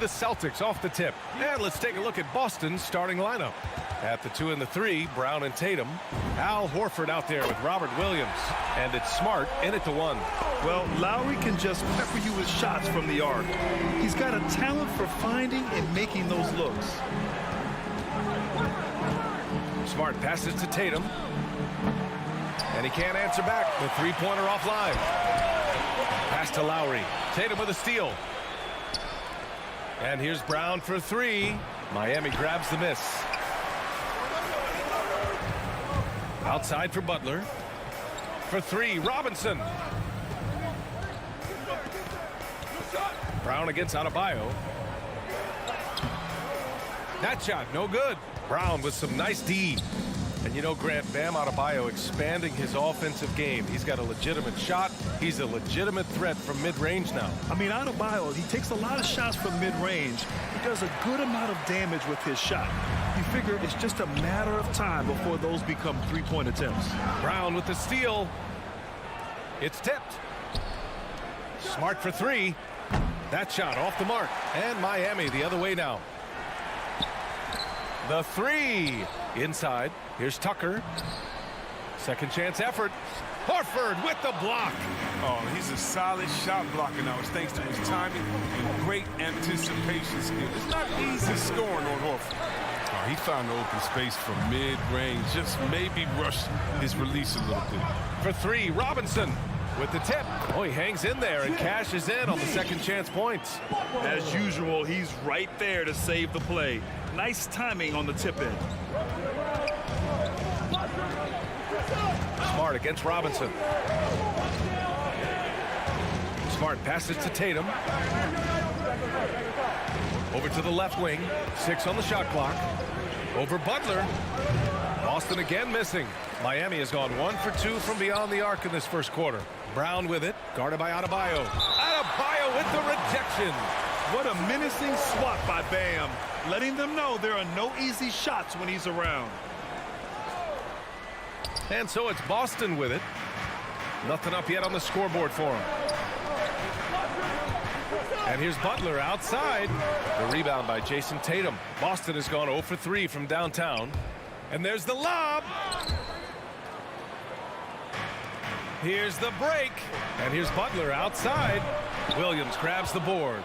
the Celtics off the tip. And let's take a look at Boston's starting lineup. At the 2 and the 3, Brown and Tatum. Al Horford out there with Robert Williams. And it's Smart in at the 1. Well, Lowry can just pepper you with shots from the arc. He's got a talent for finding and making those looks. Smart passes to Tatum. And he can't answer back. The three-pointer offline. Pass to Lowry. Tatum with a steal. And here's Brown for 3. Miami grabs the miss. Outside for Butler. For 3, Robinson. Brown against Adebayo. That shot, no good. Brown with some nice D. And you know, Grant, Bam Adebayo expanding his offensive game. He's got a legitimate shot. He's a legitimate threat from mid-range now. I mean, Adebayo, he takes a lot of shots from mid-range. He does a good amount of damage with his shot. You figure it's just a matter of time before those become three-point attempts. Brown with the steal. It's tipped. Smart for 3. That shot off the mark. And Miami the other way now. The 3. Inside. Here's Tucker. Second chance effort. Horford with the block. Oh, he's a solid shot blocker now. It's thanks to his timing and great anticipation skill. It's not easy scoring on Horford. Oh, he found the open space from mid-range. Just maybe rushed his release a little bit. For 3, Robinson with the tip. Oh, he hangs in there and cashes in on the second chance points. As usual, he's right there to save the play. Nice timing on the tip in. Smart against Robinson. Smart passes to Tatum. Over to the left wing. 6 on the shot clock. Over Butler. Boston again missing. Miami has gone 1 for 2 from beyond the arc in this first quarter. Brown with it. Guarded by Adebayo. Adebayo with the rejection. What a menacing swat by Bam. Letting them know there are no easy shots when he's around. And so it's Boston with it. Nothing up yet on the scoreboard for him. And here's Butler outside. The rebound by Jason Tatum. Boston has gone 0 for 3 from downtown. And there's the lob. Here's the break. And here's Butler outside. Williams grabs the board.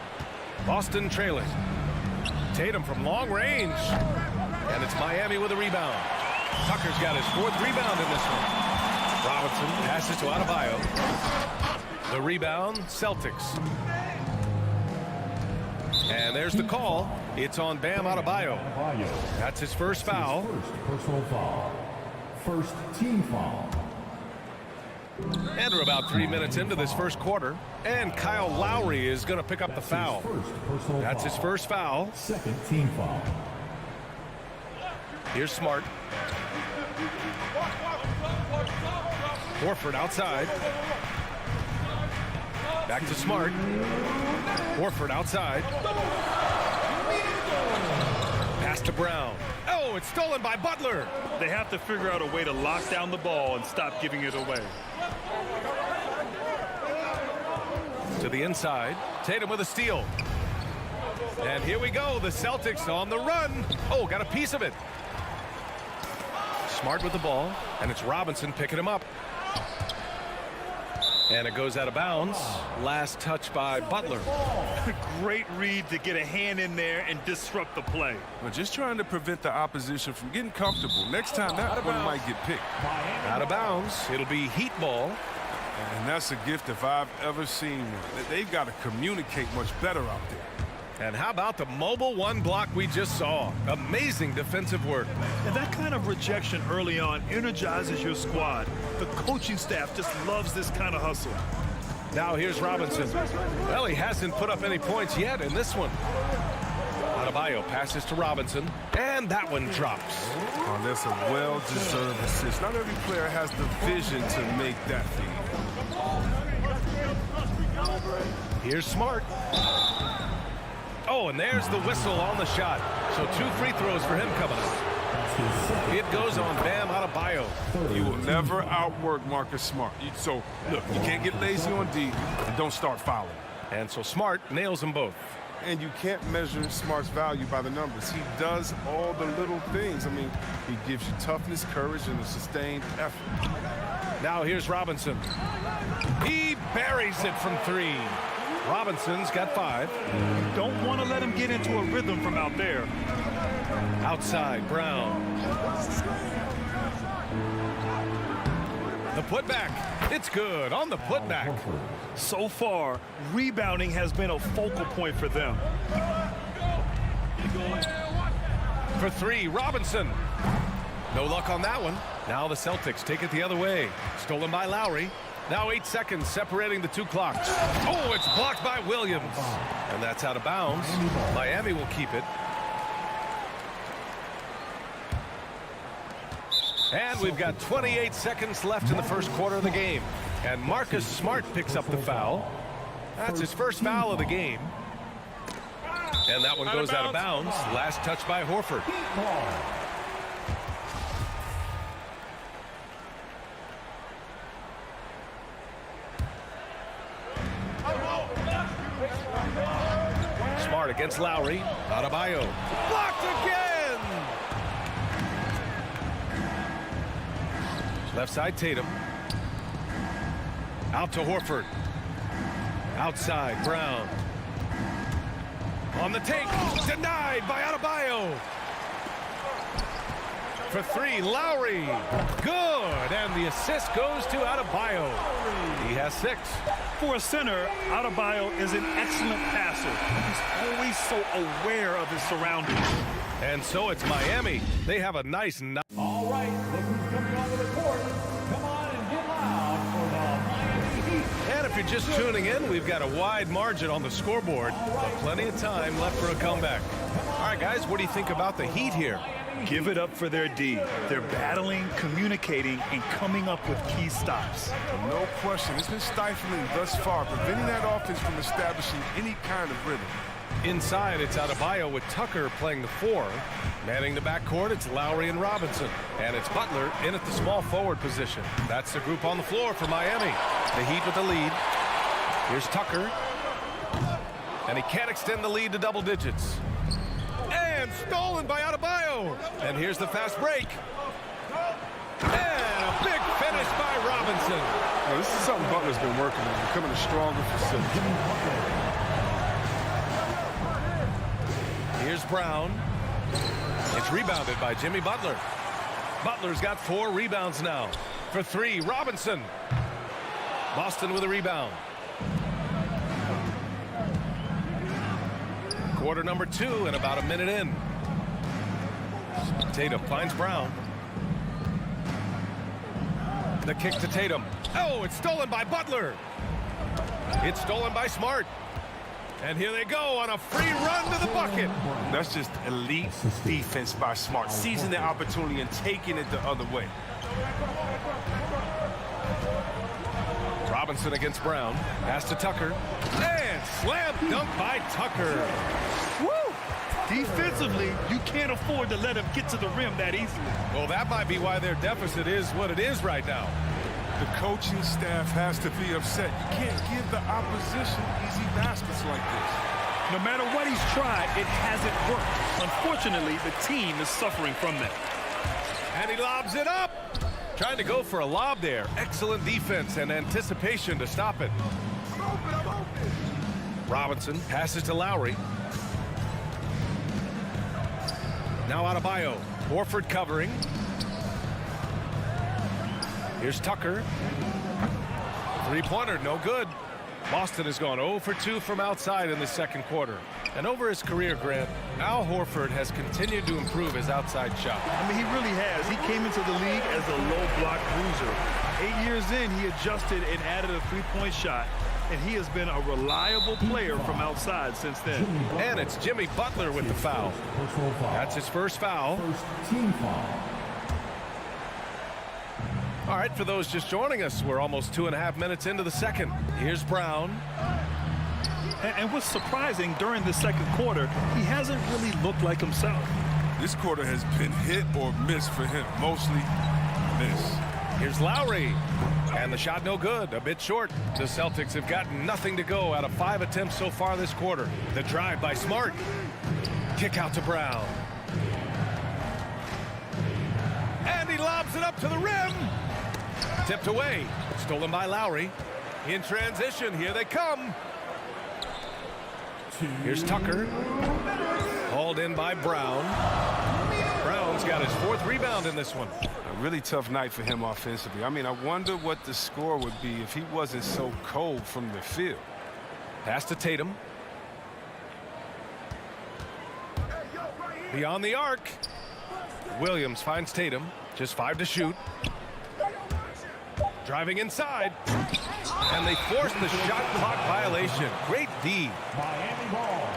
Boston trailing. Tatum from long range. And it's Miami with a rebound. Tucker's got his 4th rebound in this one. Robinson passes to Adebayo. The rebound, Celtics. And there's the call. It's on Bam Adebayo. That's his first foul. First personal foul. First team foul. And we're about 3 minutes into this first quarter. And Kyle Lowry is going to pick up the foul. That's his first foul. Second team foul. Here's Smart. Horford outside. Back to Smart. Horford outside. Pass to Brown. Oh, it's stolen by Butler. They have to figure out a way to lock down the ball and stop giving it away. To the inside. Tatum with a steal. And here we go. The Celtics on the run. Oh, got a piece of it. Smart with the ball. And it's Robinson picking him up. And it goes out of bounds. Last touch by Butler. Great read to get a hand in there and disrupt the play. We're just trying to prevent the opposition from getting comfortable. Next time, that one might get picked. Out of bounds. It'll be Heat ball. And that's a gift if I've ever seen one. They've got to communicate much better out there. And how about the mobile 1 block we just saw? Amazing defensive work. And that kind of rejection early on energizes your squad. The coaching staff just loves this kind of hustle. Now here's Robinson. Well, he hasn't put up any points yet in this one. Adebayo passes to Robinson, and that one drops. Oh, that's a well-deserved assist. Not every player has the vision to make that feed. Here's Smart. Oh, and there's the whistle on the shot. So 2 free throws for him coming up. It goes on Bam Adebayo. You will never outwork Marcus Smart. So, look, you can't get lazy on D and don't start fouling. And so Smart nails them both. And you can't measure Smart's value by the numbers. He does all the little things. I mean, he gives you toughness, courage, and a sustained effort. Now here's Robinson. He buries it from 3. Robinson's got 5. Don't want to let him get into a rhythm from out there. Outside, Brown. The putback. It's good on the putback. So far, rebounding has been a focal point for them. For 3, Robinson. No luck on that one. Now the Celtics take it the other way. Stolen by Lowry. Now 8 seconds separating the 2 clocks. Oh, it's blocked by Williams. And that's out of bounds. Miami will keep it. And we've got 28 seconds left in the first quarter of the game. And Marcus Smart picks up the foul. That's his first foul of the game. And that one goes out of bounds. Last touch by Horford. Smart against Lowry. Adebayo. Blocked again! Left side, Tatum. Out to Horford. Outside, Brown. On the take. Denied by Adebayo. For 3, Lowry. Good. And the assist goes to Adebayo. He has 6. For a center, Adebayo is an excellent passer. He's always so aware of his surroundings. And so it's Miami. They have a nice... All right, look who's coming onto the court. Come on and get loud for the Miami Heat. And if you're just tuning in, we've got a wide margin on the scoreboard. But plenty of time left for a comeback. All right, guys, what do you think about the Heat here? Give it up for their D. They're battling, communicating, and coming up with key stops. No question. It's been stifling thus far, preventing that offense from establishing any kind of rhythm. Inside, it's Adebayo with Tucker playing the 4. Manning the backcourt, it's Lowry and Robinson. And it's Butler in at the small forward position. That's the group on the floor for Miami. The Heat with the lead. Here's Tucker. And he can't extend the lead to double digits. And stolen by Adebayo. And here's the fast break. And a big finish by Robinson. Now, this is something Butler's been working on, becoming a stronger facility. Here's Brown. It's rebounded by Jimmy Butler. Butler's got 4 rebounds now. For 3, Robinson. Boston with a rebound. Quarter number 2 and about a minute in. Tatum finds Brown. The kick to Tatum. Oh, it's stolen by Butler. It's stolen by Smart. And here they go on a free run to the bucket. That's just elite defense by Smart, seizing the opportunity and taking it the other way. Robinson against Brown. Pass to Tucker. And slam dunk by Tucker. Woo! Defensively, you can't afford to let him get to the rim that easily. Well, that might be why their deficit is what it is right now. The coaching staff has to be upset. You can't give the opposition easy baskets like this. No matter what he's tried, it hasn't worked. Unfortunately, the team is suffering from that. And he lobs it up. Trying to go for a lob there. Excellent defense and anticipation to stop it. Robinson passes to Lowry. Now Adebayo. Horford covering. Here's Tucker. Three-pointer, no good. Boston has gone 0 for 2 from outside in the second quarter. And over his career, Grant, Al Horford has continued to improve his outside shot. I mean, he really has. He came into the league as a low-block bruiser. 8 years in, he adjusted and added a three-point shot. And he has been a reliable player from outside since then. And it's Jimmy Butler with the foul. That's his first foul. First team foul. All right, for those just joining us, we're almost 2.5 minutes into the second. Here's Brown. And what's surprising, during the second quarter, he hasn't really looked like himself. This quarter has been hit or miss for him, mostly miss. Here's Lowry. And the shot no good, a bit short. The Celtics have gotten nothing to go out of 5 attempts so far this quarter. The drive by Smart. Kick out to Brown. And he lobs it up to the rim. Tipped away. Stolen by Lowry. In transition, here they come. Here's Tucker. Hauled in by Brown. Brown's got his 4th rebound in this one. A really tough night for him offensively. I mean, I wonder what the score would be if he wasn't so cold from the field. Pass to Tatum. Beyond the arc. Williams finds Tatum. Just 5 to shoot. Driving inside. And they force the shot clock violation. Great D. Miami ball.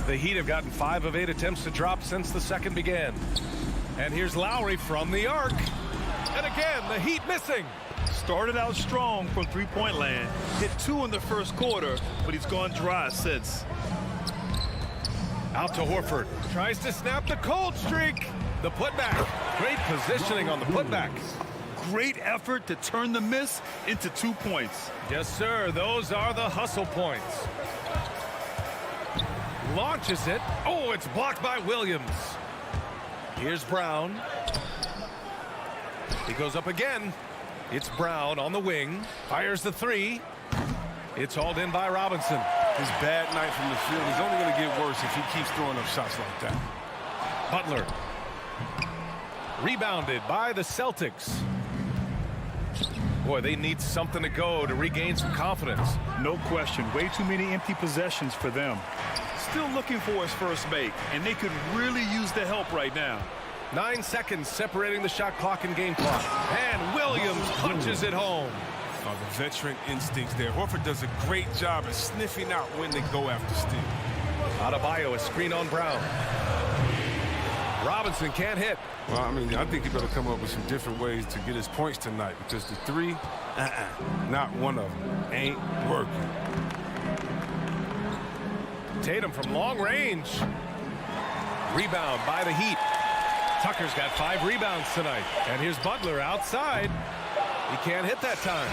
The Heat have gotten 5 of 8 attempts to drop since the second began. And here's Lowry from the arc. And again, the Heat missing. Started out strong from three-point land. Hit 2 in the first quarter, but he's gone dry since. Out to Horford. Tries to snap the cold streak. The putback. Great positioning on the putback. Great effort to turn the miss into 2 points. Yes, sir. Those are the hustle points. Launches it. Oh, it's blocked by Williams. Here's Brown. He goes up again. It's Brown on the wing. Fires the 3. It's hauled in by Robinson. His bad night from the field is only going to get worse if he keeps throwing up shots like that. Butler. Rebounded by the Celtics. Boy, they need something to go to regain some confidence. No question. Way too many empty possessions for them. Still looking for his first make, and they could really use the help right now. 9 seconds separating the shot clock and game clock. And Williams punches it home. The veteran instincts there. Horford does a great job of sniffing out when they go after steal. Adebayo, a screen on Brown. Robinson can't hit. Well, I mean, I think he better come up with some different ways to get his points tonight, because the 3, not one of them, ain't working. Tatum from long range. Rebound by the Heat. Tucker's got 5 rebounds tonight. And here's Butler outside. He can't hit that time.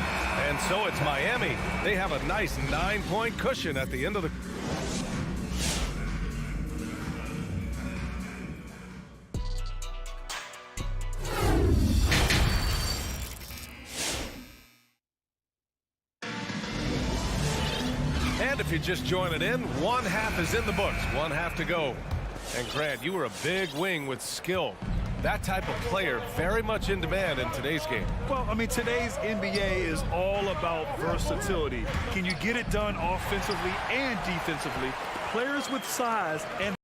And so it's Miami. They have a nice 9-point cushion at the end of the... And if you're just joining in, 1 half is in the books. 1 half to go. And Grant, you were a big wing with skill. That type of player very much in demand in today's game. Well, I mean, today's NBA is all about versatility. Can you get it done offensively and defensively? Players with size and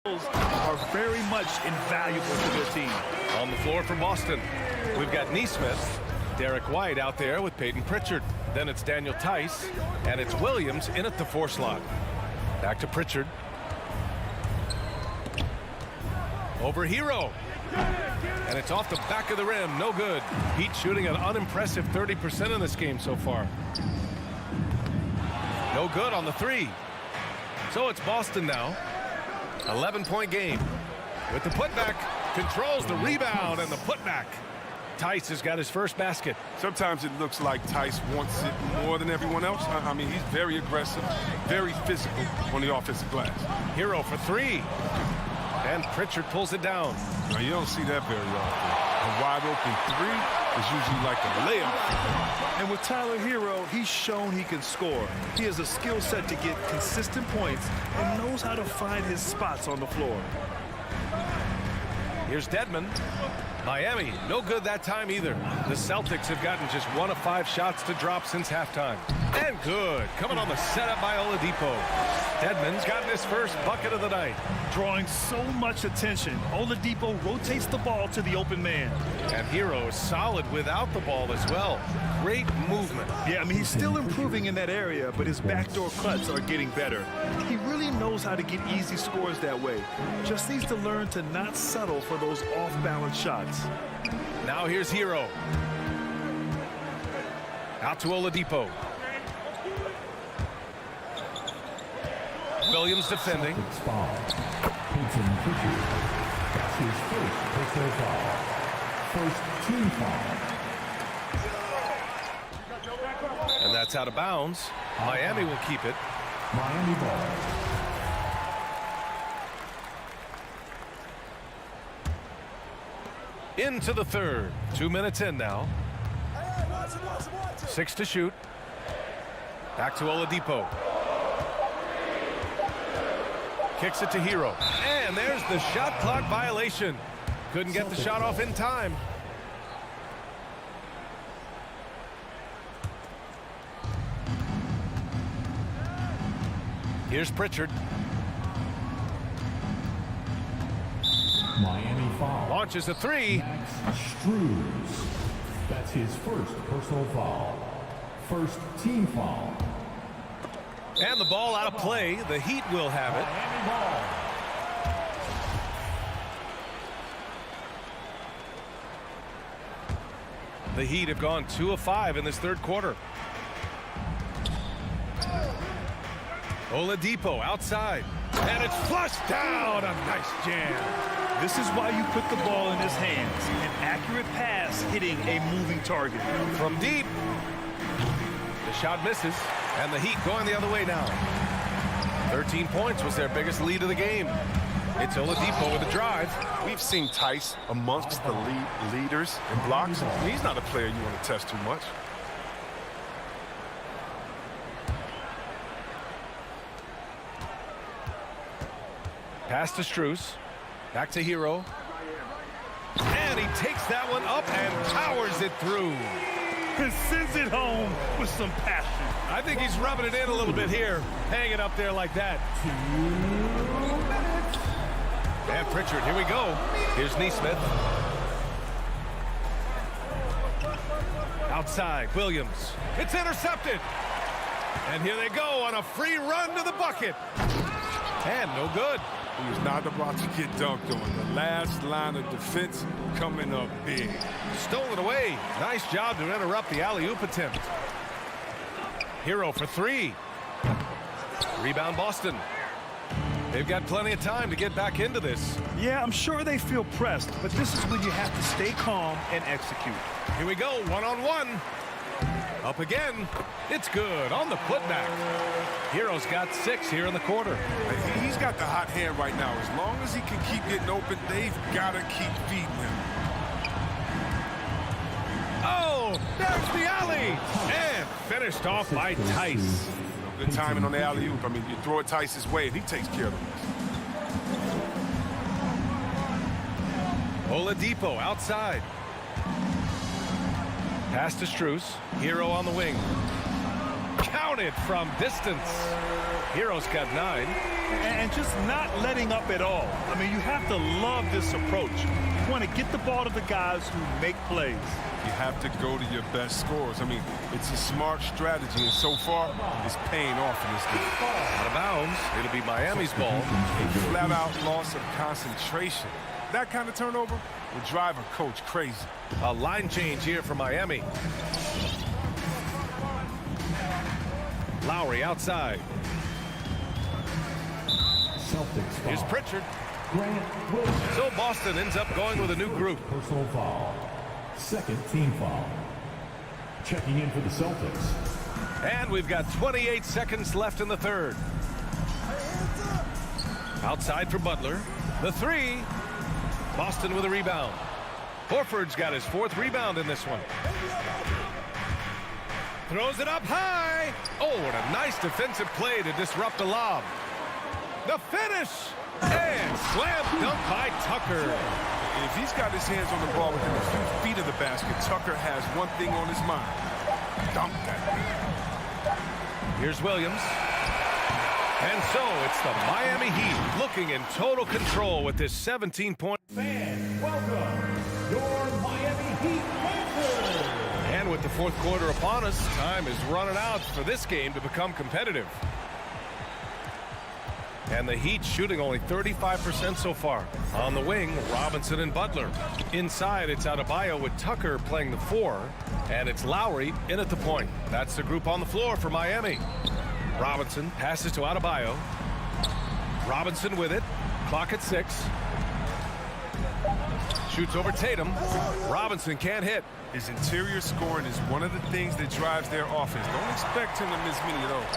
are very much invaluable to their team. On the floor for Boston, we've got Nesmith, Derek White out there with Peyton Pritchard. Then it's Daniel Tice, and it's Williams in at the 4 slot. Back to Pritchard. Over Hero. And it's off the back of the rim. No good. Heat shooting an unimpressive 30% in this game so far. No good on the 3. So it's Boston now. 11-point game. With the putback. Controls the rebound and the putback. Tice has got his first basket. Sometimes it looks like Tice wants it more than everyone else. I mean, he's very aggressive, very physical on the offensive glass. Hero for 3. And Pritchard pulls it down. Now, you don't see that very often. A wide open 3 is usually like a layup. And with Tyler Hero, he's shown he can score. He has a skill set to get consistent points and knows how to find his spots on the floor. Here's Dedmon. Miami, no good that time either. The Celtics have gotten just 1 of 5 shots to drop since halftime. And good. Coming on the setup by Oladipo. Dedmon's gotten his first bucket of the night. Drawing so much attention, Oladipo rotates the ball to the open man. And Hero is solid without the ball as well. Great movement. Yeah, I mean, he's still improving in that area, but his backdoor cuts are getting better. He really knows how to get easy scores that way. Just needs to learn to not settle for those off-balance shots. Now here's Hero. Out to Oladipo. Williams defending. Peyton Pritchard. That's his first personal foul. First team foul. And that's out of bounds. Miami will keep it. Miami ball. Into the third. 2 minutes in now. 6 to shoot. Back to Oladipo. Kicks it to Hero. And there's the shot clock violation. Couldn't get the shot off in time. Here's Pritchard. Miami foul. Launches a three. Max Struz. That's his first personal foul. First team foul. And the ball out of play. The Heat will have it. Miami ball. The Heat have gone 2 of 5 in this third quarter. Oladipo outside. And it's flushed down. A nice jam. This is why you put the ball in his hands. An accurate pass hitting a moving target. From deep. The shot misses. And the Heat going the other way now. 13 points was their biggest lead of the game. It's Oladipo with a drive. We've seen Tice amongst the leaders in blocks. He's not a player you want to test too much. Pass to Strus. Back to Hero. And he takes that one up and powers it through. And sends it home with some passion. I think he's rubbing it in a little bit here. Hang it up there like that. And Pritchard, here we go. Here's Neesmith. Outside, Williams. It's intercepted. And here they go on a free run to the bucket. And no good. He was not about to get dunked on. The last line of defense coming up big. Stolen away. Nice job to interrupt the alley-oop attempt. Hero for three. Rebound Boston. They've got plenty of time to get back into this. Yeah, I'm sure they feel pressed, but this is when you have to stay calm and execute. Here we go, one-on-one. Up again. It's good on the putback. Hero's got 6 here in the quarter. He's got the hot hand right now. As long as he can keep getting open, they've got to keep feeding him. Oh, there's the alley. And finished off by Tice. Good timing on the alley-oop. I mean, you throw it Tice's way, and he takes care of it. Oladipo outside. Pass to Strus. Hero on the wing. Counted from distance. Hero's got 9. And just not letting up at all. I mean, you have to love this approach. You want to get the ball to the guys who make plays. You have to go to your best scorers. I mean, it's a smart strategy, and so far, it's paying off in this game. Out of bounds. It'll be Miami's ball. A flat-out loss of concentration. That kind of turnover will drive a coach crazy. A line change here for Miami. Lowry outside. Celtics foul. Here's Pritchard. Grant Williams. So Boston ends up going with a new group. Personal foul. Second team foul. Checking in for the Celtics. And we've got 28 seconds left in the third. Outside for Butler. The three. Boston with a rebound. Horford's got his 4th rebound in this one. Throws it up high. Oh, what a nice defensive play to disrupt the lob. The finish. And slam dunk by Tucker. If he's got his hands on the ball within a few feet of the basket, Tucker has one thing on his mind. Dunk that. Here's Williams. And so it's the Miami Heat looking in total control with this 17-point. Fans, welcome your Miami Heat Panthers. And with the 4th quarter upon us, time is running out for this game to become competitive. And the Heat shooting only 35% so far. On the wing, Robinson and Butler. Inside, it's Adebayo with Tucker playing the 4. And it's Lowry in at the point. That's the group on the floor for Miami. Robinson passes to Adebayo. Robinson with it. Clock at 6. Shoots over Tatum. Robinson can't hit. His interior scoring is one of the things that drives their offense. Don't expect him to miss many of those.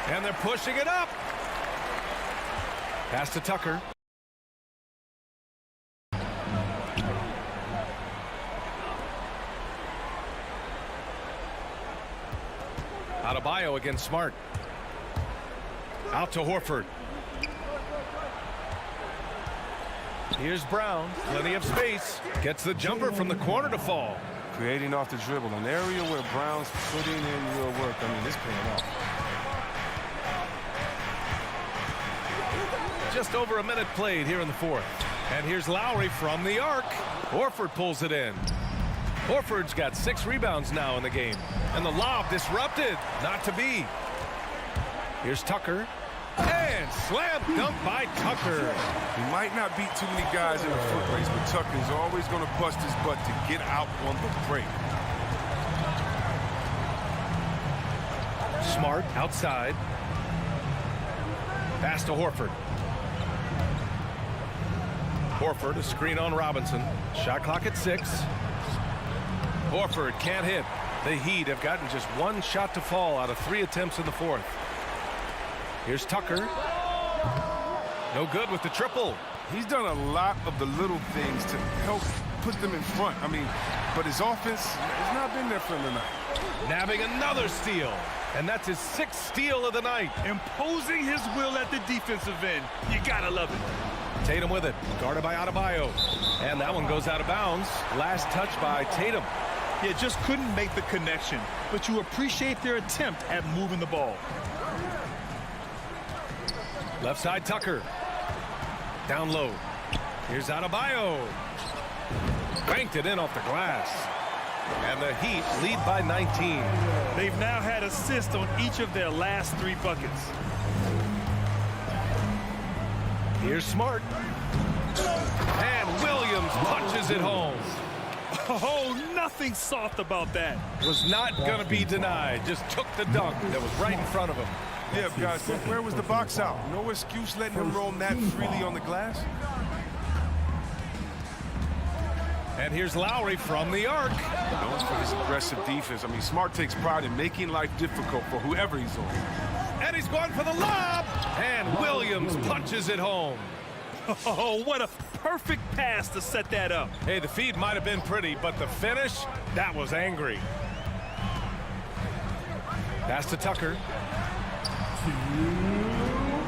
And they're pushing it up. Pass to Tucker. Adebayo against Smart. Out to Horford. Here's Brown. Plenty of space. Gets the jumper from the corner to fall. Creating off the dribble. An area where Brown's putting in real work. I mean, it's paying off. Just over a minute played here in the fourth. And here's Lowry from the arc. Horford pulls it in. Horford's got 6 rebounds now in the game. And the lob disrupted. Not to be. Here's Tucker. And slam dunk by Tucker. He might not beat too many guys in a foot race, but Tucker's always going to bust his butt to get out on the break. Smart outside. Pass to Horford. Horford, a screen on Robinson. Shot clock at 6. Horford can't hit. The Heat have gotten just 1 shot to fall out of 3 attempts in the fourth. Here's Tucker. No good with the triple. He's done a lot of the little things to help put them in front. I mean, but his offense has not been there for him tonight. Nabbing another steal. And that's his 6th steal of the night. Imposing his will at the defensive end. You gotta love it. Tatum with it. Guarded by Adebayo. And that one goes out of bounds. Last touch by Tatum. Yeah, just couldn't make the connection. But you appreciate their attempt at moving the ball. Left side Tucker. Down low. Here's Adebayo. Banked it in off the glass. And the Heat lead by 19. They've now had assists on each of their last 3 buckets. Here's Smart. And Williams punches it home. Oh, nothing soft about that. Was not going to be denied. Just took the dunk that was right in front of him. Yeah, guys, where was the box out? No excuse letting him roam that freely on the glass. And here's Lowry from the arc. Known for his aggressive defense. I mean, Smart takes pride in making life difficult for whoever he's on. And he's going for the lob. And Williams punches it home. Oh, what a perfect pass to set that up. Hey, the feed might have been pretty, but the finish, that was angry. Pass to Tucker.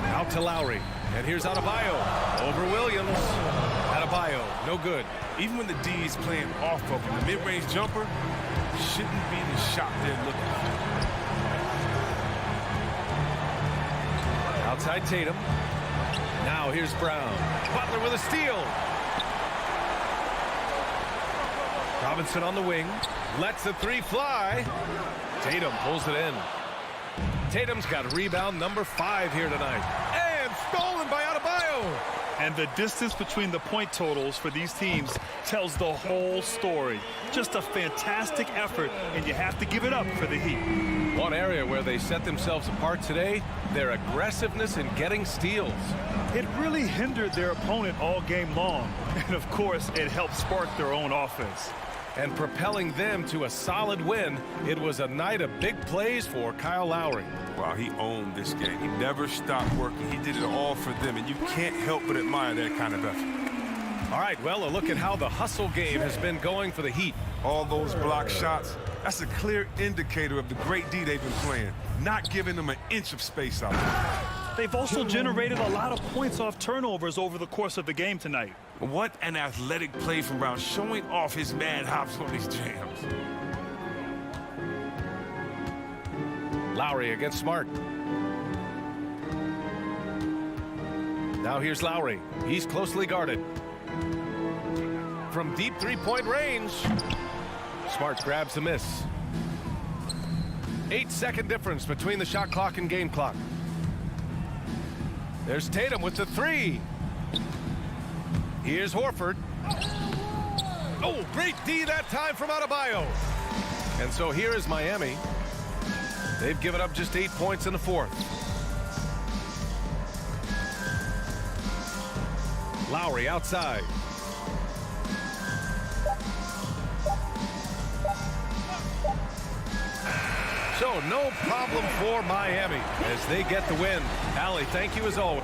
Out to Lowry. And here's Adebayo. Over Williams. Adebayo, no good. Even when the D is playing off of him, the mid-range jumper shouldn't be the shot they're looking for. Outside Tatum. Now here's Brown. Butler with a steal. Robinson on the wing. Lets the 3 fly. Tatum pulls it in. Tatum's got rebound number 5 here tonight. And stolen by Adebayo. And the distance between the point totals for these teams tells the whole story. Just a fantastic effort, and you have to give it up for the Heat. One area where they set themselves apart today, their aggressiveness in getting steals. It really hindered their opponent all game long. And, of course, it helped spark their own offense. And propelling them to a solid win, it was a night of big plays for Kyle Lowry. Wow, he owned this game. He never stopped working. He did it all for them, and you can't help but admire that kind of effort. All right, well, a look at how the hustle game has been going for the Heat. All those block shots, that's a clear indicator of the great D they've been playing, not giving them an inch of space out there. They've also generated a lot of points off turnovers over the course of the game tonight. What an athletic play from Brown, showing off his mad hops on these jams. Lowry against Smart. Now here's Lowry. He's closely guarded. From deep 3-point range, Smart grabs the miss. 8-second difference between the shot clock and game clock. There's Tatum with the 3. Here's Horford. Oh, great D that time from Adebayo. And so here is Miami. They've given up just 8 points in the fourth. Lowry outside. So no problem for Miami as they get the win. Allie, thank you as always.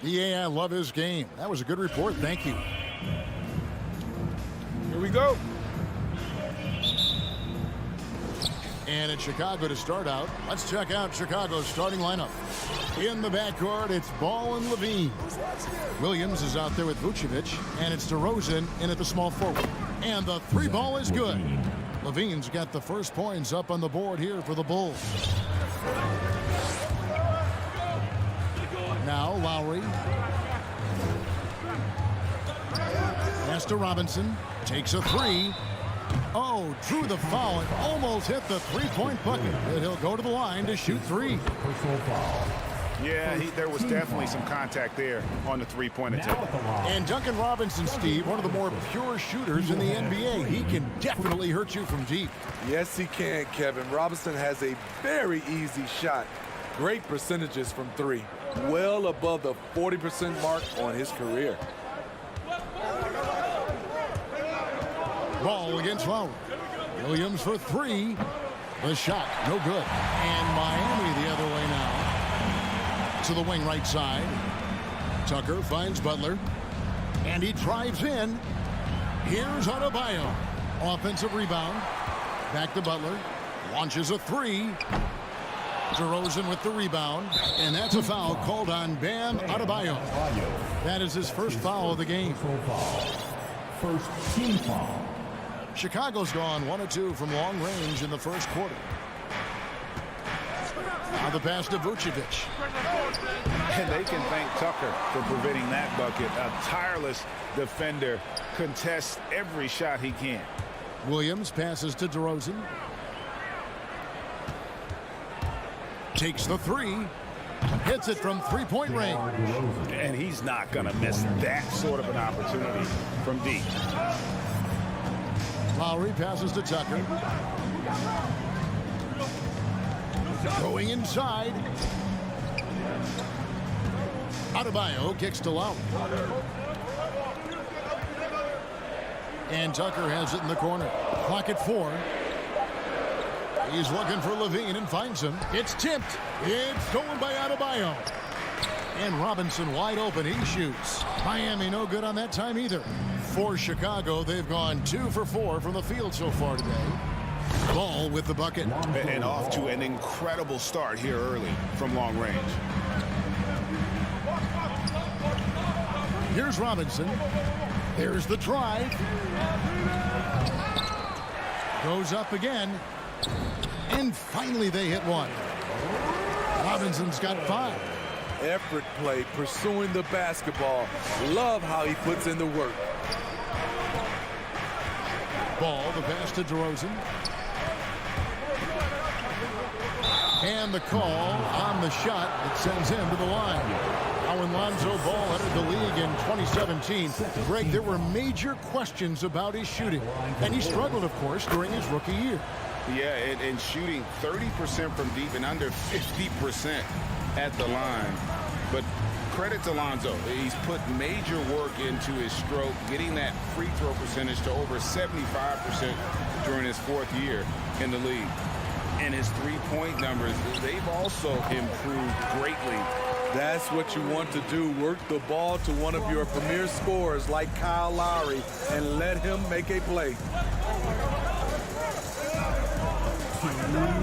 Yeah, I love his game. That was a good report. Thank you. Here we go. And it's Chicago to start out. Let's check out Chicago's starting lineup. In the backcourt, it's Ball and Levine. Williams is out there with Vucevic, and it's DeRozan in at the small forward. And the three ball is good. Levine's got the first points up on the board here for the Bulls. Now Lowry. Pass to Robinson. Takes a three. Oh, drew the foul and almost hit the three-point bucket. But he'll go to the line to shoot three. Personal foul. Yeah, there was definitely some contact there on the three-point attempt. And Duncan Robinson, Steve, one of the more pure shooters in the NBA. He can definitely hurt you from deep. Yes, he can, Kevin. Robinson has a very easy shot. Great percentages from three. Well above the 40% mark on his career. Ball against Lowry. Williams for three. The shot, no good. And Miami the other way now. To the wing right side. Tucker finds Butler. And he drives in. Here's Adebayo. Offensive rebound. Back to Butler. Launches a three. DeRozan with the rebound. And that's a foul called on Bam Adebayo. That is his first foul of the game. First team foul. Chicago's gone 1 of 2 from long range in the first quarter. Now the pass to Vucevic. And they can thank Tucker for preventing that bucket. A tireless defender, contests every shot he can. Williams passes to DeRozan. Takes the three. Hits it from three-point range. And he's not going to miss that sort of an opportunity from deep. Lowry passes to Tucker. Going inside. Adebayo kicks to Lowry. And Tucker has it in the corner. Clock at 4. He's looking for Levine and finds him. It's tipped. It's stolen by Adebayo. And Robinson wide open. He shoots. Miami no good on that time either. For Chicago, they've gone 2 for 4 from the field so far today. Ball with the bucket. And off to an incredible start here early from long range. Here's Robinson. There's the drive. Goes up again. And finally they hit one. Robinson's got 5. Effort play, pursuing the basketball. Love how he puts in the work. Ball, the pass to DeRozan. And the call on the shot that sends him to the line. Now when Lonzo Ball entered the league in 2017, Greg, there were major questions about his shooting. And he struggled, of course, during his rookie year. Yeah, and shooting 30% from deep and under 50% at the line. But credit to Lonzo. He's put major work into his stroke, getting that free throw percentage to over 75% during his 4th year in the league. And his three-point numbers, they've also improved greatly. That's what you want to do. Work the ball to one of your premier scorers like Kyle Lowry and let him make a play.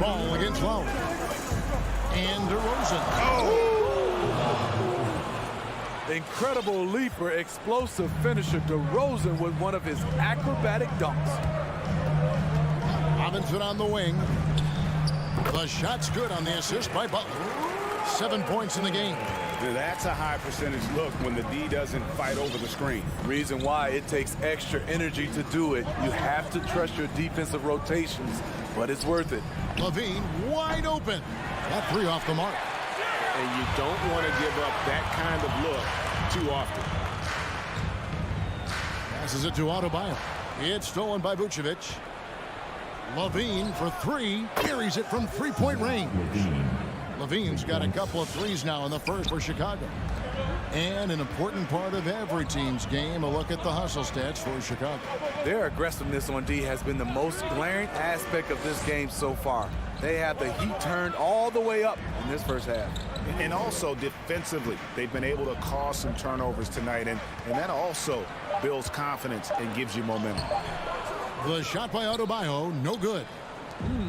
Ball against Lowry. And DeRozan. Oh! Incredible leaper, explosive finisher. DeRozan with one of his acrobatic dunks. Robinson on the wing. The shot's good on the assist by Butler. 7 points in the game. That's a high percentage look when the D doesn't fight over the screen. Reason why it takes extra energy to do it. You have to trust your defensive rotations, but it's worth it. Levine wide open. That 3 off the mark. And you don't want to give up that kind of look too often. Passes it to Adebayo. It's stolen by Vucevic. Levine for 3. Carries it from three-point range. Levine's got a couple of threes now in the first for Chicago. And an important part of every team's game, a look at the hustle stats for Chicago. Their aggressiveness on D has been the most glaring aspect of this game so far. They have the heat turned all the way up in this first half. And also defensively, they've been able to cause some turnovers tonight, and that also builds confidence and gives you momentum. The shot by Adebayo, no good.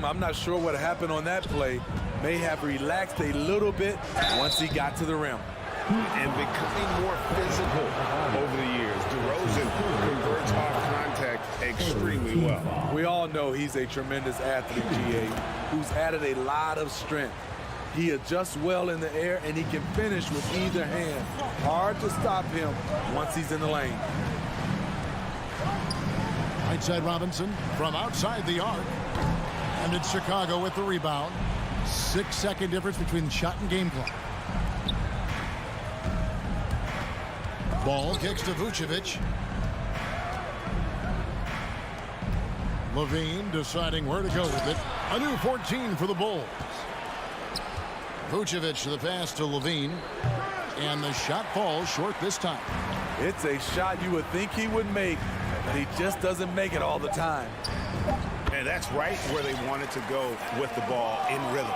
I'm not sure what happened on that play. May have relaxed a little bit once he got to the rim. And becoming more physical over the years. DeRozan converts off contact extremely well. We all know he's a tremendous athlete, GA, who's added a lot of strength. He adjusts well in the air, and he can finish with either hand. Hard to stop him once he's in the lane. Right side Robinson from outside the arc. And it's Chicago with the rebound. 6-second difference between shot and game clock. Ball kicks to Vucevic. Levine deciding where to go with it. A new 14 for the Bulls. Vucevic the pass to Levine. And the shot falls short this time. It's a shot you would think he would make, but he just doesn't make it all the time. And that's right where they wanted to go with the ball, in rhythm.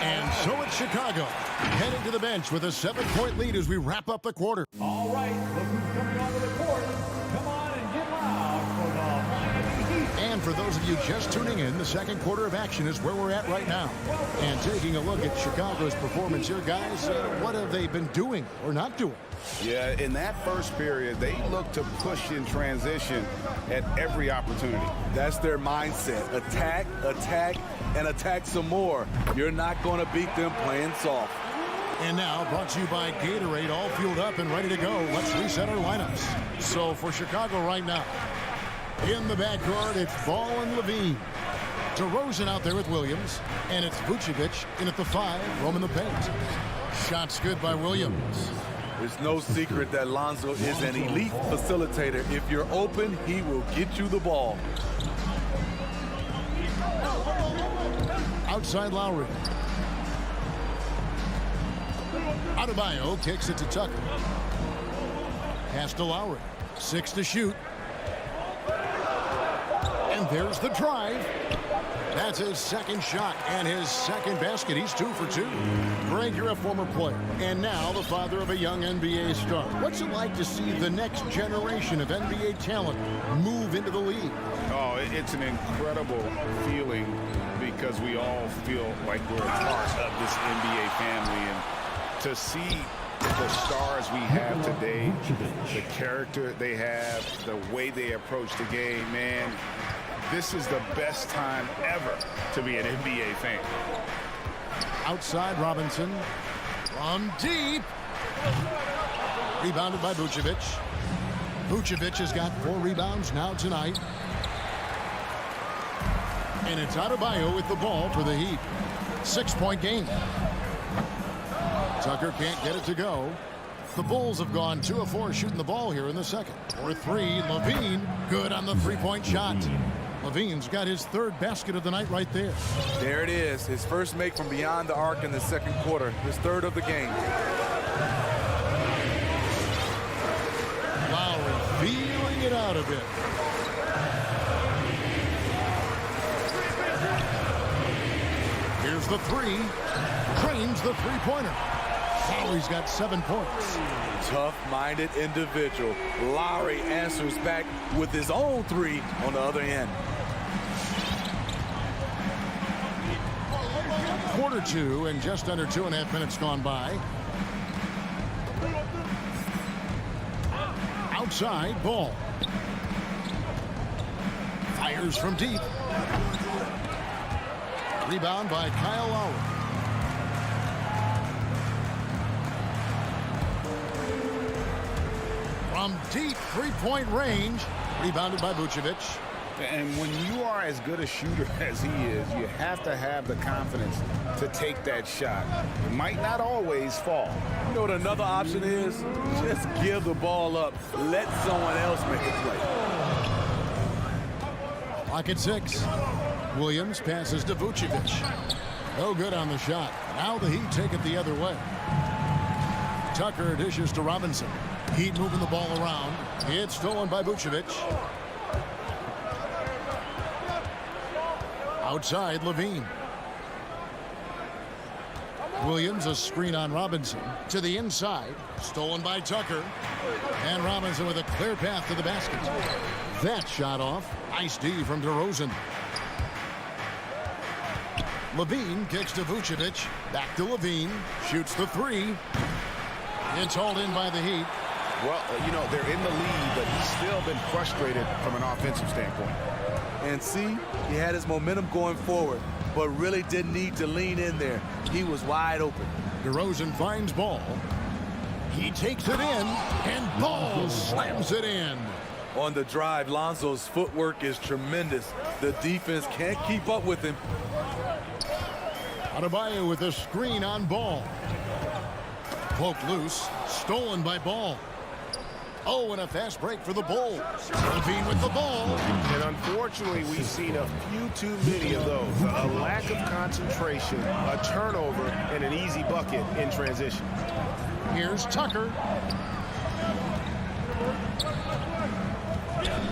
And so it's Chicago heading to the bench with a 7-point lead as we wrap up the quarter. All right, look who's coming onto the court. Come on and get loud for the Miami Heat. And for those of you just tuning in, the second quarter of action is where we're at right now. And taking a look at Chicago's performance here, guys, what have they been doing or not doing? Yeah, in that first period, they looked to push in transition at every opportunity. That's their mindset. Attack, attack, and attack some more. You're not going to beat them playing soft. And now, brought to you by Gatorade, all fueled up and ready to go. Let's reset our lineups. So for Chicago right now, in the backcourt, it's Ball and Levine. DeRozan out there with Williams. And it's Vucevic in at the 5, roaming the paint. Shots good by Williams. There's no secret that Lonzo is an elite facilitator. If you're open, he will get you the ball. Outside Lowry. Adebayo kicks it to Tucker. Pass to Lowry. 6 to shoot. And there's the drive. That's his second shot and his second basket. He's 2 for 2. Greg, you're a former player and now the father of a young NBA star. What's it like to see the next generation of NBA talent move into the league? Oh, it's an incredible feeling because we all feel like we're a part of this NBA family. And to see the stars we have today, the character they have, the way they approach the game, man, this is the best time ever to be an NBA fan. Outside Robinson. From deep. Rebounded by Vucevic. Vucevic has got 4 rebounds now tonight. And it's Adebayo with the ball for the Heat. 6-point game. Tucker can't get it to go. The Bulls have gone 2 of 4 shooting the ball here in the second. For 3, Levine good on the 3-point shot. Levine's got his 3rd basket of the night right there. There it is. His first make from beyond the arc in the second quarter. His 3rd of the game. Lowry feeling it out a bit. Here's the 3. Drains the 3-pointer. Lowry's got 7 points. Tough-minded individual. Lowry answers back with his own 3 on the other end. Quarter 2 and just under 2.5 minutes gone by. Outside, Ball. Fires from deep. Rebound by Kyle Lowry. From deep 3-point range. Rebounded by Vucevic. And when you are as good a shooter as he is, you have to have the confidence to take that shot. It might not always fall. You know what another option is? Just give the ball up. Let someone else make a play. Clock at 6. Williams passes to Vucevic. No good on the shot. Now the Heat take it the other way. Tucker dishes to Robinson. Heat moving the ball around. It's stolen by Vucevic. Outside, Levine. Williams, a screen on Robinson. To the inside. Stolen by Tucker. And Robinson with a clear path to the basket. That shot off. Nice D from DeRozan. Levine kicks to Vucevic. Back to Levine. Shoots the three. It's hauled in by the Heat. Well, you know, they're in the lead, but he's still been frustrated from an offensive standpoint. And see, he had his momentum going forward, but really didn't need to lean in there. He was wide open. DeRozan finds Ball. He takes it in, and Ball slams it in. On the drive, Lonzo's footwork is tremendous. The defense can't keep up with him. Adebayo with a screen on Ball. Poked loose, stolen by Ball. Oh, and a fast break for the Bulls. Levine with the ball. And unfortunately, we've seen a few too many of those. A lack of concentration, a turnover, and an easy bucket in transition. Here's Tucker.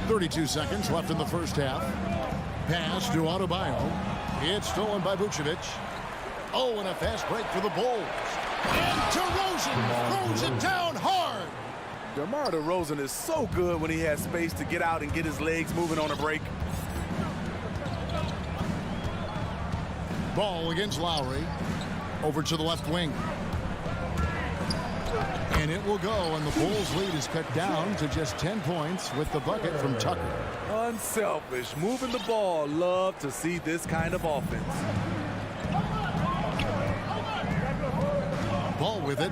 32 seconds left in the first half. Pass to Adebayo. It's stolen by Vucevic. Oh, and a fast break for the Bulls. And DeRozan throws it down hard. DeMar DeRozan is so good when he has space to get out and get his legs moving on a break. Ball against Lowry. Over to the left wing. And it will go, and the Bulls' lead is cut down to just 10 points with the bucket from Tucker. Unselfish, moving the ball. Love to see this kind of offense. Ball with it.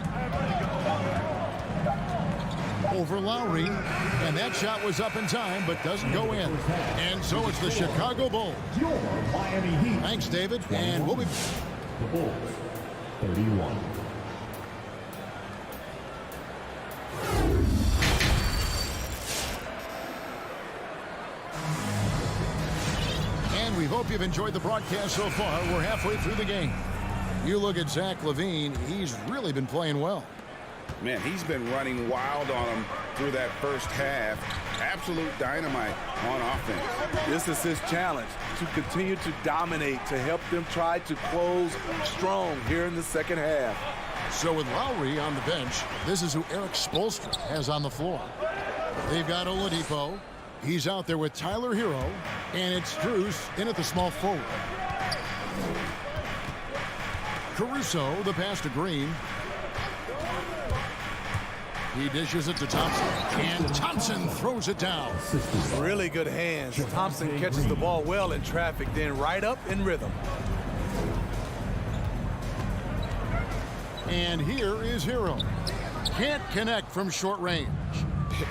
Over Lowry, and that shot was up in time but doesn't go in. And so it's the Chicago Bulls. Your Miami Heat. Thanks, David, and we'll be... The Bulls, 31. And we hope you've enjoyed the broadcast so far. We're halfway through the game. You look at Zach LaVine, he's really been playing well. Man, he's been running wild on him through that first half. Absolute dynamite on offense. This is his challenge, to continue to dominate, to help them try to close strong here in the second half. So with Lowry on the bench, this is who Eric Spoelstra has on the floor. They've got Oladipo. He's out there with Tyler Hero, and it's Strus in at the small forward. Caruso, the pass to Green. He dishes it to Thompson, and Thompson throws it down. Really good hands. Thompson catches the ball well in traffic, then right up in rhythm. And here is Hero. Can't connect from short range.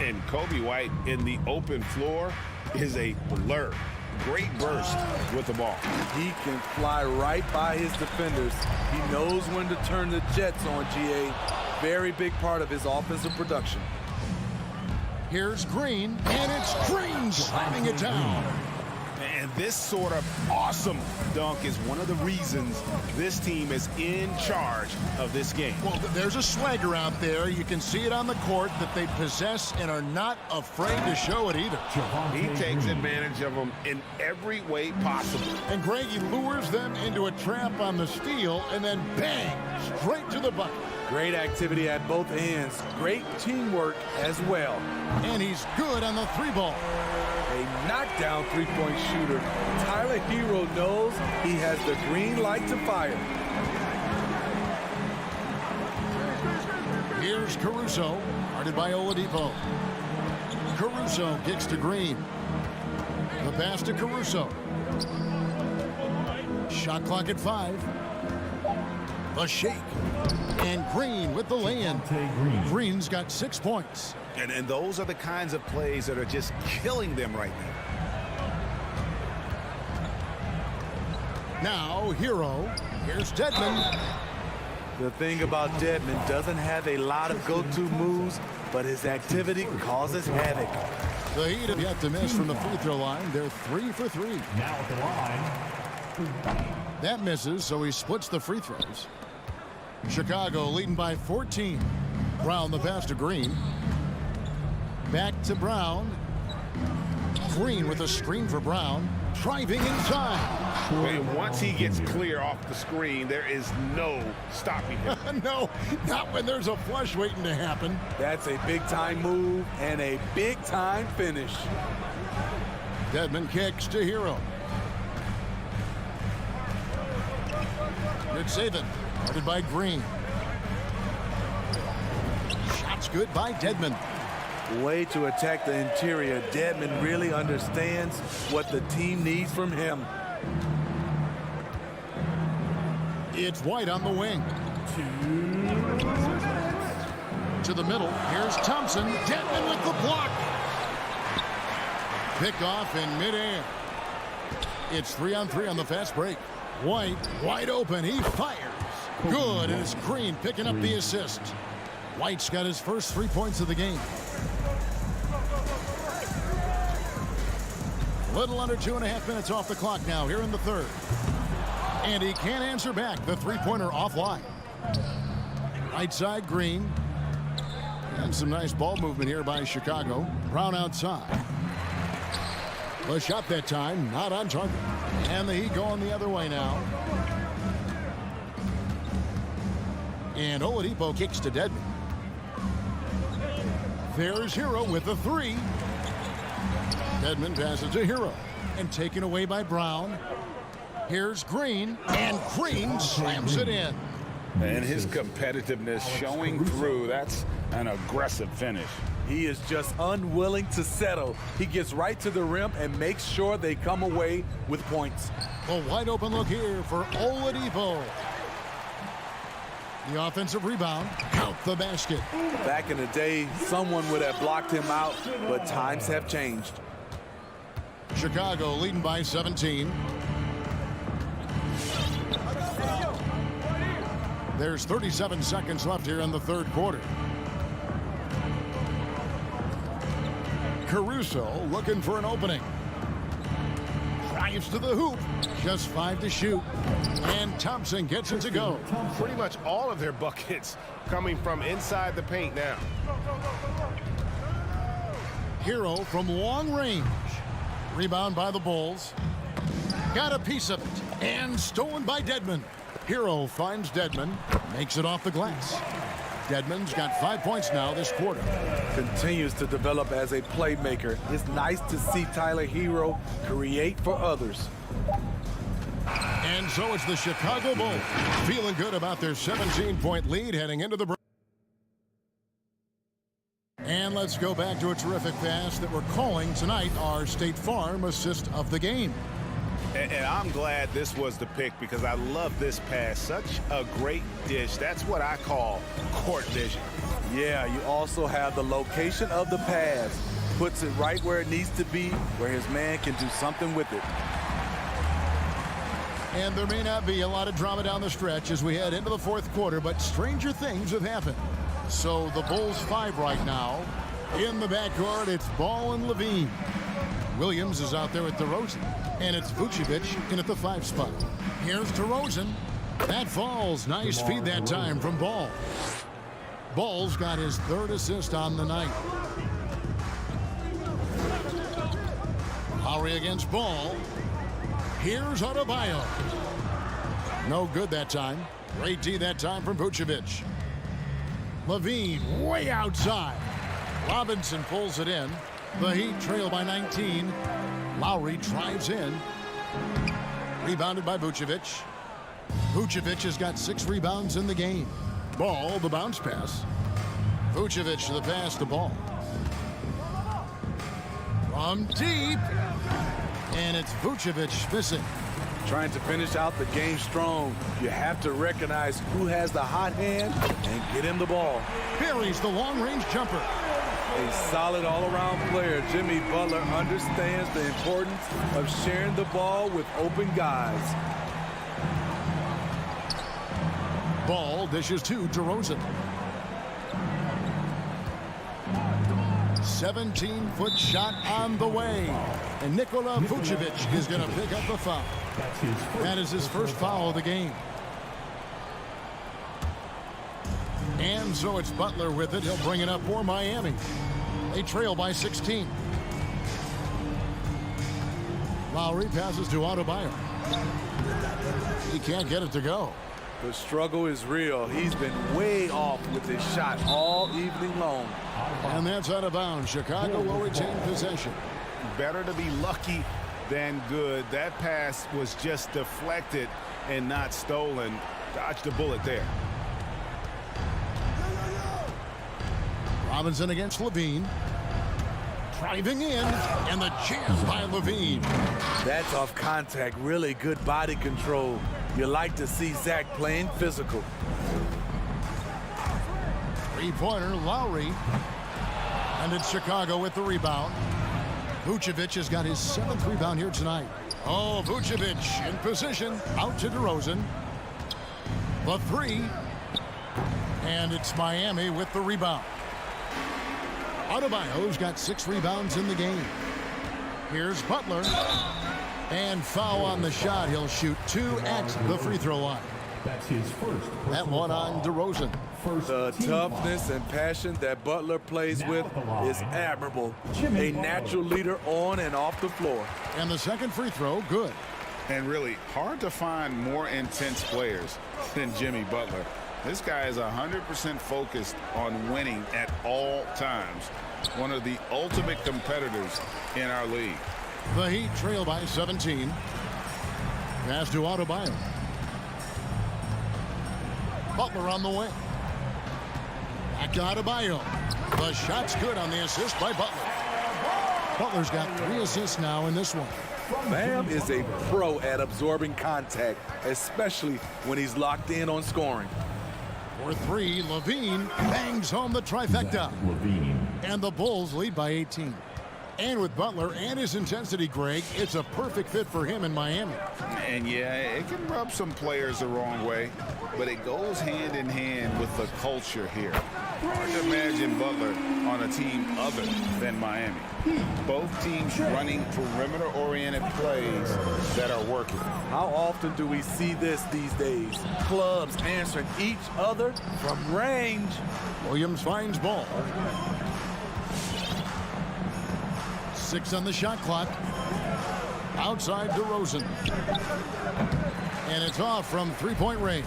And Kobe White in the open floor is a blur. Great burst with the ball. He can fly right by his defenders. He knows when to turn the Jets on, GA. Very big part of his offensive production. Here's Green, and it's Green slamming it down. And this sort of awesome dunk is one of the reasons this team is in charge of this game. Well, there's a swagger out there. You can see it on the court that they possess and are not afraid to show it either. He takes advantage of them in every way possible. And Greg, he lures them into a trap on the steal, and then bang, straight to the bucket. Great activity at both ends. Great teamwork as well. And he's good on the three ball. A knockdown three-point shooter. Tyler Hero knows he has the green light to fire. Here's Caruso, guarded by Oladipo. Caruso kicks to Green. The pass to Caruso. Shot clock at 5. The shake. And Green with the lay-in. Green's got 6 points. And those are the kinds of plays that are just killing them right now. Now, Hero. Here's Dedmon. The thing about Dedmon, doesn't have a lot of go-to moves, but his activity causes havoc. The Heat have yet to miss from the free throw line. They're 3 for 3. Now at the line. That misses, so he splits the free throws. Chicago leading by 14. Brown the pass to Green. Back to Brown. Green with a screen for Brown. Driving inside. And once he gets clear off the screen, there is no stopping him. No, not when there's a flush waiting to happen. That's a big-time move and a big-time finish. Dedmon kicks to Hero. Good saving. Guarded by Green. Shot's good by Dedmon. Way to attack the interior. Dedmon really understands what the team needs from him. It's White on the wing. To the middle. Here's Thompson. Dedmon with the block. Picked off in midair. It's 3-on-3 on the fast break. White wide open. He fires. Good. And it's Green picking up the assist. White's got his first 3 points of the game. Little under 2.5 minutes off the clock now here in the third. And he can't answer back. The three-pointer offline. Right side, Green. And some nice ball movement here by Chicago. Brown outside. The shot that time, not on target. And the Heat going the other way now. And Oladipo kicks to Dedmon. There's Hero with the three. Dedmon passes to Hero. And taken away by Brown. Here's Green. And Green slams it in. And his competitiveness showing through. That's an aggressive finish. He is just unwilling to settle. He gets right to the rim and makes sure they come away with points. A wide open look here for Oladipo. The offensive rebound. Count the basket. Back in the day, someone would have blocked him out, but times have changed. Chicago leading by 17. There's 37 seconds left here in the third quarter. Caruso looking for an opening. Drives to the hoop. Just 5 to shoot. And Thompson gets it to go. Pretty much all of their buckets coming from inside the paint now. Hero from long range. Rebound by the Bulls. Got a piece of it. And stolen by Dedmon. Hero finds Dedmon. Makes it off the glass. Dedmon's got 5 points now this quarter. Continues to develop as a playmaker. It's nice to see Tyler Hero create for others. And so it's the Chicago Bulls feeling good about their 17-point lead heading into the break. And let's go back to a terrific pass that we're calling tonight our State Farm assist of the game. And I'm glad this was the pick because I love this pass. Such a great dish. That's what I call court vision. Yeah, you also have the location of the pass. Puts it right where it needs to be, where his man can do something with it. And there may not be a lot of drama down the stretch as we head into the fourth quarter, but stranger things have happened. So the Bulls 5 right now. In the backcourt, it's Ball and Levine. Williams is out there with DeRozan. And it's Vucevic in at the 5 spot. Here's DeRozan. That falls. Nice feed that time from Ball. Ball's got his 3rd assist on the night. Lowry against Ball. Here's Adebayo. No good that time. Great D that time from Vucevic. Levine way outside. Robinson pulls it in. The Heat trail by 19. Lowry drives in. Rebounded by Vucevic. Vucevic has got 6 rebounds in the game. Ball, the bounce pass. Vucevic the pass to Ball. From deep. And it's Vucevic missing. Trying to finish out the game strong. You have to recognize who has the hot hand and get him the ball. Buries the long-range jumper. A solid all-around player. Jimmy Butler understands the importance of sharing the ball with open guys. Ball dishes to DeRozan. 17-foot shot on the way. And Nikola Vucevic is going to pick up the foul. That is his first foul of the game. And so it's Butler with it. He'll bring it up for Miami. They trail by 16. Lowry passes to Adebayo. He can't get it to go. The struggle is real. He's been way off with his shot all evening long. And that's out of bounds. Chicago will retain possession. Better to be lucky than good. That pass was just deflected and not stolen. Dodged a bullet there. Robinson against Levine. Driving in, and the jam by Levine. That's off contact. Really good body control. You like to see Zach playing physical. Three-pointer, Lowry. And it's Chicago with the rebound. Vucevic has got his 7th rebound here tonight. Oh, Vucevic in position. Out to DeRozan. The three. And it's Miami with the rebound. Adebayo's got 6 rebounds in the game. Here's Butler. And foul on the shot. He'll shoot 2 at the free throw line. That's his first. That one on DeRozan. The toughness and passion that Butler plays with is admirable. A natural leader on and off the floor. And the second free throw, good. And really hard to find more intense players than Jimmy Butler. This guy is 100% focused on winning at all times. One of the ultimate competitors in our league. The Heat trail by 17. Pass to Adebayo. Butler on the wing. Back to Adebayo. The shot's good on the assist by Butler. Butler's got 3 assists now in this one. Bam is a pro at absorbing contact, especially when he's locked in on scoring. For 3, Levine bangs home the trifecta. Levine. And the Bulls lead by 18. And with Butler and his intensity, Greg, it's a perfect fit for him in Miami. And yeah, it can rub some players the wrong way, but it goes hand in hand with the culture here. Hard to imagine Butler on a team other than Miami. Both teams running perimeter-oriented plays that are working. How often do we see this these days? Clubs answering each other from range. Williams finds ball. 6 on the shot clock. Outside DeRozan. And it's off from 3-point range.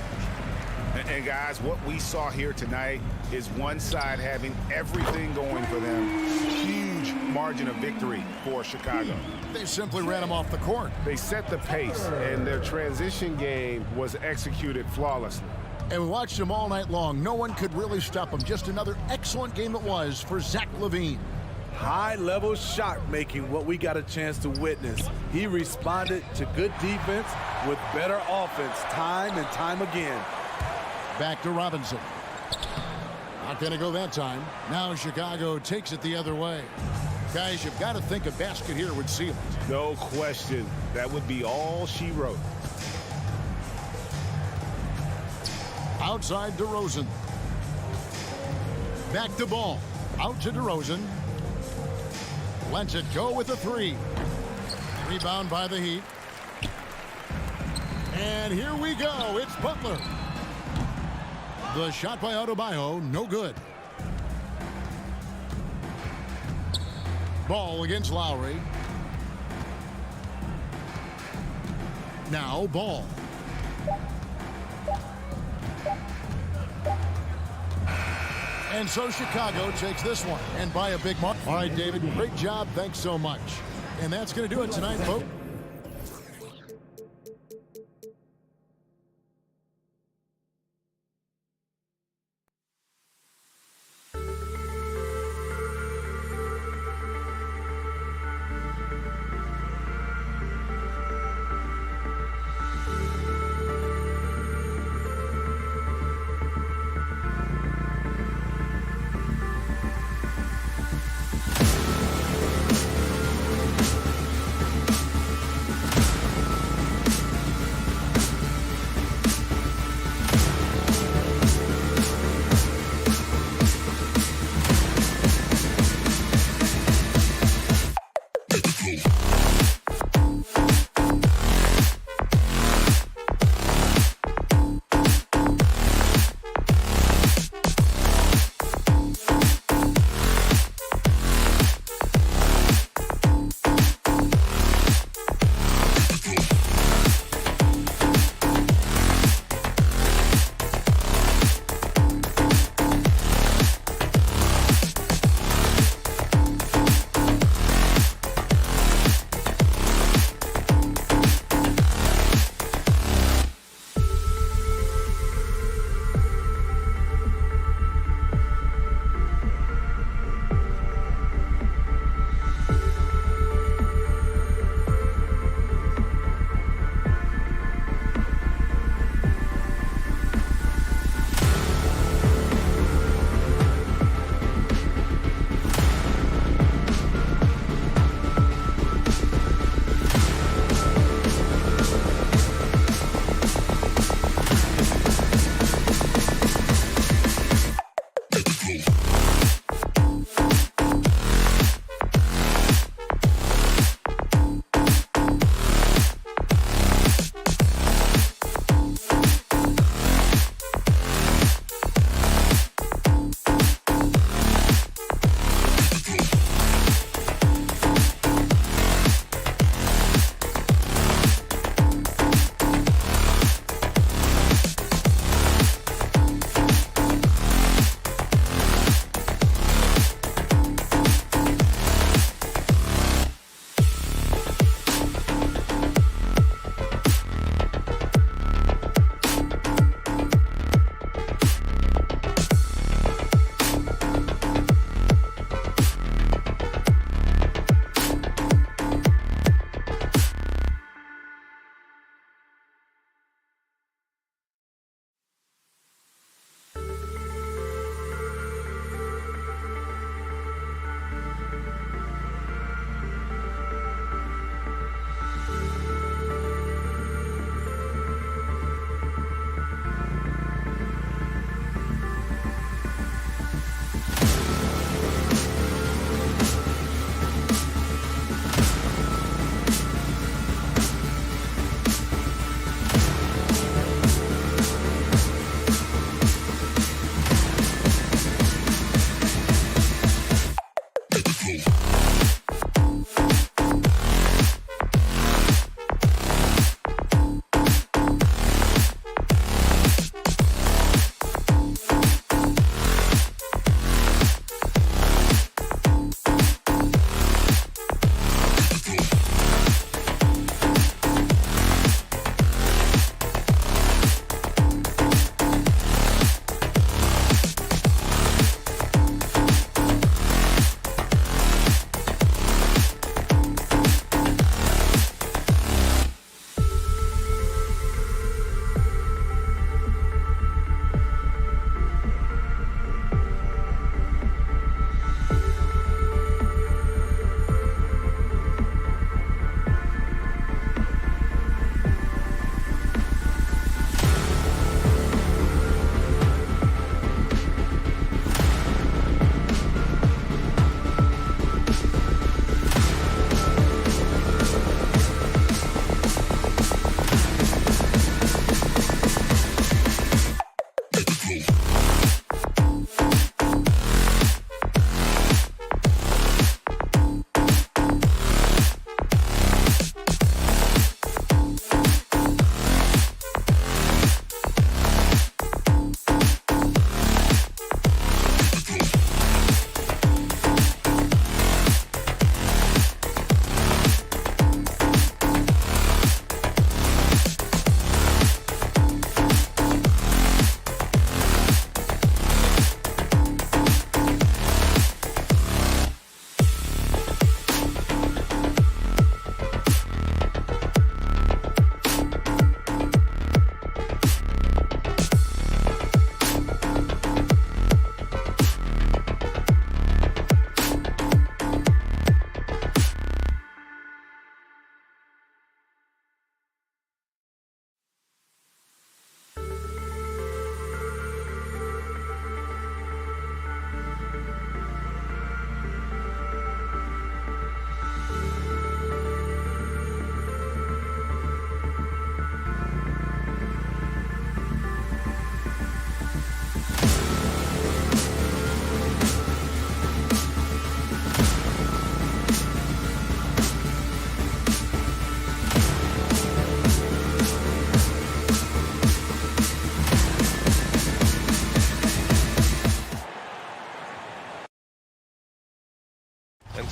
And guys, what we saw here tonight is one side having everything going for them. Huge margin of victory for Chicago. They simply ran him off the court. They set the pace, and their transition game was executed flawlessly. And we watched him all night long. No one could really stop him. Just another excellent game it was for Zach LaVine. High-level shot making, what we got a chance to witness. He responded to good defense with better offense time and time again. Back to Robinson. Not going to go that time. Now Chicago takes it the other way. Guys, you've got to think a basket here would seal it. No question. That would be all she wrote. Outside DeRozan. Back to ball. Out to DeRozan. Lets it go with a 3. Rebound by the Heat. And here we go. It's Butler. The shot by Adebayo, no good. Ball against Lowry. Now Ball. And so Chicago takes this one, and by a big mark. All right, David, great job. Thanks so much. And that's going to do it tonight, folks.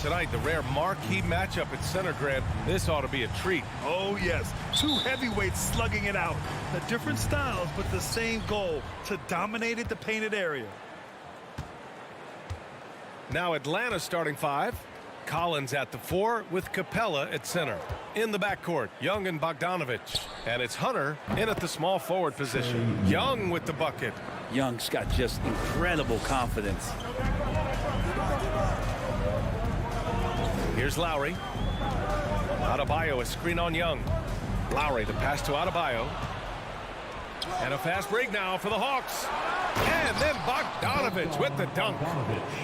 tonight, the rare marquee matchup at center, Grant. This ought to be a treat. Oh, yes. Two heavyweights slugging it out. The different styles, but the same goal, to dominate the painted area. Now Atlanta starting 5. Collins at the 4 with Capella at center. In the backcourt, Young and Bogdanovich. And it's Hunter in at the small forward position. Young with the bucket. Young's got just incredible confidence. Here's Lowry. Adebayo, a screen on Young. Lowry, the pass to Adebayo. And a fast break now for the Hawks. And then Bogdanovich with the dunk.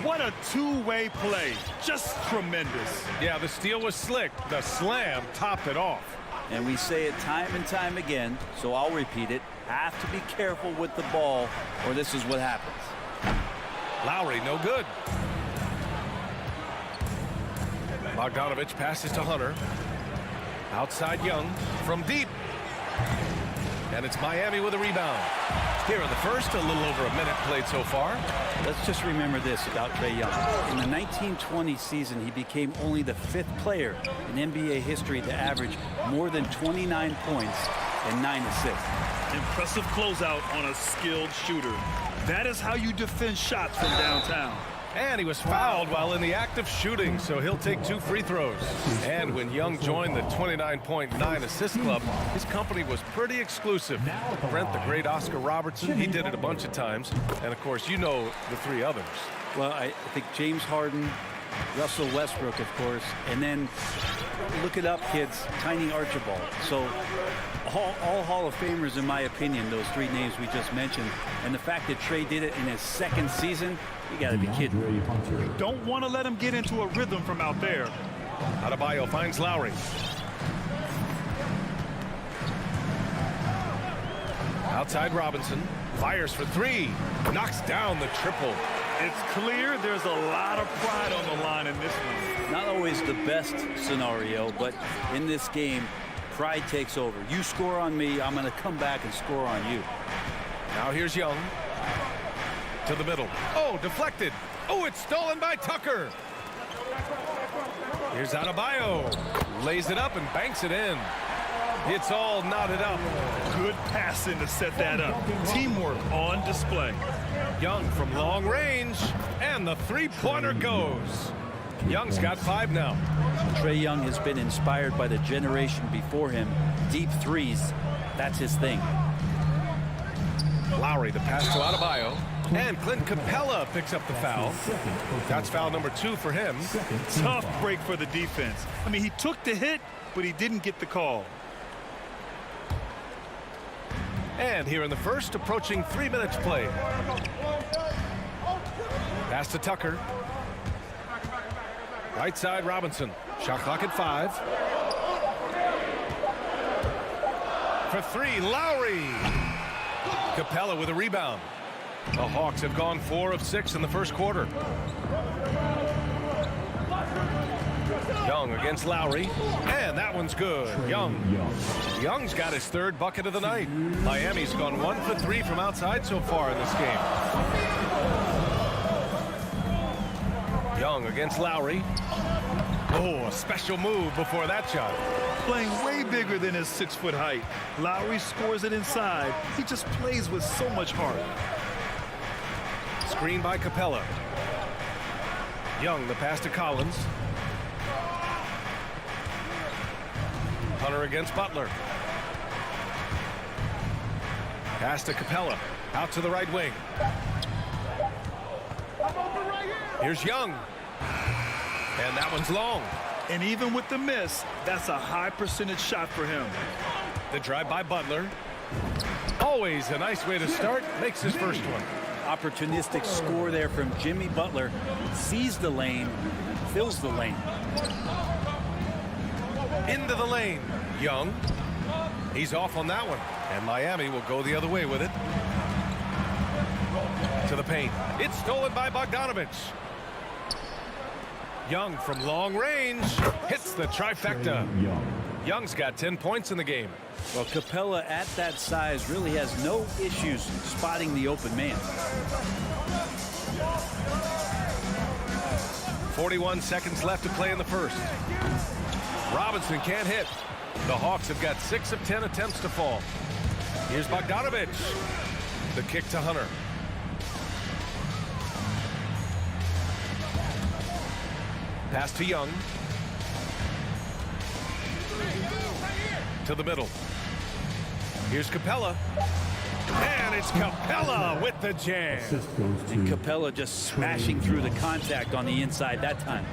What a two-way play. Just tremendous. Yeah, the steal was slick. The slam topped it off. And we say it time and time again, so I'll repeat it. Have to be careful with the ball, or this is what happens. Lowry, no good. Bogdanovich passes to Hunter. Outside Young from deep. And it's Miami with a rebound. Here in the first, a little over a minute played so far. Let's just remember this about Trae Young. In the 1920 season, he became only the 5th player in NBA history to average more than 29 points and 9 assists. Impressive closeout on a skilled shooter. That is how you defend shots from downtown. And he was fouled while in the act of shooting, so he'll take 2 free throws. And when Young joined the 29.9 assist club, his company was pretty exclusive. Brent, the great Oscar Robertson, he did it a bunch of times. And, of course, you know the 3 others. Well, I think James Harden, Russell Westbrook, of course, and then look it up, kids, Tiny Archibald. So all Hall of Famers, in my opinion, those 3 names we just mentioned. And the fact that Trae did it in his 2nd season, you got to be kidding. You don't want to let him get into a rhythm from out there. Adebayo finds Lowry. Outside Robinson. Fires for 3. Knocks down the triple. It's clear there's a lot of pride on the line in this one. Not always the best scenario, but in this game, pride takes over. You score on me, I'm going to come back and score on you. Now here's Young. To the middle. Oh, deflected. Oh, it's stolen by Tucker. Here's Adebayo. Lays it up and banks it in. It's all knotted up. Good passing to set that up. Teamwork on display. Young from long range. And the three-pointer goes. Young's got 5 now. Trae Young has been inspired by the generation before him. Deep threes, that's his thing. Lowry, the pass to Adebayo. And Clint Capella picks up the foul. That's foul number 2 for him. Tough break for the defense. I mean, he took the hit, but he didn't get the call. And here in the first, approaching 3 minutes played. Pass to Tucker. Right side, Robinson. Shot clock at 5. For 3, Lowry. Capella with a rebound. The Hawks have gone 4 of 6 in the first quarter. Young against Lowry. And that one's good. Young's got his 3rd bucket of the night. Miami's gone 1 for 3 from outside so far in this game. Young against Lowry. Oh, a special move before that shot. Playing way bigger than his 6-foot height. Lowry scores it inside. He just plays with so much heart. Screen by Capella. Young, the pass to Collins. Hunter against Butler. Pass to Capella. Out to the right wing. Here's Young. And that one's long. And even with the miss, that's a high percentage shot for him. The drive by Butler. Always a nice way to start. Makes his first one. Opportunistic score there from Jimmy Butler. Sees the lane, fills the lane. Into the lane. Young. He's off on that one. And Miami will go the other way with it. To the paint. It's stolen by Bogdanovich. Young from long range hits the trifecta. Young's got 10 points in the game. Well, Capella at that size really has no issues spotting the open man. 41 seconds left to play in the first. Robinson can't hit. The Hawks have got 6 of 10 attempts to fall. Here's Bogdanovich. The kick to Hunter. Pass to Young. To the middle. Here's Capella. And it's Capella with the jam. And Capella just smashing through the contact on the inside that time.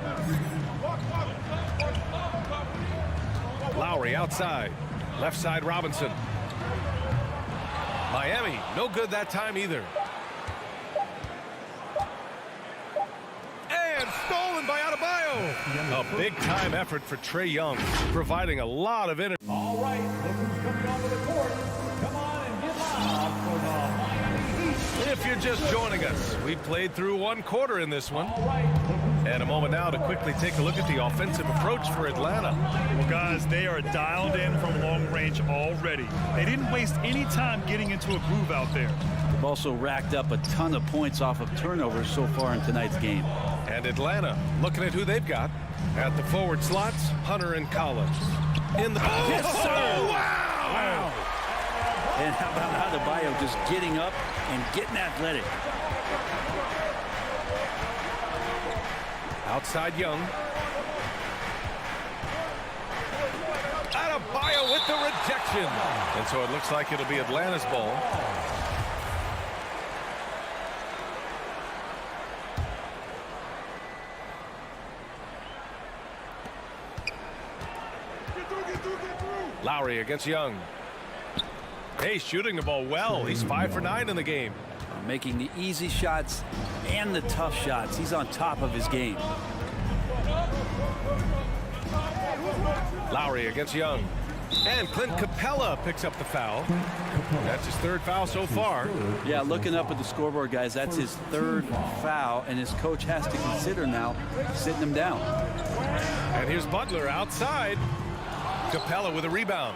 Lowry outside. Left side Robinson. Miami, no good that time either. And stolen by Adebayo. A big-time effort for Trae Young, providing a lot of energy. All right, look who's coming onto the court. Come on and get loud for the Miami Heat. If you're just joining us, we've played through one quarter in this one. And a moment now to quickly take a look at the offensive approach for Atlanta. Well, guys, they are dialed in from long range already. They didn't waste any time getting into a groove out there. They've also racked up a ton of points off of turnovers so far in tonight's game. And Atlanta, looking at who they've got. At the forward slots, Hunter and Collins. In the... Yes, sir! Wow! And how about Adebayo just getting up and getting athletic? Outside Young. Adebayo with the rejection. And so it looks like it'll be Atlanta's ball. Lowry against Young. Hey, shooting the ball well. He's 5 for 9 in the game. Making the easy shots and the tough shots. He's on top of his game. Lowry against Young. And Clint Capella picks up the foul. That's his 3rd foul so far. Yeah, looking up at the scoreboard, guys, that's his 3rd foul, and his coach has to consider now sitting him down. And here's Butler outside. Capella with a rebound.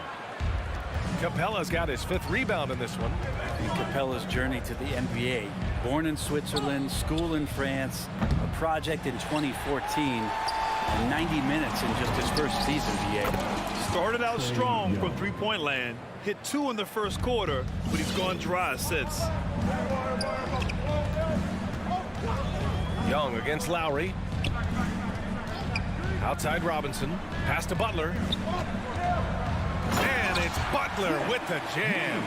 Capella's got his 5th rebound in this one. And Capella's journey to the NBA. Born in Switzerland, school in France, a project in 2014, and 90 minutes in just his first season, BA. Started out strong from three-point land, hit 2 in the first quarter, but he's gone dry since. Young against Lowry. Outside Robinson. Pass to Butler. And it's Butler with the jam.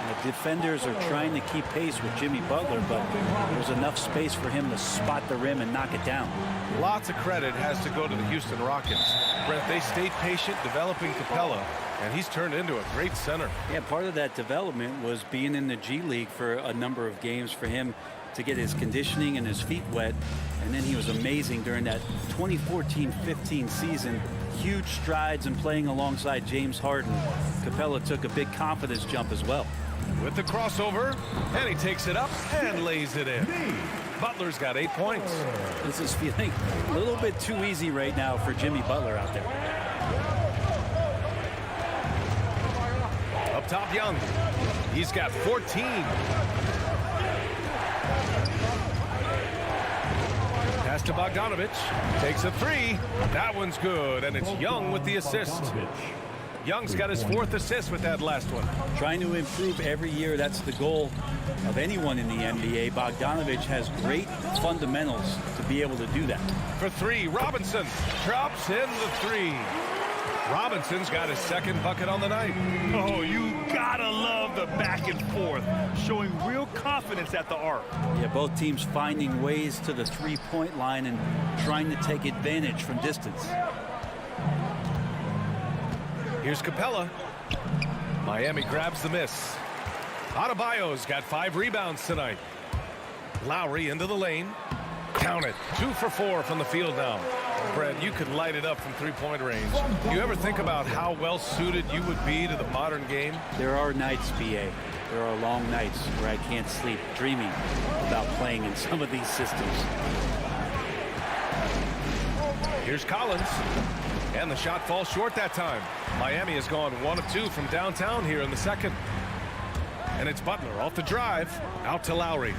The defenders are trying to keep pace with Jimmy Butler, but there's enough space for him to spot the rim and knock it down. Lots of credit has to go to the Houston Rockets. Brent, they stayed patient developing Capella, and he's turned into a great center. Yeah, part of that development was being in the G League for a number of games for him to get his conditioning and his feet wet. And then he was amazing during that 2014-15 season. Huge strides in playing alongside James Harden. Capella took a big confidence jump as well. With the crossover, and he takes it up and lays it in. Butler's got 8 points. This is feeling a little bit too easy right now for Jimmy Butler out there. Up top, Young. He's got 14. Pass to Bogdanovich. Takes a 3. That one's good, and it's Young with the assist. Young's got his 4th assist with that last one. Trying to improve every year, that's the goal of anyone in the NBA. Bogdanovich has great fundamentals to be able to do that. For 3, Robinson drops in the 3. Robinson's got his 2nd bucket on the night. Oh, you gotta love the back and forth, showing real confidence at the arc. Yeah, both teams finding ways to the three-point line and trying to take advantage from distance. Here's Capella. Miami grabs the miss. Adebayo's got 5 rebounds tonight. Lowry into the lane. Count it. 2 for 4 from the field now. Brett, you could light it up from three-point range. Do you ever think about how well-suited you would be to the modern game? There are nights, BA. There are long nights where I can't sleep, dreaming about playing in some of these systems. Here's Collins. And the shot falls short that time. Miami has gone 1 of 2 from downtown here in the second. And it's Butler off the drive. Out to Lowry.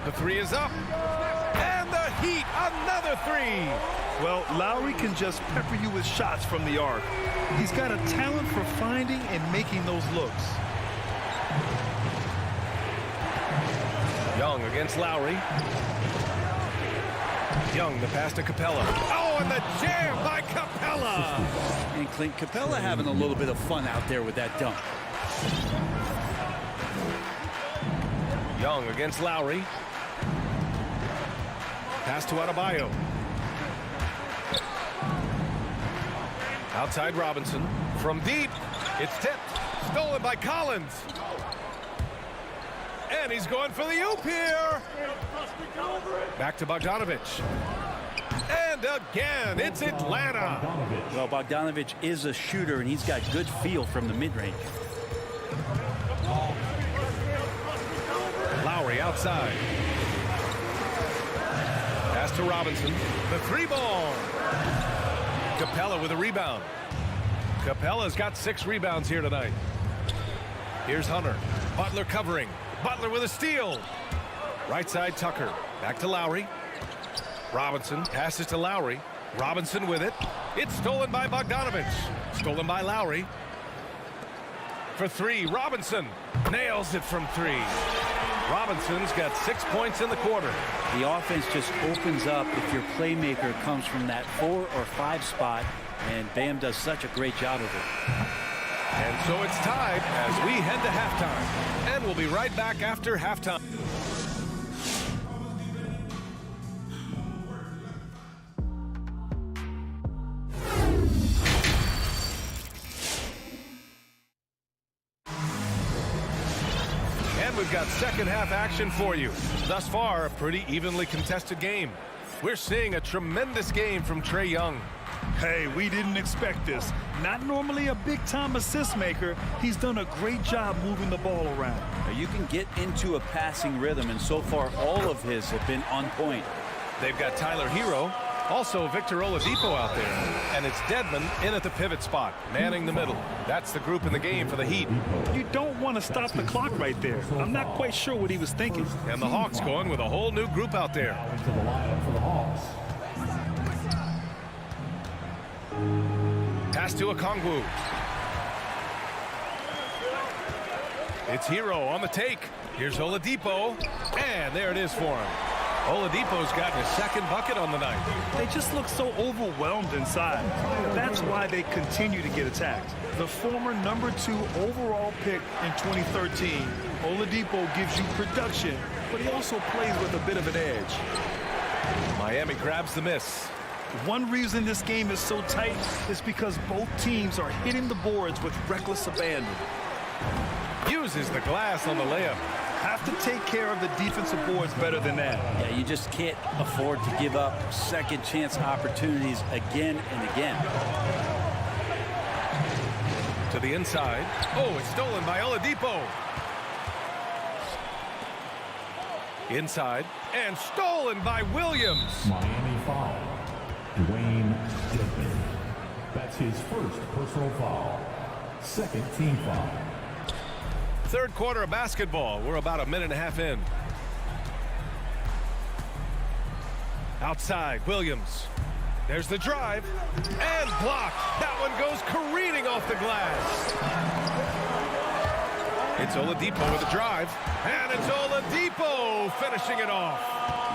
The 3 is up. And the Heat, another three. Well, Lowry can just pepper you with shots from the arc. He's got a talent for finding and making those looks. Young against Lowry. Young, the pass to Capella. Oh, and the jam by Capella. And Clint Capella having a little bit of fun out there with that dunk. Young against Lowry. Pass to Adebayo. Outside Robinson. From deep. It's tipped. Stolen by Collins. And he's going for the oop here. Back to Bogdanovich. And again, it's Atlanta. Well, Bogdanovich is a shooter, and he's got good feel from the mid-range. Lowry outside. Pass to Robinson. The three ball. Capella with a rebound. Capella's got 6 rebounds here tonight. Here's Hunter. Butler covering. Butler with a steal. Right side Tucker. Back to Lowry. Robinson passes to Lowry. Robinson with it. It's stolen by Bogdanovich. Stolen by Lowry. For 3, Robinson nails it from 3. Robinson's got 6 points in the quarter. The offense just opens up if your playmaker comes from that 4 or 5 spot, and Bam does such a great job of it. And so it's tied as we head to halftime. And we'll be right back after halftime. And we've got second half action for you. Thus far, a pretty evenly contested game. We're seeing a tremendous game from Trae Young. Hey, we didn't expect this. Not normally a big-time assist maker. He's done a great job moving the ball around. Now, you can get into a passing rhythm, and so far all of his have been on point. They've got Tyler Hero, also Victor Oladipo out there, and it's Dedmon in at the pivot spot, manning the middle. That's the group in the game for the Heat. You don't want to stop the clock right there. I'm not quite sure what he was thinking. And the Hawks going with a whole new group out there. Into the lineup for the Hawks. Pass to Okongwu. It's Hero on the take. Here's Oladipo, and there it is for him. Oladipo's gotten his second bucket on the night. They just look so overwhelmed inside. That's why they continue to get attacked. The former number 2 overall pick in 2013, Oladipo gives you production, but he also plays with a bit of an edge. Miami grabs the miss. One reason this game is so tight is because both teams are hitting the boards with reckless abandon. Uses the glass on the layup. Have to take care of the defensive boards better than that. Yeah, you just can't afford to give up second chance opportunities again and again. To the inside. Oh, it's stolen by Oladipo. Inside and stolen by Williams. Miami foul. Dwayne Dedmon. That's his first personal foul. Second team foul. Third quarter of basketball. We're about a minute and a half in. Outside, Williams. There's the drive. And blocked. That one goes careening off the glass. It's Oladipo with the drive. And it's Oladipo finishing it off.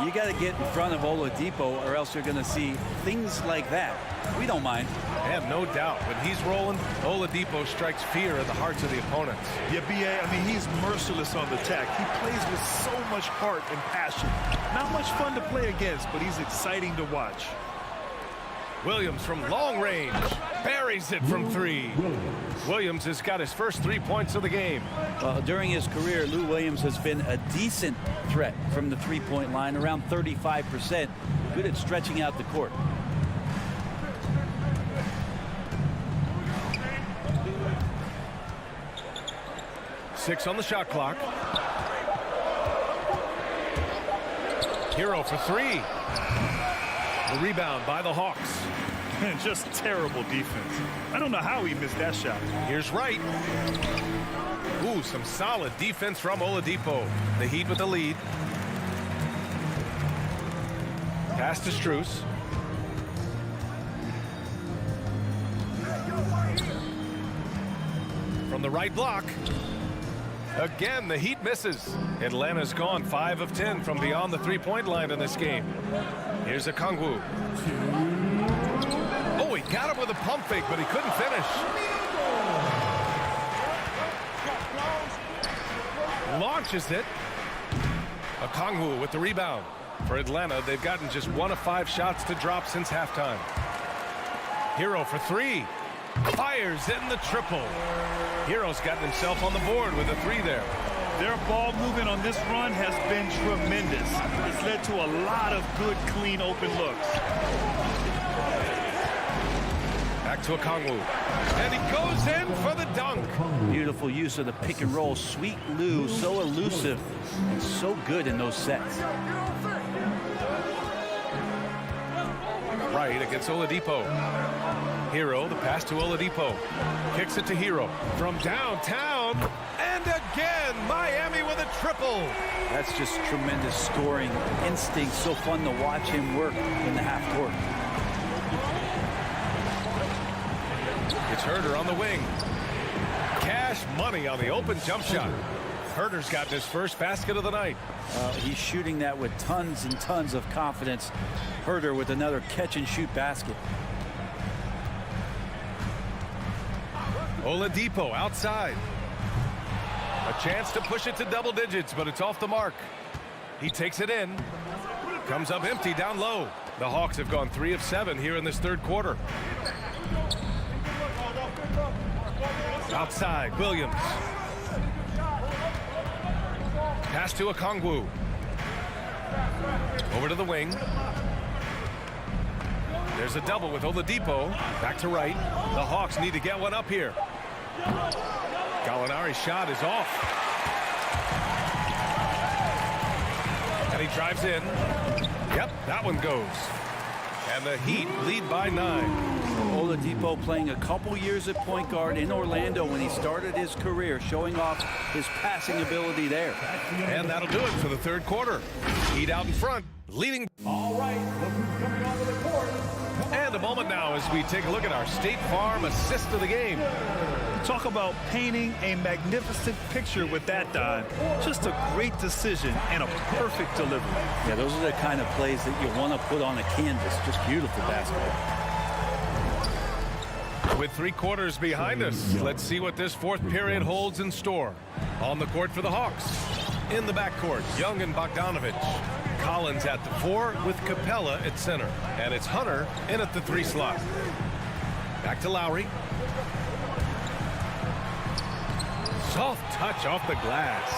You got to get in front of Oladipo, or else you're going to see things like that. We don't mind. I have no doubt when he's rolling, Oladipo strikes fear in the hearts of the opponents. Yeah, B.A., I mean, he's merciless on the attack. He plays with so much heart and passion. Not much fun to play against, but he's exciting to watch. Williams from long range buries it from 3. Williams has got his first 3 points of the game. During his career, Lou Williams has been a decent threat from the three-point line, around 35%. Good at stretching out the court. Six on the shot clock. Hero for 3. The rebound by the Hawks. Just terrible defense. I don't know how he missed that shot. Here's Wright. Ooh, some solid defense from Oladipo. The Heat with the lead. Pass to Strus. From the right block. Again, the Heat misses. Atlanta's gone 5 of 10 from beyond the three-point line in this game. Here's a Kongwu. Oh, he got him with a pump fake, but he couldn't finish. Launches it. A Kongwu with the rebound. For Atlanta, they've gotten just 1 of 5 shots to drop since halftime. Hero for 3. Fires in the triple. Hero's gotten himself on the board with a 3 there. Their ball movement on this run has been tremendous. It's led to a lot of good, clean, open looks. Back to a Kongwu. And he goes in for the dunk. Beautiful use of the pick and roll. Sweet Lou, so elusive and so good in those sets. Right against Oladipo. Hero, the pass to Oladipo. Kicks it to Hero from downtown. And again, Miami with a triple. That's just tremendous scoring instinct. So fun to watch him work in the half court. It's Herter on the wing. Cash money on the open jump shot. Herter's gotten his first basket of the night. He's shooting that with tons and tons of confidence. Herter with another catch-and-shoot basket. Oladipo outside. A chance to push it to double digits, but it's off the mark. He takes it in. Comes up empty down low. The Hawks have gone 3 of 7 here in this third quarter. Outside, Williams. Pass to a Kongwu. Over to the wing. There's a double with Oladipo. Back to right. The Hawks need to get one up here. Gallinari's shot is off. And he drives in. Yep, that one goes. And the Heat lead by 9. Oladipo playing a couple years at point guard in Orlando when he started his career, showing off his passing ability there. And that'll do it for the third quarter. Heat out in front, leading. All right, look who's coming onto the court. And a moment now as we take a look at our State Farm assist of the game. Talk about painting a magnificent picture with that dive. Just a great decision and a perfect delivery. Yeah, those are the kind of plays that you want to put on a canvas. Just beautiful basketball. With 3 quarters behind us, let's see what this fourth period holds in store. On the court for the Hawks. In the backcourt, Young and Bogdanovich. Collins at the 4 with Capella at center. And it's Hunter in at the 3 slot. Back to Lowry. Soft touch off the glass.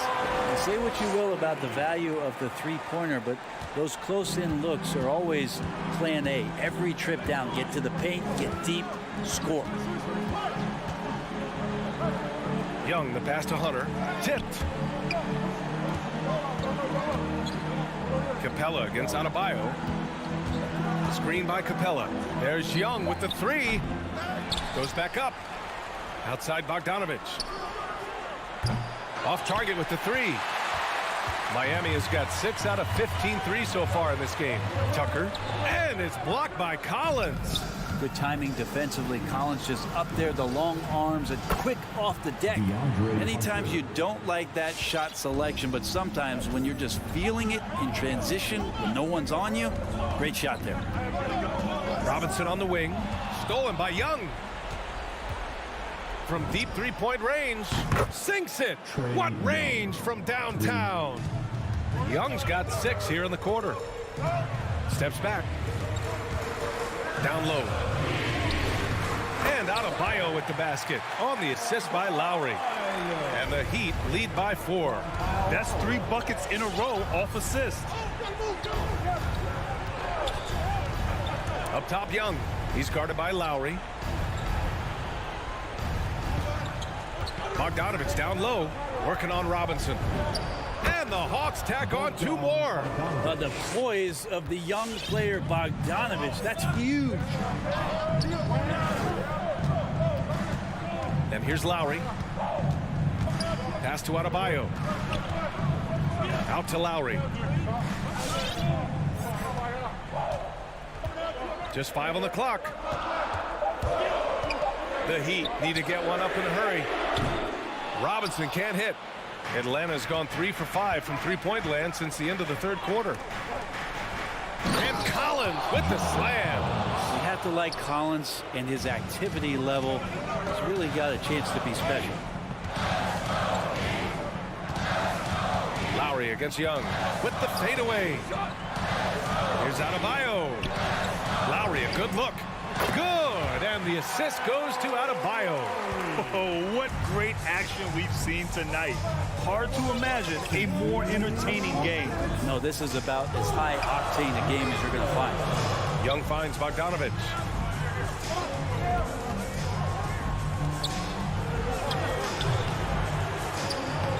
Say what you will about the value of the three-pointer, but those close-in looks are always plan A. Every trip down, get to the paint, get deep, score. Young, the pass to Hunter. Tipped. Capella against Adebayo. Screen by Capella. There's Young with the 3. Goes back up. Outside Bogdanovich. Off target with the 3. Miami has got 6 out of 15 threes so far in this game. Tucker. And it's blocked by Collins. Good timing defensively. Collins just up there, the long arms and quick off the deck. Many times you don't like that shot selection, but sometimes when you're just feeling it in transition, when no one's on you, great shot there. Robinson on the wing. Stolen by Young. From deep three-point range. Sinks it. What range from downtown. Young's got 6 here in the quarter. Steps back. Down low. And Adebayo with the basket on the assist by Lowry. And the Heat lead by 4. That's 3 buckets in a row off assist. Up top, Young. He's guarded by Lowry. Bogdanovich down low, working on Robinson. And the Hawks tack on 2 more. The poise of the young player Bogdanovich, that's huge. And here's Lowry. Pass to Adebayo. Out to Lowry. Just 5 on the clock. The Heat need to get one up in a hurry. Robinson can't hit. Atlanta's gone 3 for 5 from three-point land since the end of the third quarter. And Collins with the slam. You have to like Collins, and his activity level has really got a chance to be special. Lowry against Young with the fadeaway. Here's Adebayo. Lowry, a good look. Good, and the assist goes to Adebayo. Oh, what great action we've seen tonight. Hard to imagine a more entertaining game. No, this is about as high octane a game as you're going to find. Young finds Bogdanovich.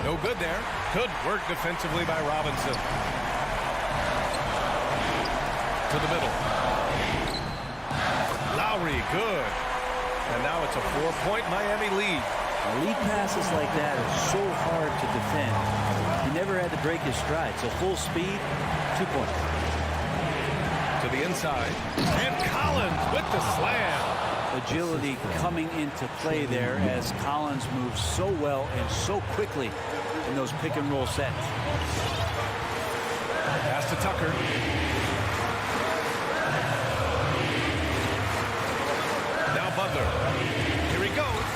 No good there. Good work defensively by Robinson. To the middle. Lowry, good. And now it's a 4-point Miami lead. Lead passes like that are so hard to defend. He never had to break his stride. So full speed, 2 points. To the inside. And Collins with the slam. Agility coming into play there as Collins moves so well and so quickly in those pick and roll sets. Pass to Tucker. Now Butler. Here he goes.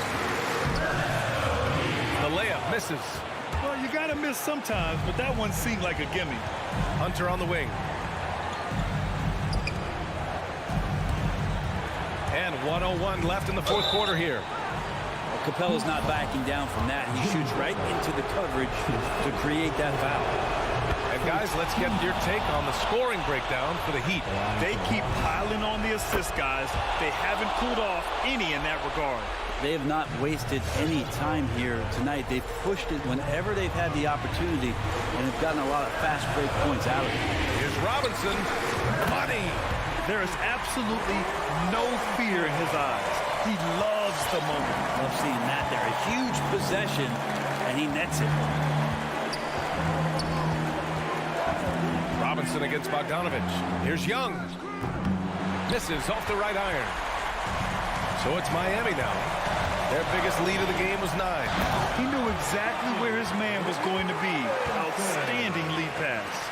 The layup misses. Well, you got to miss sometimes, but that one seemed like a gimme. Hunter on the wing. And 1:01 left in the fourth quarter here. Well, Capella's not backing down from that. He shoots right into the coverage to create that foul. And guys, let's get your take on the scoring breakdown for the Heat. They keep piling on the assist, guys. They haven't pulled off any in that regard. They have not wasted any time here tonight. They've pushed it whenever they've had the opportunity and have gotten a lot of fast break points out of it. Here's Robinson. Money. There is absolutely no fear in his eyes. He loves the moment. Love seeing that there. A huge possession, and he nets it. Robinson against Bogdanovich. Here's Young. Misses off the right iron. So it's Miami now. Their biggest lead of the game was 9. He knew exactly where his man was going to be. Outstanding lead pass.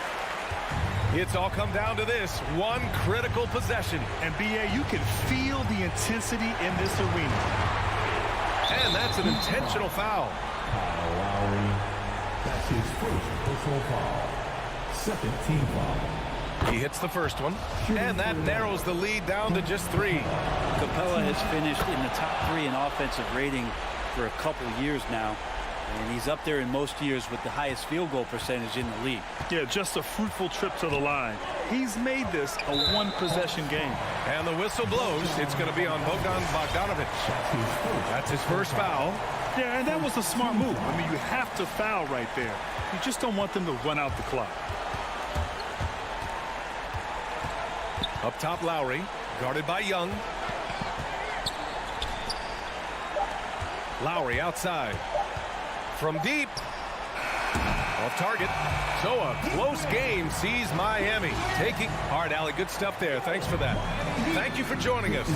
It's all come down to this one critical possession. And B.A., you can feel the intensity in this arena. And that's an intentional foul. Lowry, that's his first personal foul. Second team foul. He hits the first one, and that narrows the lead down to just 3. Capella has finished in the top 3 in offensive rating for a couple years now, and he's up there in most years with the highest field goal percentage in the league. Yeah, just a fruitful trip to the line. He's made this a one-possession game. And the whistle blows. It's going to be on Bogdanovich. That's his first foul. Yeah, and that was a smart move. I mean, you have to foul right there. You just don't want them to run out the clock. Up top, Lowry, guarded by Young. Lowry outside. From deep. Off target. So a close game sees Miami taking. All right, Allie, good stuff there. Thanks for that. Thank you for joining us.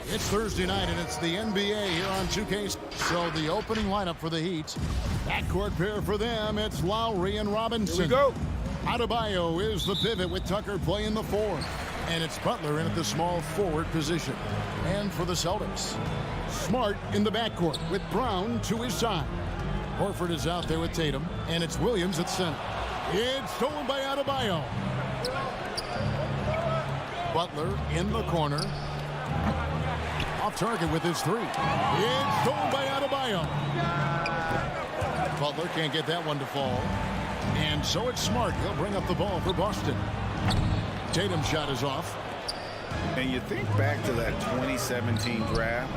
It's Thursday night, and it's the NBA here on 2K. So the opening lineup for the Heat. Backcourt pair for them, it's Lowry and Robinson. Here we go. Adebayo is the pivot with Tucker playing the 4. And it's Butler in at the small forward position. And for the Celtics, Smart in the backcourt with Brown to his side. Horford is out there with Tatum, and it's Williams at center. It's stolen by Adebayo. Butler in the corner. Off target with his 3. It's stolen by Adebayo. Butler can't get that one to fall. And so it's Smart. He'll bring up the ball for Boston. Tatum's shot is off. And you think back to that 2017 draft,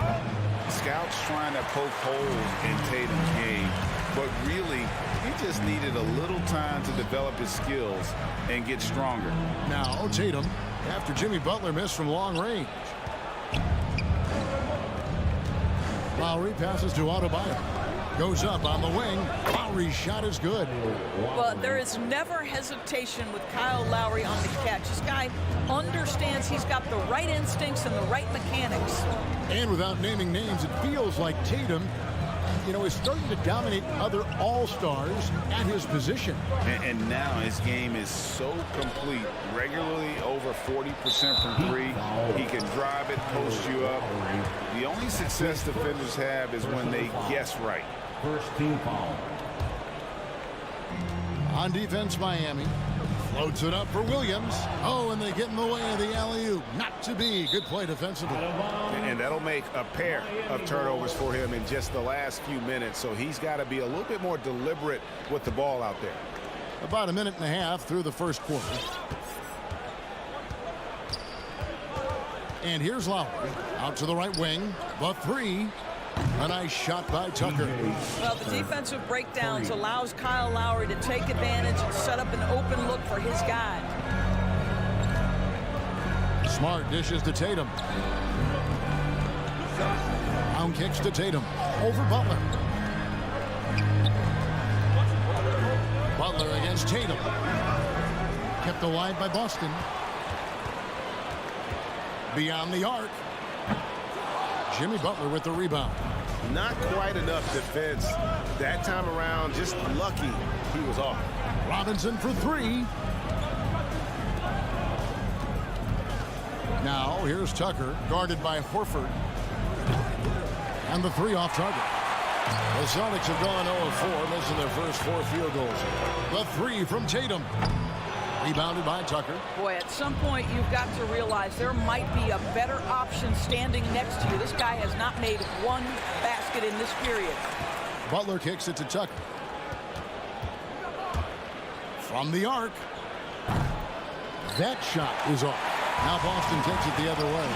scouts trying to poke holes in Tatum's game, but really, he just needed a little time to develop his skills and get stronger. Now Tatum, after Jimmy Butler missed from long range. Lowry passes to Adebayo. Goes up on the wing. Lowry's shot is good. Well, there is never hesitation with Kyle Lowry on the catch. This guy understands he's got the right instincts and the right mechanics. And without naming names, it feels like Tatum, is starting to dominate other all-stars at his position. And now his game is so complete. Regularly over 40% from 3. He can drive it, post you up. The only success defenders have is when they guess right. First team foul. On defense, Miami floats it up for Williams. Oh, and they get in the way of the alley-oop. Not to be. Good play defensively. And that'll make a pair of turnovers for him in just the last few minutes. So he's got to be a little bit more deliberate with the ball out there. About a minute and a half through the first quarter. And here's Lowry. Out to the right wing. The 3. A nice shot by Tucker. Well, the defensive breakdowns allows Kyle Lowry to take advantage and set up an open look for his guy. Smart dishes to Tatum. Brown kicks to Tatum. Over Butler. Butler against Tatum. Kept alive by Boston. Beyond the arc. Jimmy Butler with the rebound. Not quite enough defense that time around. Just lucky he was off. Robinson for 3. Now here's Tucker, guarded by Horford. And the 3 off target. The Celtics have gone 0-4, missing their first 4 field goals. The 3 from Tatum. Rebounded by Tucker. Boy, at some point you've got to realize there might be a better option standing next to you. This guy has not made one basket in this period. Butler kicks it to Tucker. From the arc. That shot is off. Now Boston takes it the other way.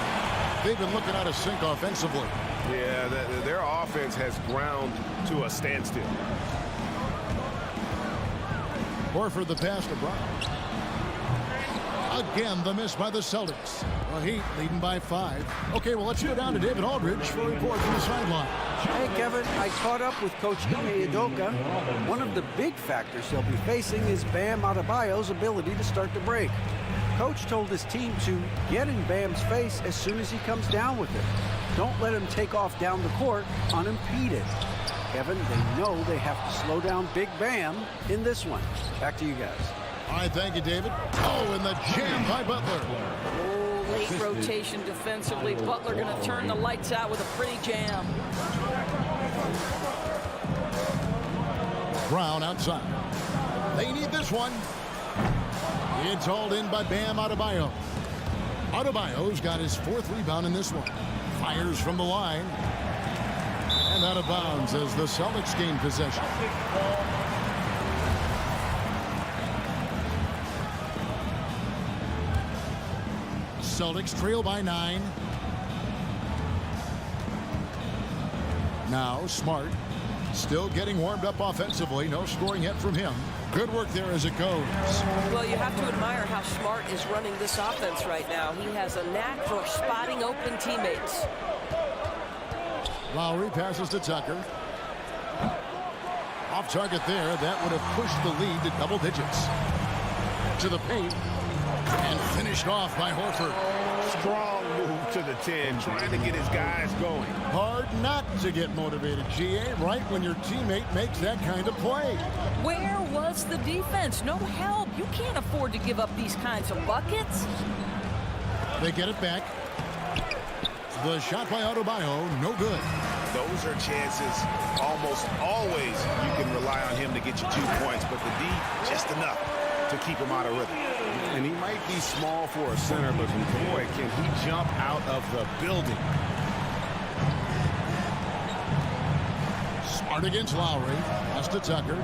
They've been looking out of sync offensively. Yeah, their offense has ground to a standstill. Horford the pass to Brown. Again, the miss by the Celtics. The Heat leading by 5. Okay, well, let's go down to David Aldridge for a report from the sideline. Hey, Kevin, I caught up with Coach Ime Udoka. One of the big factors he'll be facing is Bam Adebayo's ability to start the break. Coach told his team to get in Bam's face as soon as he comes down with it. Don't let him take off down the court unimpeded. Kevin, they know they have to slow down Big Bam in this one. Back to you guys. All right, thank you, David. Oh, and the jam by Butler. Oh, late rotation defensively. Butler going to turn the lights out with a pretty jam. Brown outside. They need this one. It's hauled in by Bam Adebayo. Adebayo's got his 4th rebound in this one. Fires from the line. And out of bounds as the Celtics gain possession. Celtics trail by 9. Now Smart still getting warmed up offensively. No scoring yet from him. Good work there as it goes. Well, you have to admire how Smart is running this offense right now. He has a knack for spotting open teammates. Lowry passes to Tucker. Off target there. That would have pushed the lead to double digits. To the paint. And finished off by Horford. to the 10, trying to get his guys going. Hard not to get motivated, GA, right when your teammate makes that kind of play. Where was the defense? No help. You can't afford to give up these kinds of buckets. They get it back. The shot by Adebayo, no good. Those are chances almost always you can rely on him to get you 2 points, but the D, just enough to keep him out of rhythm. And he might be small for a center, but boy, can he jump out of the building. Smart against Lowry. Pass to Tucker.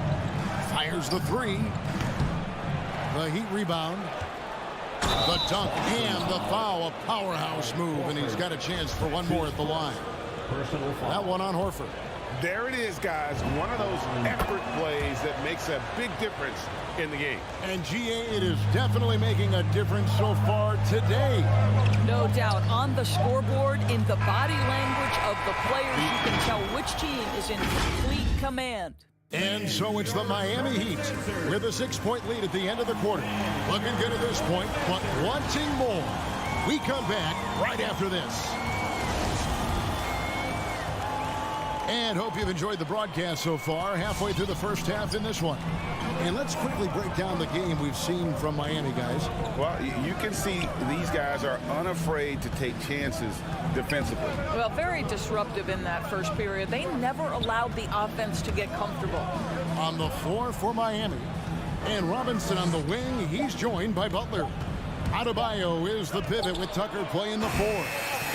Fires the three. The Heat rebound. The dunk and the foul. A powerhouse move, and he's got a chance for one more at the line. That one on Horford. There it is, guys. One of those effort plays that makes a big difference in the game. And GA, it is definitely making a difference so far today. No doubt. On the scoreboard, in the body language of the players, you can tell which team is in complete command. And so it's the Miami Heat with a 6-point lead at the end of the quarter. Looking good at this point, but wanting more. We come back right after this. And hope you've enjoyed the broadcast so far. Halfway through the first half in this one. And let's quickly break down the game we've seen from Miami, guys. Well, you can see these guys are unafraid to take chances defensively. Well, very disruptive in that first period. They never allowed the offense to get comfortable. On the floor for Miami. And Robinson on the wing. He's joined by Butler. Adebayo is the pivot with Tucker playing the 4.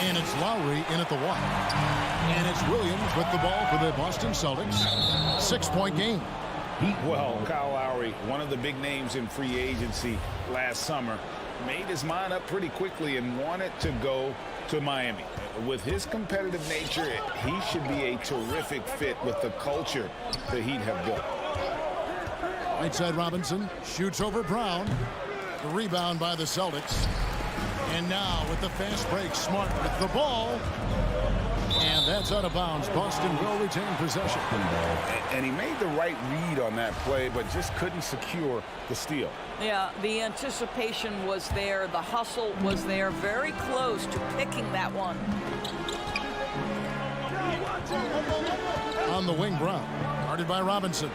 And it's Lowry in at the 1. And it's Williams with the ball for the Boston Celtics. 6-point game. Well, Kyle Lowry, one of the big names in free agency last summer, made his mind up pretty quickly and wanted to go to Miami. With his competitive nature, he should be a terrific fit with the culture the Heat have built. Right side Robinson shoots over Brown. The rebound by the Celtics. And now with the fast break, Smart with the ball. And that's out of bounds. Boston will retain possession. And he made the right read on that play, but just couldn't secure the steal. Yeah, the anticipation was there. The hustle was there. Very close to picking that one. On the wing, Brown. Guarded by Robinson.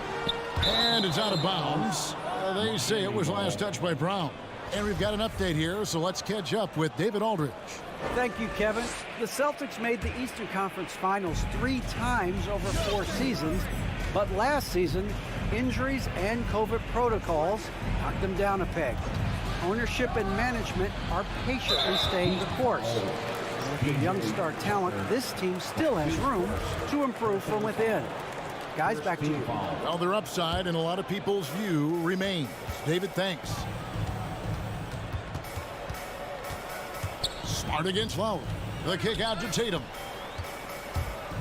And it's out of bounds. They say it was last touched by Brown. And we've got an update here, so let's catch up with David Aldridge. Thank you, Kevin. The Celtics made the Eastern Conference Finals 3 times over 4 seasons, but last season, injuries and COVID protocols knocked them down a peg. Ownership and management are patiently staying the course. With the young star talent, this team still has room to improve from within. Guys, back to you. Well, their upside in a lot of people's view remains. David, thanks. Smart against Lowry. The kick out to Tatum.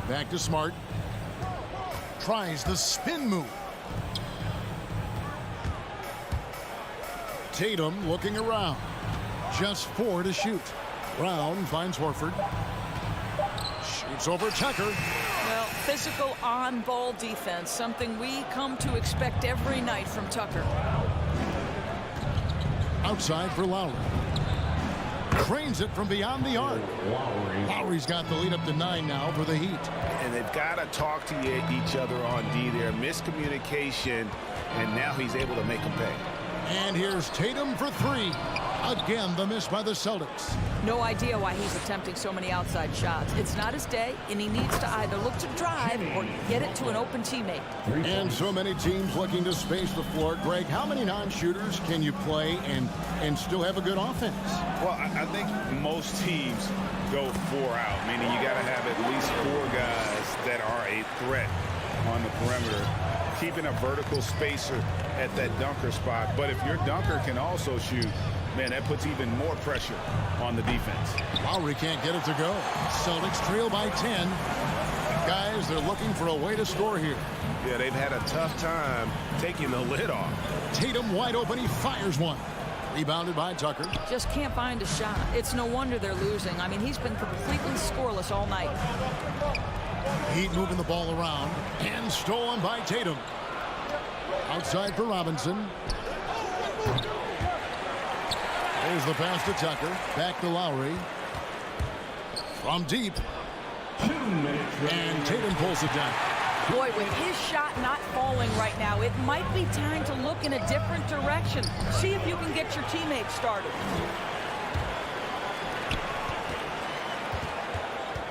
Back to Smart. Tries the spin move. Tatum looking around. Just 4 to shoot. Brown finds Horford. Shoots over Tucker. Well, physical on-ball defense, something we come to expect every night from Tucker. Outside for Lowry. Cranes it from beyond the arc. Lowry's got the lead up to 9 now for the Heat. And they've got to talk to each other on D there. Miscommunication, and now he's able to make them pay. And here's Tatum for 3. Again, the miss by the Celtics. No idea why he's attempting so many outside shots. It's not his day, and he needs to either look to drive or get it to an open teammate. And so many teams looking to space the floor. Greg, how many non-shooters can you play and still have a good offense? Well, I think most teams go 4 out, meaning you got to have at least 4 guys that are a threat on the perimeter, keeping a vertical spacer at that dunker spot. But if your dunker can also shoot, man, that puts even more pressure on the defense. Lowry can't get it to go. Celtics trail by 10. Guys, they're looking for a way to score here. Yeah, they've had a tough time taking the lid off. Tatum wide open. He fires one. Rebounded by Tucker. Just can't find a shot. It's no wonder they're losing. I mean, he's been completely scoreless all night. Heat moving the ball around. And stolen by Tatum. Outside for Robinson. There's the pass to Tucker. Back to Lowry. from deep. And Tatum pulls it down. Boy, with his shot not falling right now, it might be time to look in a different direction. See if you can get your teammates started.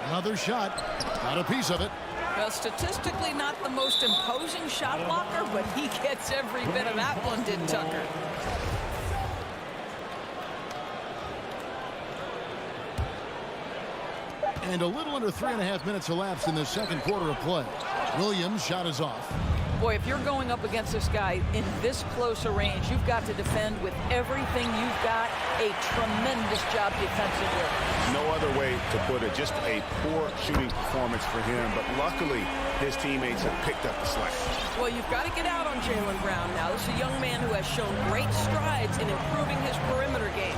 Another shot. Got a piece of it. Well, statistically not the most imposing shot blocker, but he gets every bit of that one, did Tucker. And a little under 3.5 minutes elapsed in the second quarter of play. Williams' shot is off. Boy, if you're going up against this guy in this close a range, you've got to defend with everything you've got. A tremendous job defensively. No other way to put it. Just a poor shooting performance for him. But luckily, his teammates have picked up the slack. Well, you've got to get out on Jaylen Brown now. This is a young man who has shown great strides in improving his perimeter game.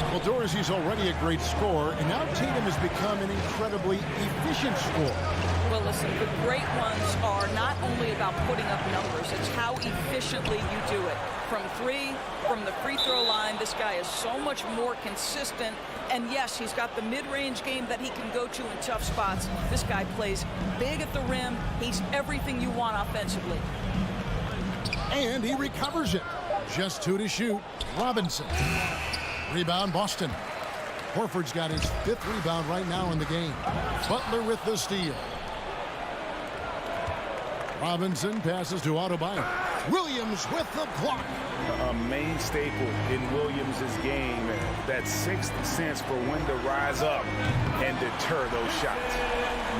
Well, Dorsey's already a great scorer, and now Tatum has become an incredibly efficient scorer. Well, listen, the great ones are not only about putting up numbers, it's how efficiently you do it. From three, from the free throw line, this guy is so much more consistent. And yes, he's got the mid-range game that he can go to in tough spots. This guy plays big at the rim. He's everything you want offensively. And he recovers it. Just 2 to shoot. Robinson. Rebound, Boston. Horford's got his 5th rebound right now in the game. Butler with the steal. Robinson passes to Adebayo. Williams with the block. A main staple in Williams' game, that sixth sense for when to rise up and deter those shots.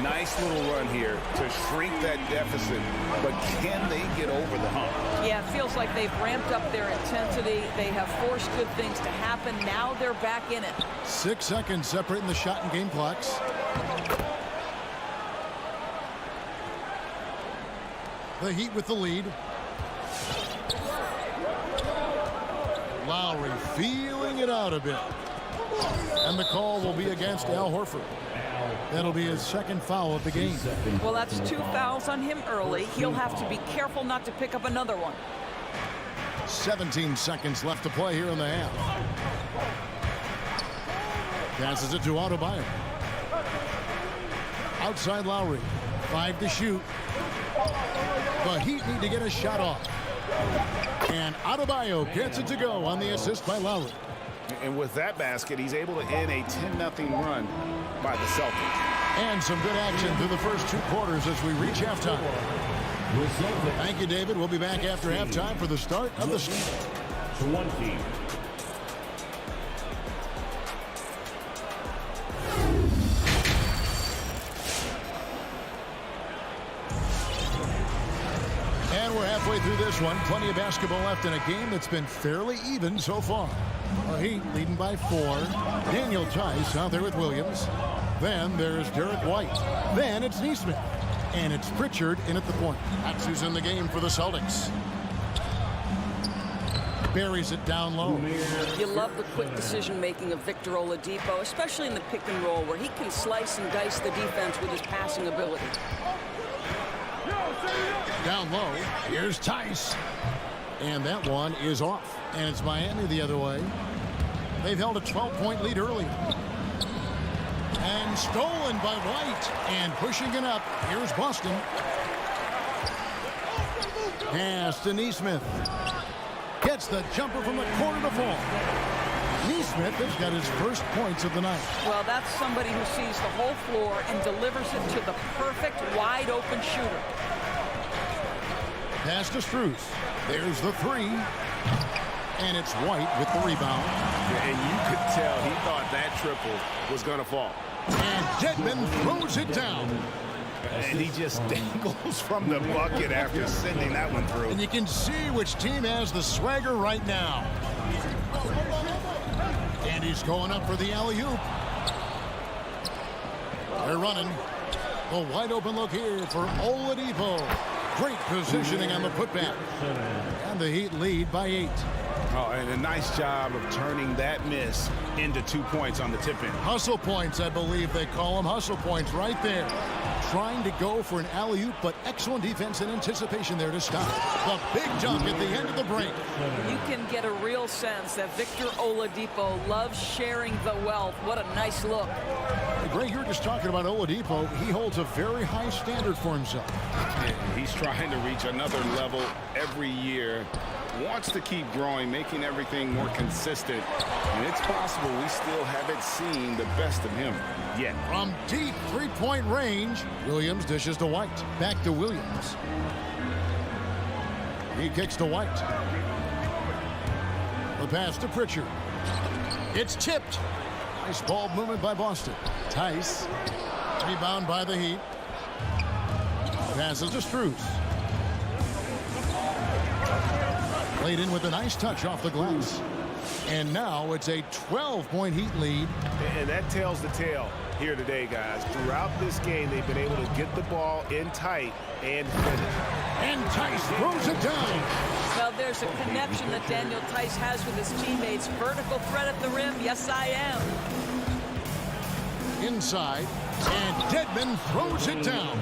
Nice little run here to shrink that deficit, but can they get over the hump? Yeah, it feels like they've ramped up their intensity. They have forced good things to happen. Now they're back in it. 6 seconds separating the shot and game clocks. The Heat with the lead. Lowry feeling it out a bit. And the call will be against Al Horford. That'll be his 2nd foul of the game. Well, that's 2 fouls on him early. He'll have to be careful not to pick up another one. 17 seconds left to play here in the half. Passes it to Adebayo. Outside Lowry. 5 to shoot. The Heat need to get a shot off. And Adebayo gets it to go on the assist by Lowry. And with that basket, he's able to end a 10-0 run by the Celtics. And some good action through the first 2 quarters as we reach halftime. Thank you, David. We'll be back after halftime for the start of the 20. And we're halfway through this one. Plenty of basketball left in a game that's been fairly even so far. The Heat leading by 4. Daniel Tice out there with Williams. Then there's Derek White. Then it's Neesmith. And it's Pritchard in at the point. That's who's in the game for the Celtics. Buries it down low. You love the quick decision-making of Victor Oladipo, especially in the pick and roll, where he can slice and dice the defense with his passing ability. Down low, here's Tice. And that one is off. And it's Miami the other way. They've held a 12-point lead early. And stolen by White. And pushing it up, here's Boston. Pass to Neesmith. Gets the jumper from the corner to fall. Neesmith has got his first points of the night. Well, that's somebody who sees the whole floor and delivers it to the perfect wide-open shooter. Pass to Strus. There's the 3. And it's White with the rebound. And you could tell he thought that triple was going to fall. And Dedmon throws it down. And he just dangles from the bucket after sending that one through. And you can see which team has the swagger right now. And he's going up for the alley-oop. They're running. A wide open look here for Oladipo. Great positioning on the putback. And the Heat lead by 8. Oh, and a nice job of turning that miss into 2 points on the tip-in. Hustle points, I believe they call them. Hustle points right there. Trying to go for an alley-oop, but excellent defense and anticipation there to stop. The big dunk at the end of the break. You can get a real sense that Victor Oladipo loves sharing the wealth. What a nice look. Greg, you were just talking about Oladipo. He holds a very high standard for himself. Yeah, he's trying to reach another level every year. Wants to keep growing, making everything more consistent. And it's possible we still haven't seen the best of him yet. From deep three-point range, Williams dishes to White. Back to Williams. He kicks to White. The pass to Pritchard. It's tipped. Nice ball movement by Boston. Tice. Rebound by the Heat. Passes to Strus. Played in with a nice touch off the glass. And now it's a 12-point Heat lead. And that tells the tale here today, guys. Throughout this game, they've been able to get the ball in tight and finish. And Tice throws it down. Well, there's a connection that Daniel Tice has with his teammates. Vertical threat at the rim. Yes, I am. Inside. And Dedmon throws it down.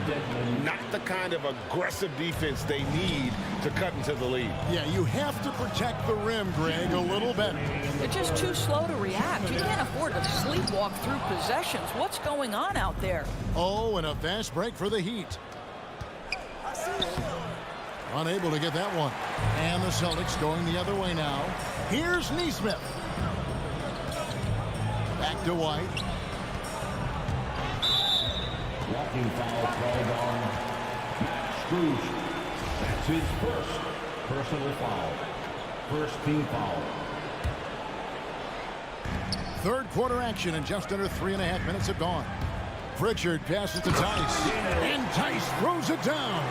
Not the kind of aggressive defense they need to cut into the lead. Yeah, you have to protect the rim, Greg, a little better. They're just too slow to react. You can't afford to sleepwalk through possessions. What's going on out there? Oh, and a fast break for the Heat. Unable to get that one. And the Celtics going the other way now. Here's Nesmith. Back to White. Walking foul called on Strus. That's his first personal foul. First team foul. Third quarter action, and just under 3.5 minutes have gone. Pritchard passes to Tice. And Tice throws it down.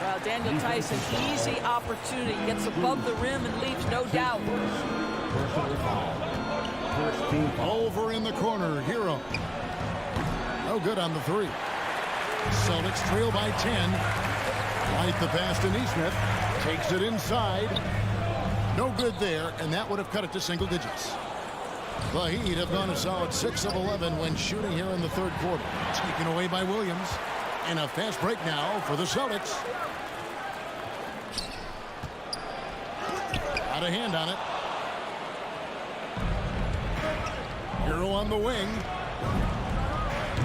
Well, Daniel Tice, an easy opportunity. Gets above the rim and leaves no doubt. Personal foul. First team foul. Over in the corner, Hero. No good on the three. Celtics trail by 10. White the pass to Nesmith. Takes it inside. No good there, and that would have cut it to single digits. The Heat have gone a solid 6 of 11 when shooting here in the third quarter. Taken away by Williams. And a fast break now for the Celtics. Got a hand on it. Hero on the wing.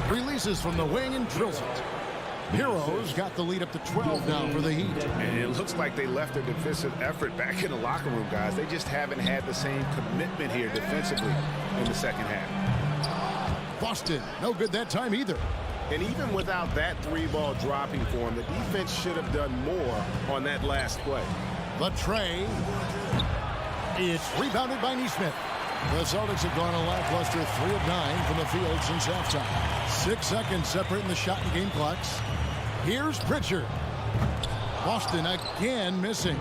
Releases from the wing and drills it. Heroes got the lead up to 12 now for the Heat. And it looks like they left their defensive effort back in the locker room, guys. They just haven't had the same commitment here defensively in the second half. Boston, no good that time either. And even without that three-ball dropping for him, the defense should have done more on that last play. The tray. It's rebounded by Nesmith. The Celtics have gone a lackluster 3 of 9 from the field since halftime. 6 seconds separating the shot and game clocks. Here's Pritchard. Boston again missing.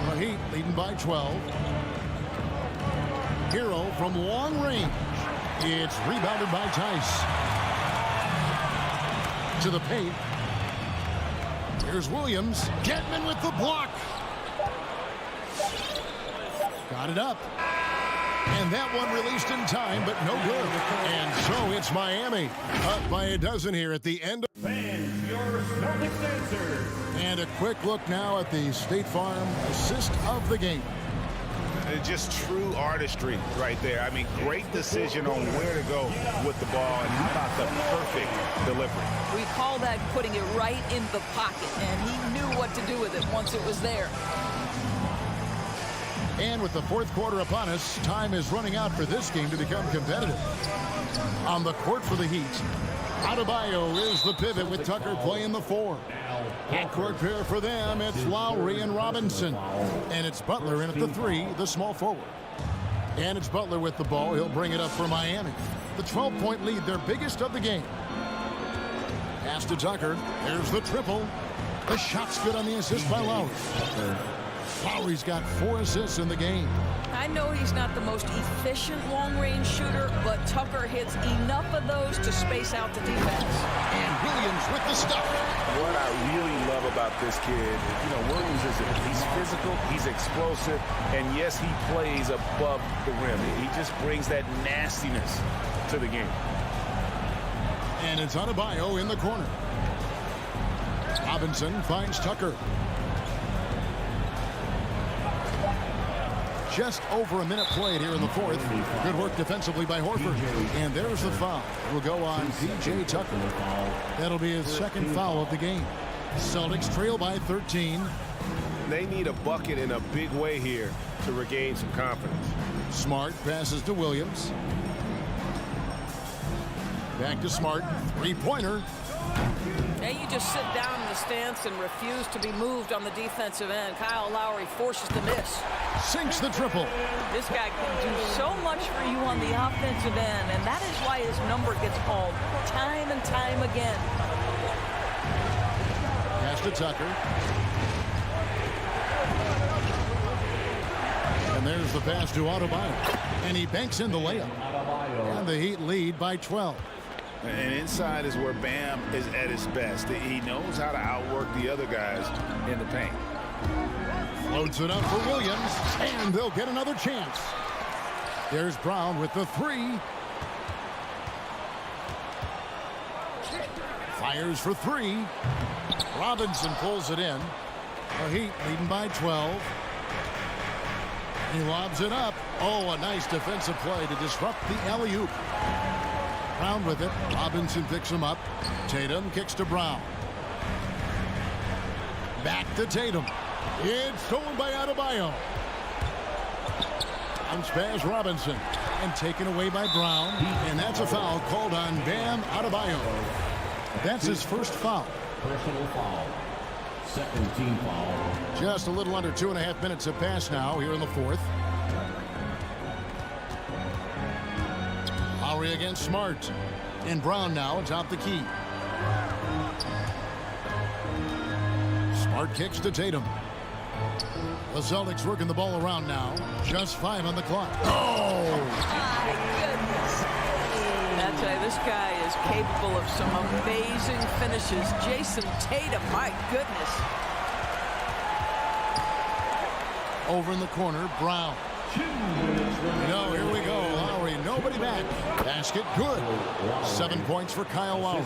The Heat leading by 12. Hero from long range. It's rebounded by Tice. To the paint. Here's Williams. Dedmon with the block. Got it up. And that one released in time, but no good. And so it's Miami up by a dozen here at the end. Fans, your Celtics answer. And a quick look now at the State Farm assist of the game. Just true artistry right there. I mean, great decision on where to go with the ball, and how about the perfect delivery. We call that putting it right in the pocket, and he knew what to do with it once it was there. And with the fourth quarter upon us, time is running out for this game to become competitive. On the court for the Heat, Adebayo is the pivot with Tucker playing the 4. Backcourt pair for them, it's Lowry and Robinson. And it's Butler in at the 3, the small forward. And it's Butler with the ball. He'll bring it up for Miami. The 12-point lead, their biggest of the game. Pass to Tucker. There's the triple. The shot's good on the assist by Lowry. Lowry's got 4 assists in the game. I know he's not the most efficient long-range shooter, but Tucker hits enough of those to space out the defense. And Williams with the stuff. What I really love about this kid, Williams he's physical, he's explosive, and yes, he plays above the rim. He just brings that nastiness to the game. And it's Adebayo in the corner. Robinson finds Tucker. Just over a minute played here in the fourth. Good work defensively by Horford. And there's the foul. It will go on P.J. Tucker. That'll be his second foul of the game. Celtics trail by 13. They need a bucket in a big way here to regain some confidence. Smart passes to Williams. Back to Smart. Three-pointer. Now you just sit down in the stance and refuse to be moved on the defensive end. Kyle Lowry forces the miss. Sinks the triple. This guy can do so much for you on the offensive end, and that is why his number gets called time and time again. Pass to Tucker. And there's the pass to Adebayo. And he banks in the layup. And the Heat lead by 12. And inside is where Bam is at his best. He knows how to outwork the other guys in the paint. Floats it up for Williams, and they'll get another chance. There's Brown with the three. Fires for three. Robinson pulls it in. The Heat leading by 12. He lobs it up. Oh, a nice defensive play to disrupt the alley-oop. Brown with it. Robinson picks him up. Tatum kicks to Brown. Back to Tatum. It's stolen by Adebayo. Bounce pass Robinson. And taken away by Brown. And that's a foul called on Bam Adebayo. That's his first foul. Personal foul. Second team foul. Just a little under 2.5 minutes have passed now here in the fourth. Lowry against Smart. And Brown now atop the key. Smart kicks to Tatum. The Celtics working the ball around now. Just 5 on the clock. Oh! My goodness. I tell you, this guy is capable of some amazing finishes. Jason Tatum, my goodness. Over in the corner, Brown. No, here we go. Lowry, nobody back. Basket, good. 7 points for Kyle Lowry.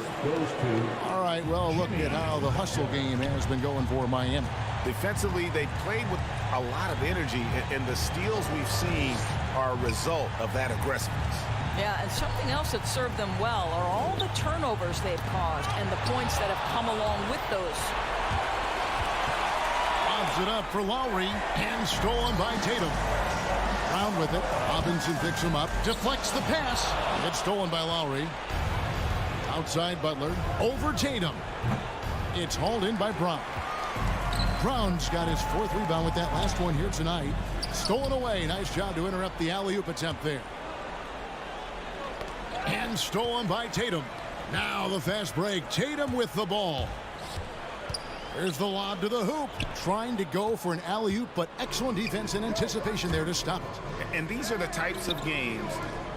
All right, well, look at how the hustle game has been going for Miami. Defensively, they played with a lot of energy, and the steals we've seen are a result of that aggressiveness. Yeah, and something else that served them well are all the turnovers they've caused and the points that have come along with those. Lobs it up for Lowry, and stolen by Tatum. Brown with it. Robinson picks him up. Deflects the pass. It's stolen by Lowry. Outside Butler. Over Tatum. It's hauled in by Brown. Brown's got his 4th rebound with that last one here tonight. Stolen away. Nice job to interrupt the alley-oop attempt there. And stolen by Tatum. Now the fast break. Tatum with the ball. There's the lob to the hoop. Trying to go for an alley-oop, but excellent defense and anticipation there to stop it. And these are the types of games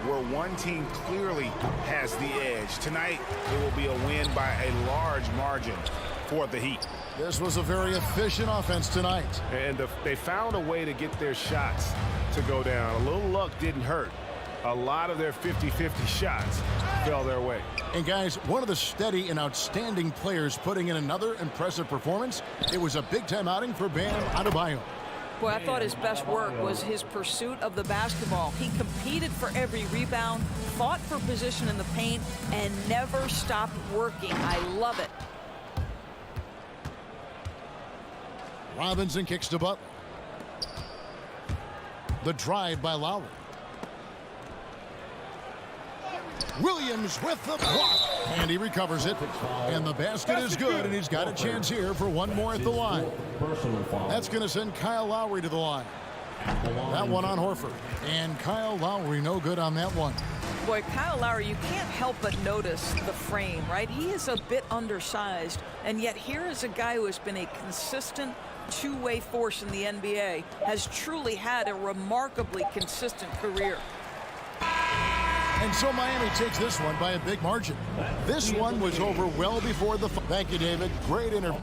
where one team clearly has the edge. Tonight, it will be a win by a large margin for the Heat. This was a very efficient offense tonight. And they found a way to get their shots to go down. A little luck didn't hurt. A lot of their 50-50 shots fell their way. And guys, one of the steady and outstanding players putting in another impressive performance. It was a big-time outing for Bam Adebayo. Boy, I thought his best work was his pursuit of the basketball. He competed for every rebound, fought for position in the paint, and never stopped working. I love it. Robinson kicks to Butler. The drive by Lowry. Williams with the block, and he recovers it, and the basket is good, and he's got a chance here for one more at the line. That's going to send Kyle Lowry to the line. That one on Horford, and Kyle Lowry no good on that one. Boy, Kyle Lowry, you can't help but notice the frame, right? He is a bit undersized, and yet here is a guy who has been a consistent two-way force in the NBA, has truly had a remarkably consistent career. And so Miami takes this one by a big margin. This one was over well before the... Thank you, David. Great interview.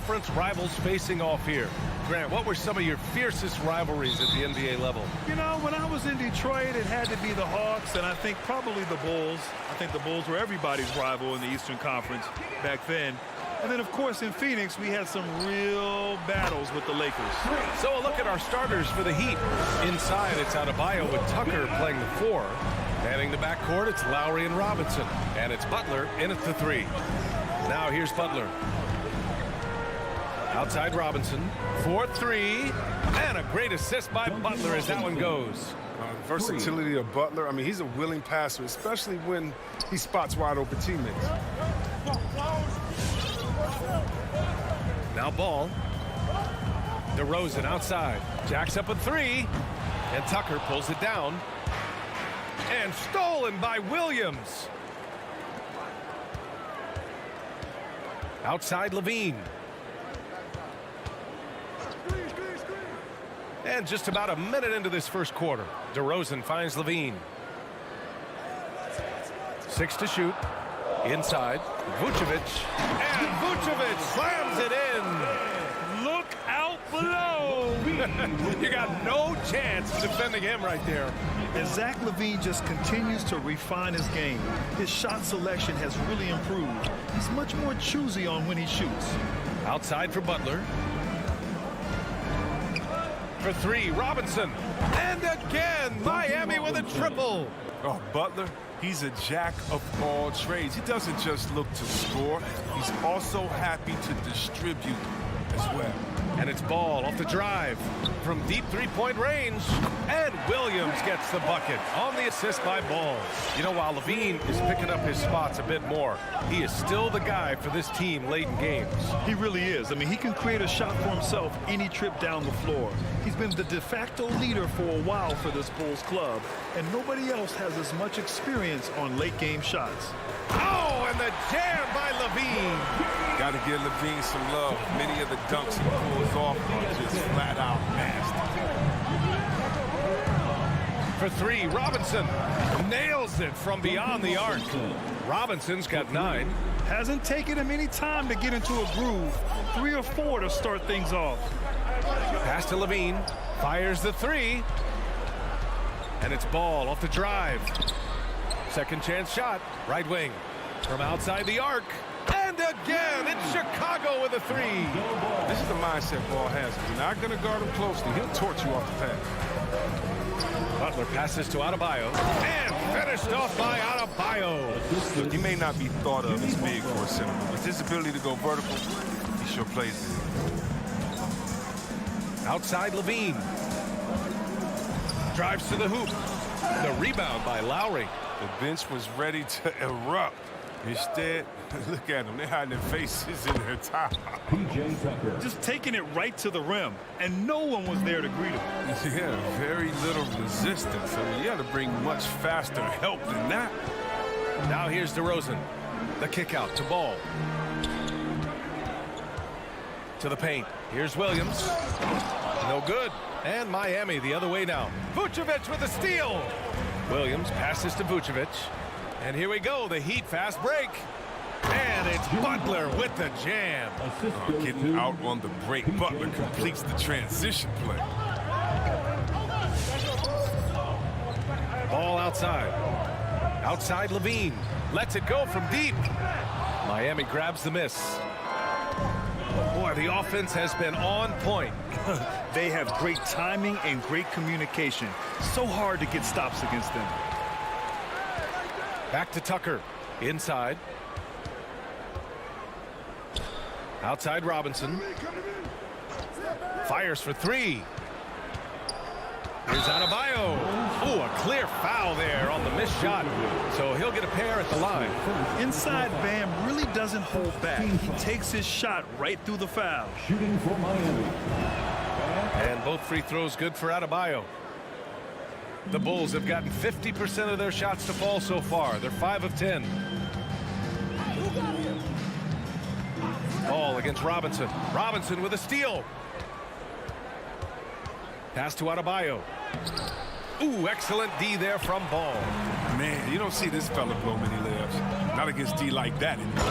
conference rivals facing off here. Grant, what were some of your fiercest rivalries at the NBA level? You know, when I was in Detroit, it had to be the Hawks, and I think probably the Bulls. I think the Bulls were everybody's rival in the Eastern Conference back then. And then, of course, in Phoenix, we had some real battles with the Lakers. So a look at our starters for the Heat. Inside, it's Adebayo with Tucker playing the 4. Manning the backcourt, it's Lowry and Robinson. And it's Butler in at the 3. Now here's Butler. Outside Robinson, 4-3, and a great assist by Butler as that one goes. Versatility of Butler. I mean, he's a willing passer, especially when he spots wide open teammates. Now ball. DeRozan outside. Jacks up a 3, and Tucker pulls it down. And stolen by Williams. Outside Levine. And just about a minute into this first quarter, DeRozan finds Levine. 6 to shoot. Inside, Vucevic. And Vucevic slams it in. Look out below. You got no chance defending him right there. And Zach LaVine just continues to refine his game. His shot selection has really improved. He's much more choosy on when he shoots. Outside for Butler. For 3, Robinson. And again, Miami with a triple. Oh, Butler, he's a jack of all trades. He doesn't just look to score. He's also happy to distribute as well. And it's Ball off the drive from deep three-point range. And Williams gets the bucket on the assist by Ball. You know, while Levine is picking up his spots a bit more, he is still the guy for this team late in games. He really is. I mean, he can create a shot for himself any trip down the floor. He's been the de facto leader for a while for this Bulls club, and nobody else has as much experience on late-game shots. Oh, and the jam by Levine. Got to give Levine some love. Many of the dunks he pulls off are just flat out nasty. For 3, Robinson nails it from beyond the arc. Robinson's got 9. Hasn't taken him any time to get into a groove. 3 or 4 to start things off. Pass to Levine. Fires the 3. And it's Ball off the drive. Second chance shot. Right wing. From outside the arc. And again, it's Chicago with a 3. This is the mindset Ball has. If you're not going to guard him closely, he'll torch you off the pass. Butler passes to Adebayo. And finished off by Adebayo. Look, he may not be thought of as big for a center, but with his ability to go vertical, he sure plays it. Outside Levine. Drives to the hoop. The rebound by Lowry. The bench was ready to erupt. Instead, look at them. They're hiding their faces in their top. PJ Tucker. Just taking it right to the rim, and no one was there to greet him. Yeah, very little resistance. I mean, you got to bring much faster help than that. Now here's DeRozan. The kick out to Ball. To the paint. Here's Williams. No good. And Miami the other way now. Vucevic with a steal. Williams passes to Vucevic. And here we go, the Heat fast break. And it's Butler with the jam. Getting out on the break. Butler completes the transition play. Ball outside. Outside Levine. Lets it go from deep. Miami grabs the miss. Boy, the offense has been on point. They have great timing and great communication. So hard to get stops against them. Back to Tucker. Inside. Outside Robinson. Fires for 3. Here's Adebayo. Ooh, a clear foul there on the missed shot. So he'll get a pair at the line. Inside, Bam really doesn't hold back. He takes his shot right through the foul. Shooting for Miami. And both free throws good for Adebayo. The Bulls have gotten 50% of their shots to fall so far. They're 5 of 10. Ball against Robinson. Robinson with a steal. Pass to Adebayo. Ooh, excellent D there from Ball. Man, you don't see this fella blow many layups. Not against D like that anymore.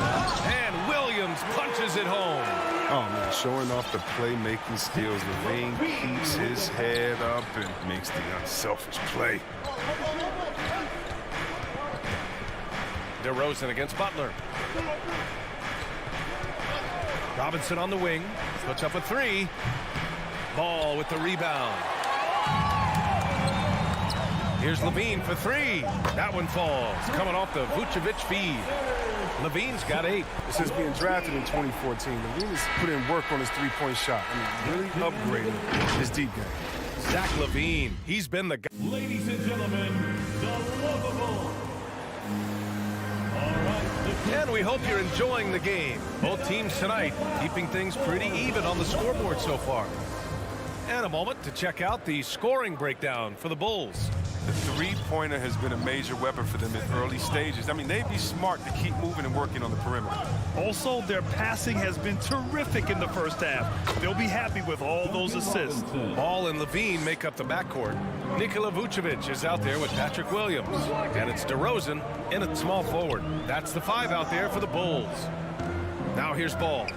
And Williams punches it home. Oh, man, showing off the playmaking skills. Levine keeps his head up and makes the unselfish play. DeRozan against Butler. Robinson on the wing. Puts up a three. Ball with the rebound. Here's Levine for three. That one falls. Coming off the Vucevic feed. Levine's got 8. Since being drafted in 2014, Levine has put in work on his three-point shot. I mean, really upgrading his deep game. Zach LaVine, he's been the guy. Ladies and gentlemen, the lovable. And we hope you're enjoying the game. Both teams tonight keeping things pretty even on the scoreboard so far. And a moment to check out the scoring breakdown for the Bulls. The three-pointer has been a major weapon for them in early stages. I mean, they'd be smart to keep moving and working on the perimeter. Also, their passing has been terrific in the first half. They'll be happy with all those assists. Ball and Levine make up the backcourt. Nikola Vucevic is out there with Patrick Williams. And it's DeRozan in at small forward. That's the 5 out there for the Bulls. Now here's Ball.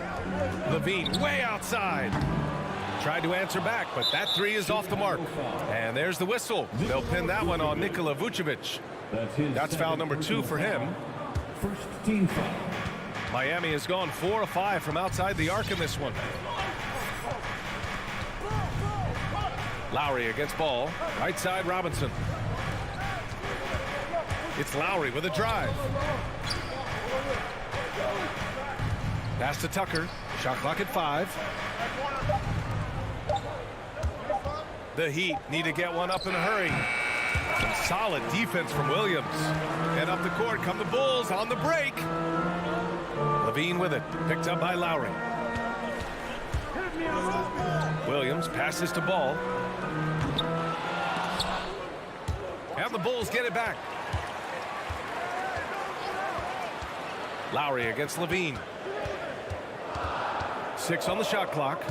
Levine way outside. Tried to answer back, but that 3 is off the mark. And there's the whistle. They'll pin that one on Nikola Vucevic. That's foul number 2 for him. First team foul. Miami has gone 4 of 5 from outside the arc in this one. Lowry against Ball. Right side, Robinson. It's Lowry with a drive. Pass to Tucker. Shot clock at 5. The Heat need to get one up in a hurry. Some solid defense from Williams. And up the court come the Bulls on the break. Levine with it. Picked up by Lowry. Williams passes to Ball. And the Bulls get it back. Lowry against Levine. 6 on the shot clock.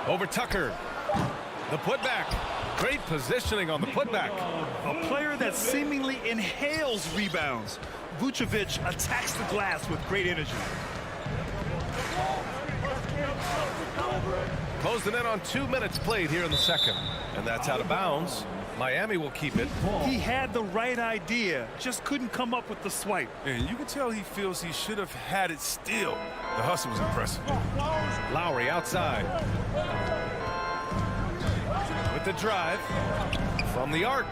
Over Tucker. The putback. Great positioning on the putback. A player that seemingly inhales rebounds. Vucevic attacks the glass with great energy. Closing in on 2 minutes played here in the second. And that's out of bounds. Miami will keep it. He had the right idea, just couldn't come up with the swipe. And you can tell he feels he should have had it still. The hustle was impressive. Lowry outside. With the drive from the arc.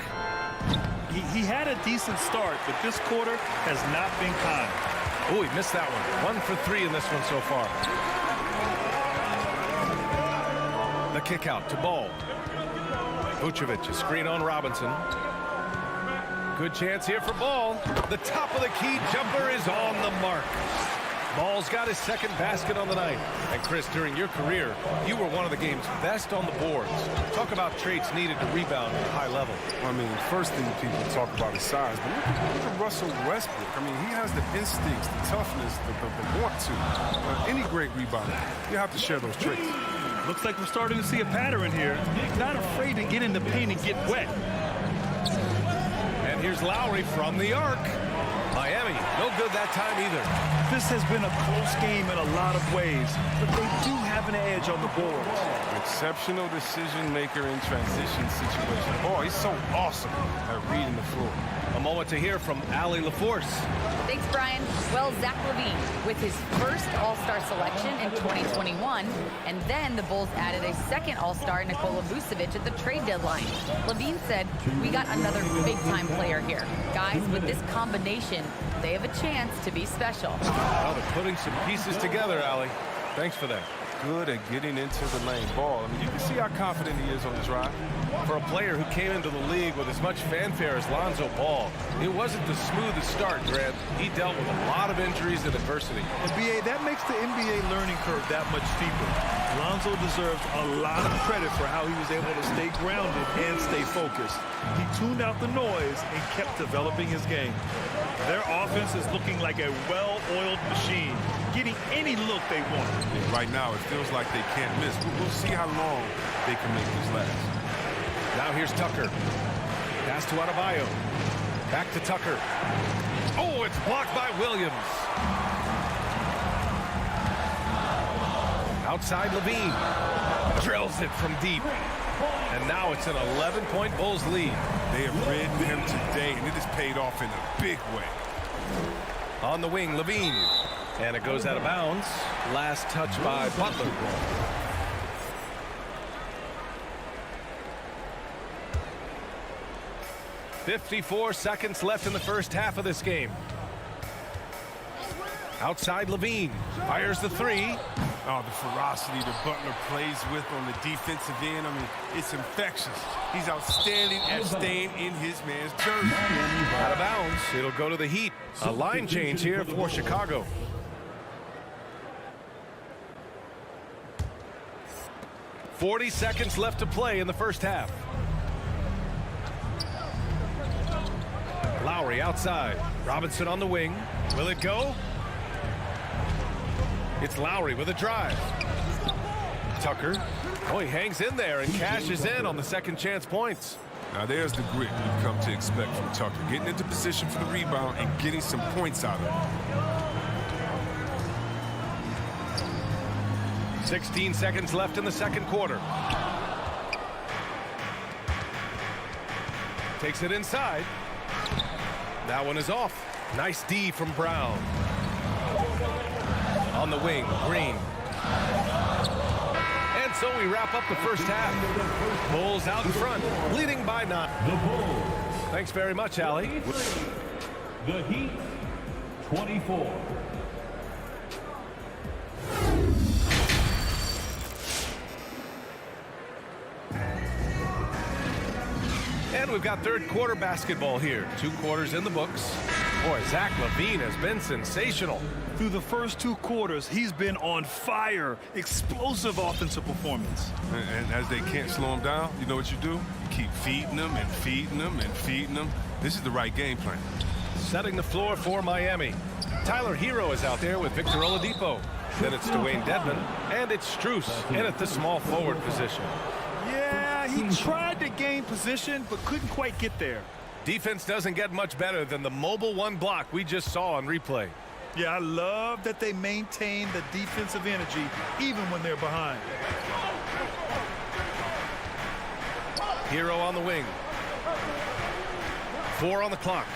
He had a decent start, but this quarter has not been kind. Oh, he missed that one. 1 for 3 in this one so far. The kick out to Ball. Vucevic, a screen on Robinson. Good chance here for Ball. The top of the key jumper is on the mark. Ball's got his second basket on the night. And Chris, during your career, you were one of the game's best on the boards. Talk about traits needed to rebound at a high level. I mean, first thing people talk about is size, but look at Russell Westbrook. I mean, he has the instincts, the toughness, the want to. Any great rebounder, you have to share those traits. Looks like we're starting to see a pattern here. Not afraid to get in the paint and get wet. And here's Lowry from the arc. Miami, no good that time either. This has been a close game in a lot of ways, but they do have an edge on the boards. Exceptional decision maker in transition situations. Oh, he's so awesome at reading the floor. A moment to hear from Allie LaForce. Thanks, Brian. Well, Zach LaVine with his first All-Star selection in 2021, and then the Bulls added a second All-Star, Nikola Vucevic, at the trade deadline. LaVine said, "We got another big-time player here. Guys, with this combination, they have a chance to be special." Well, they're putting some pieces together, Allie. Thanks for that. Good at getting into the lane. Ball, I mean, you can see how confident he is on the drive. For a player who came into the league with as much fanfare as Lonzo Ball, it wasn't the smoothest start, Grant. He dealt with a lot of injuries and adversity. NBA, that makes the NBA learning curve that much steeper. Lonzo deserves a lot of credit for how he was able to stay grounded and stay focused. He tuned out the noise and kept developing his game. Their offense is looking like a well-oiled machine, getting any look they want. Right now, it feels like they can't miss. We'll see how long they can make this last. Now here's Tucker. Pass to Adebayo. Back to Tucker. Oh, it's blocked by Williams. Outside Levine. Drills it from deep. And now it's an 11-point Bulls lead. They have ridden him today, and it has paid off in a big way. On the wing, Levine. And it goes out of bounds. Last touch by Butler. .54 seconds left in the first half of this game. Outside Levine. Fires the three. Oh, the ferocity that Butler plays with on the defensive end. I mean, it's infectious. He's outstanding at staying in his man's jersey. Out of bounds. It'll go to the Heat. A line change here for Chicago. .40 seconds left to play in the first half. Lowry outside. Robinson on the wing. Will it go? It's Lowry with a drive. Tucker. Oh, he hangs in there and cashes in on the second chance points. Now there's the grit we've come to expect from Tucker. Getting into position for the rebound and getting some points out of it. 16 seconds left in the second quarter. Takes it inside. That one is off. Nice D from Brown. On the wing, Green. And so we wrap up the first half. Bulls out in front, leading by 9. The Bulls. Thanks very much, Allie. The Heat, 24. And we've got third quarter basketball here. 2 quarters in the books. Boy, Zach LaVine has been sensational. Through the first 2 quarters, he's been on fire. Explosive offensive performance. And as they can't slow him down, you know what you do? You keep feeding them and feeding them and feeding them. This is the right game plan. Setting the floor for Miami. Tyler Hero is out there with Victor Oladipo. Then it's Dwayne Dedmon. And it's Strus in at the small forward position. Yeah, he tried to gain position, but couldn't quite get there. Defense doesn't get much better than the mobile 1 block we just saw on replay. Yeah, I love that they maintain the defensive energy even when they're behind. Hero on the wing. 4 on the clock.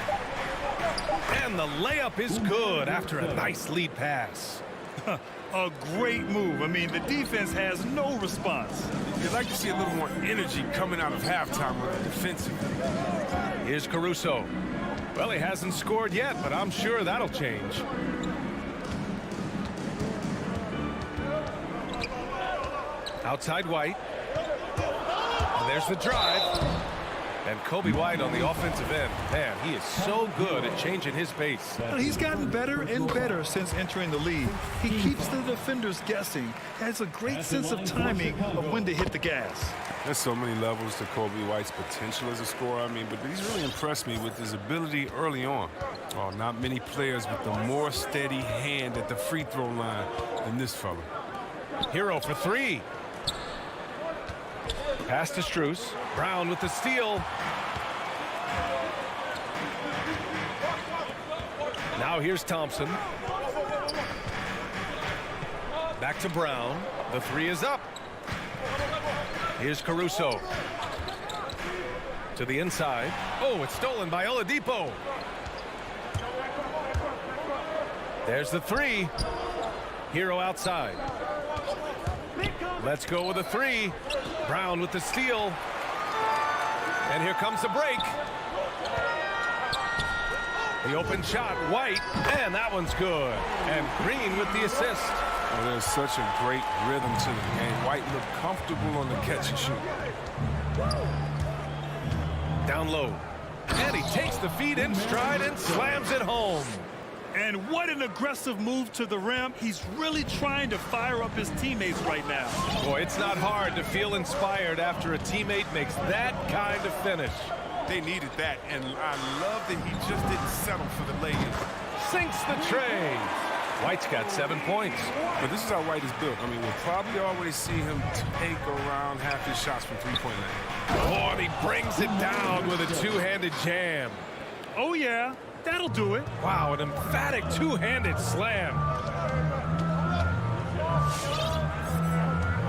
And the layup is good after a nice lead pass. A great move. I mean, the defense has no response. You'd like to see a little more energy coming out of halftime on the defensive. Here's Caruso. Well, he hasn't scored yet, but I'm sure that'll change. Outside White. And there's the drive. And Kobe White on the offensive end. Man, he is so good at changing his pace. He's gotten better and better since entering the league. He keeps the defenders guessing. Has a great sense of timing of when to hit the gas. There's so many levels to Kobe White's potential as a scorer. I mean, but he's really impressed me with his ability early on. Oh, not many players with a more steady hand at the free throw line than this fella. Hero for 3. Pass to Strus. Brown with the steal. Now here's Thompson. Back to Brown. The 3 is up. Here's Caruso. To the inside. Oh, it's stolen by Oladipo. There's the 3. Hero outside. Let's go with a 3. Brown with the steal. And here comes the break. The open shot, White, and that one's good. And Green with the assist. Oh, there's such a great rhythm to the game. White looked comfortable on the catch and shoot. Down low. And he takes the feed in stride and slams it home. And what an aggressive move to the rim. He's really trying to fire up his teammates right now. Boy, it's not hard to feel inspired after a teammate makes that kind of finish. They needed that, and I love that he just didn't settle for the lay-in. Sinks the tray. White's got 7 points. But this is how White is built. I mean, we'll probably always see him take around half his shots from three-point line. Oh, and he brings it down with a 2-handed jam. Oh, yeah. That'll do it. Wow, an emphatic 2-handed slam.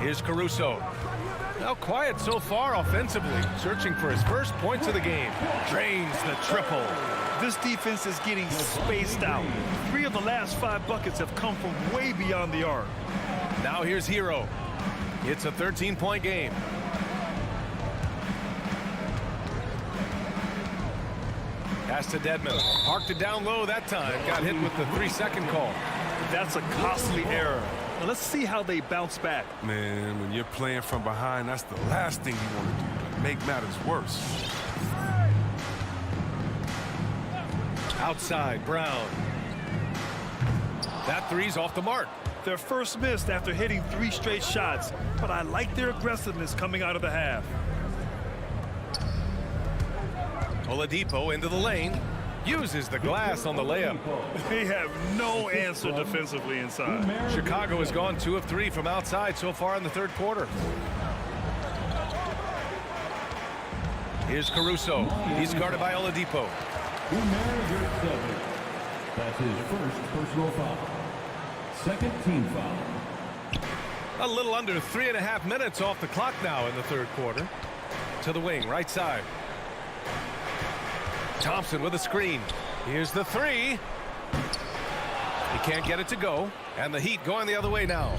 Here's Caruso. Now quiet so far offensively, searching for his first points of the game. Drains the triple. This defense is getting spaced out. 3 of the last 5 buckets have come from way beyond the arc. Now here's Hero. It's a 13-point game. Pass to Dedmon. Parked it down low that time. Got hit with the 3-second call. That's a costly error. Now let's see how they bounce back. Man, when you're playing from behind, that's the last thing you want to do to make matters worse. Outside, Brown. That three's off the mark. Their first missed after hitting 3 straight shots, but I like their aggressiveness coming out of the half. Oladipo into the lane. Uses the glass on the layup. They have no answer defensively inside. Chicago has gone 2 of 3 from outside so far in the third quarter. Here's Caruso. He's guarded by Oladipo. That's his first personal foul. Second team foul. A little under 3.5 minutes off the clock now in the third quarter. To the wing, right side. Thompson with a screen. Here's the 3. He can't get it to go. And the Heat going the other way now.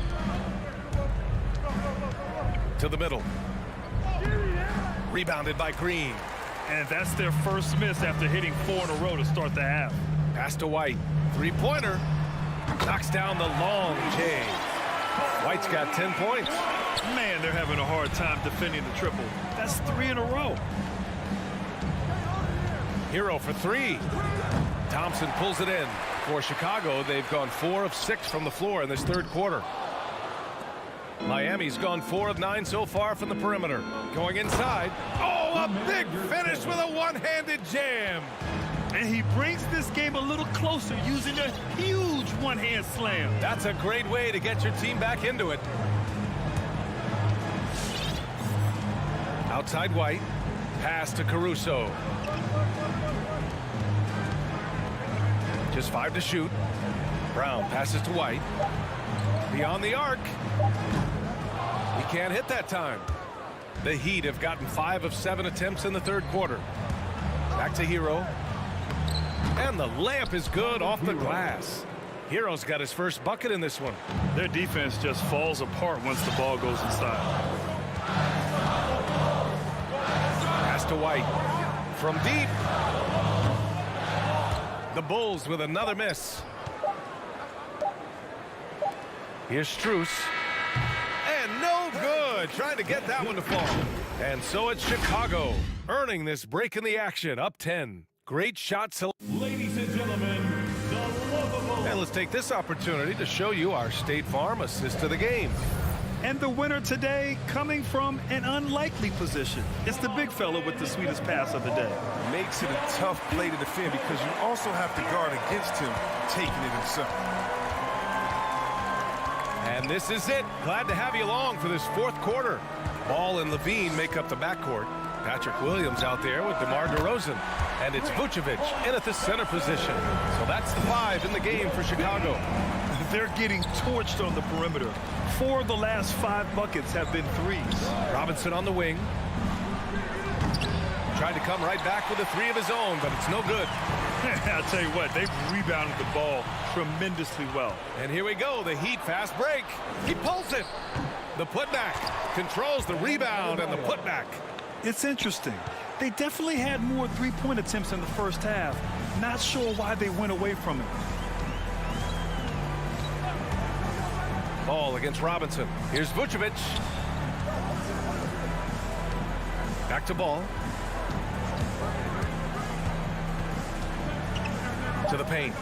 To the middle. Rebounded by Green. And that's their first miss after hitting 4 in a row to start the half. Pass to White. 3-pointer. Knocks down the long J. White's got 10 points. Man, they're having a hard time defending the triple. That's 3 in a row. Hero for 3. Thompson pulls it in. For Chicago, they've gone 4 of 6 from the floor in this third quarter. Miami's gone 4 of 9 so far from the perimeter. Going inside. Oh, a big finish with a one-handed jam. And he brings this game a little closer using a huge one-hand slam. That's a great way to get your team back into it. Outside White. Pass to Caruso. Just 5 to shoot. Brown passes to White. Beyond the arc. He can't hit that time. The Heat have gotten 5 of 7 attempts in the third quarter. Back to Hero. And the layup is good off the glass. Hero's got his first bucket in this one. Their defense just falls apart once the ball goes inside. Pass to White. From deep. The Bulls with another miss. Here's Strus. And no good. Trying to get that one to fall. And so it's Chicago earning this break in the action. Up 10. Great shot selection. Ladies and gentlemen, the lovable. And let's take this opportunity to show you our State Farm assist to the game. And the winner today coming from an unlikely position. It's the big fella with the sweetest pass of the day. Makes it a tough play to defend because you also have to guard against him taking it himself. And this is it. Glad to have you along for this fourth quarter. Ball and Levine make up the backcourt. Patrick Williams out there with DeMar DeRozan. And it's Vucevic in at the center position. So that's the 5 in the game for Chicago. They're getting torched on the perimeter. 4 of the last 5 buckets have been threes. Robinson on the wing. Tried to come right back with a 3 of his own, but it's no good. I'll tell you what, they've rebounded the ball tremendously well. And here we go, the Heat fast break. He pulls it. The putback controls the rebound and the putback. It's interesting. They definitely had more 3-point attempts in the first half. Not sure why they went away from it. Ball against Robinson. Here's Vucevic. Back to Ball. To the paint.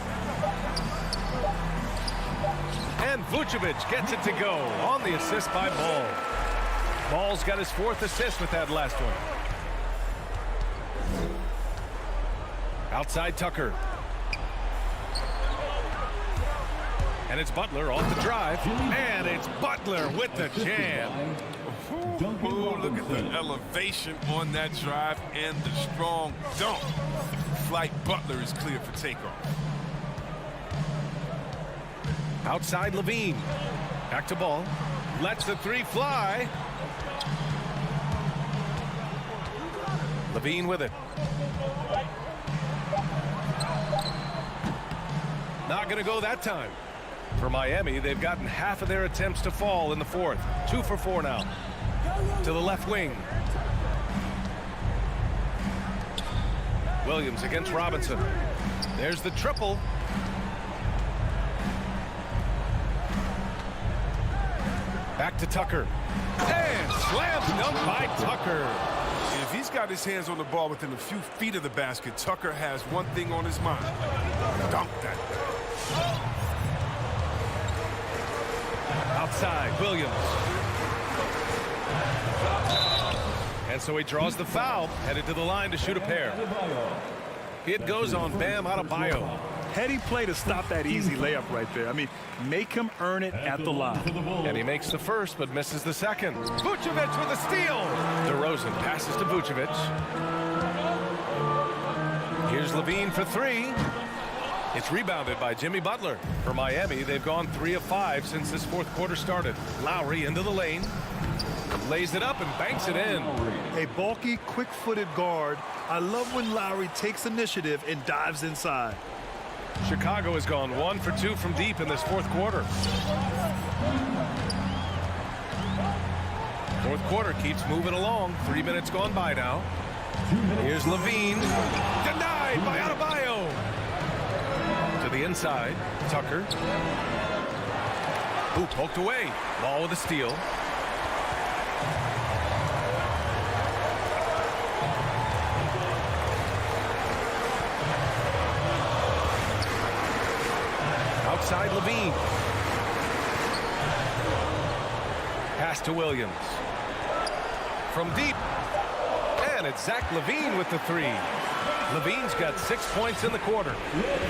And Vucevic gets it to go on the assist by Ball. Ball's got his 4th assist with that last one. Outside Tucker. And it's Butler off the drive. And it's Butler with the jam. Ooh, look at the elevation on that drive and the strong dunk. Flight Butler is clear for takeoff. Outside Levine. Back to Ball. lets the three fly. Levine with it. Not going to go that time. For Miami, they've gotten half of their attempts to fall in the fourth. 2 for 4 now. To the left wing. Williams against Robinson. There's the triple. Back to Tucker. And slam dunk by Tucker. If he's got his hands on the ball within a few feet of the basket, Tucker has one thing on his mind. Dunk that. Outside, Williams. And so he draws the foul, headed to the line to shoot a pair. It goes on Bam Adebayo. Heady play to stop that easy layup right there. I mean, make him earn it at the line. And he makes the first, but misses the second. Vucevic with a steal. DeRozan passes to Vucevic. Here's Levine for 3. It's rebounded by Jimmy Butler. For Miami, they've gone 3 of 5 since this fourth quarter started. Lowry into the lane. Lays it up and banks it in. A bulky, quick-footed guard. I love when Lowry takes initiative and dives inside. Chicago has gone 1 for 2 from deep in this fourth quarter. Fourth quarter keeps moving along. 3 minutes gone by now. Here's Levine. Denied by Adebayo. To the inside. Tucker. Ooh, poked away. Ball with a steal. Outside Levine. Pass to Williams. From deep. And it's Zach Levine with the 3. Levine's got 6 points in the quarter.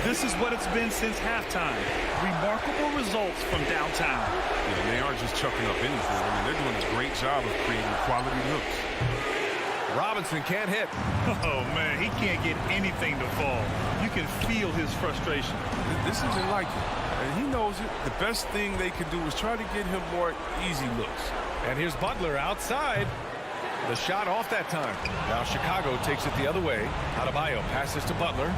This is what it's been since halftime. Remarkable results from downtown. Yeah, they aren't just chucking up anything. I mean, they're doing a great job of creating quality looks. Robinson can't hit. Oh, man, he can't get anything to fall. You can feel his frustration. This isn't like it. And he knows it. The best thing they can do is try to get him more easy looks. And here's Butler outside. The shot off that time. Now Chicago takes it the other way. Adebayo passes to Butler.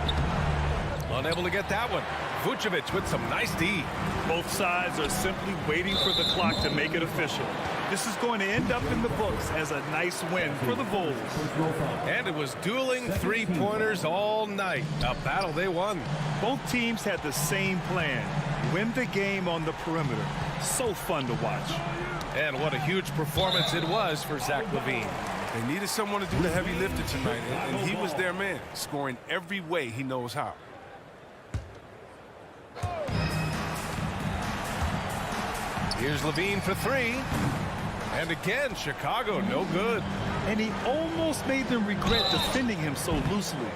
Unable to get that one. Vucevic with some nice D. Both sides are simply waiting for the clock to make it official. This is going to end up in the books as a nice win for the Bulls. And it was dueling three-pointers all night. A battle they won. Both teams had the same plan. Win the game on the perimeter. So fun to watch. And what a huge performance it was for Zach Levine. They needed someone to do the heavy lifting tonight, and he was their man, scoring every way he knows how. Here's Levine for 3. And again, Chicago, no good. And he almost made them regret defending him so loosely.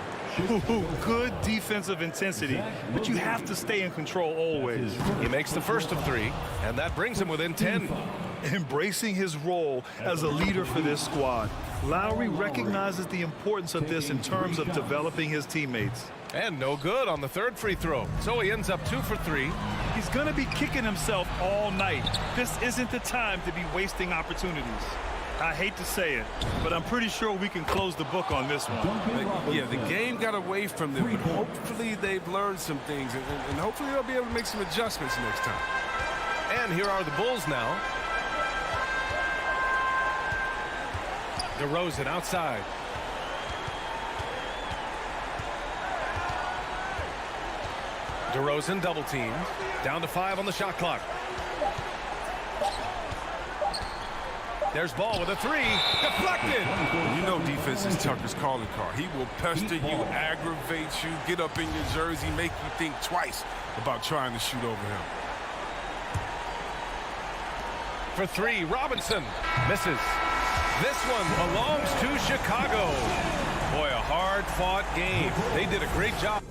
Good defensive intensity, but you have to stay in control always. He makes the first of 3, and that brings him within 10. Embracing his role as a leader for this squad. Lowry recognizes the importance of this in terms of developing his teammates. And no good on the third free throw. So he ends up 2 for 3. He's going to be kicking himself all night. This isn't the time to be wasting opportunities. I hate to say it, but I'm pretty sure we can close the book on this one. Yeah, the game got away from them, but hopefully they've learned some things, and hopefully they'll be able to make some adjustments next time. And here are the Bulls now. DeRozan outside. DeRozan double teamed. Down to 5 on the shot clock. There's Ball with a 3. Deflected. You know defense is Tucker's calling card. He will pester you, aggravate you, get up in your jersey, make you think twice about trying to shoot over him. For 3, Robinson misses. This one belongs to Chicago. Boy, a hard-fought game. They did a great job.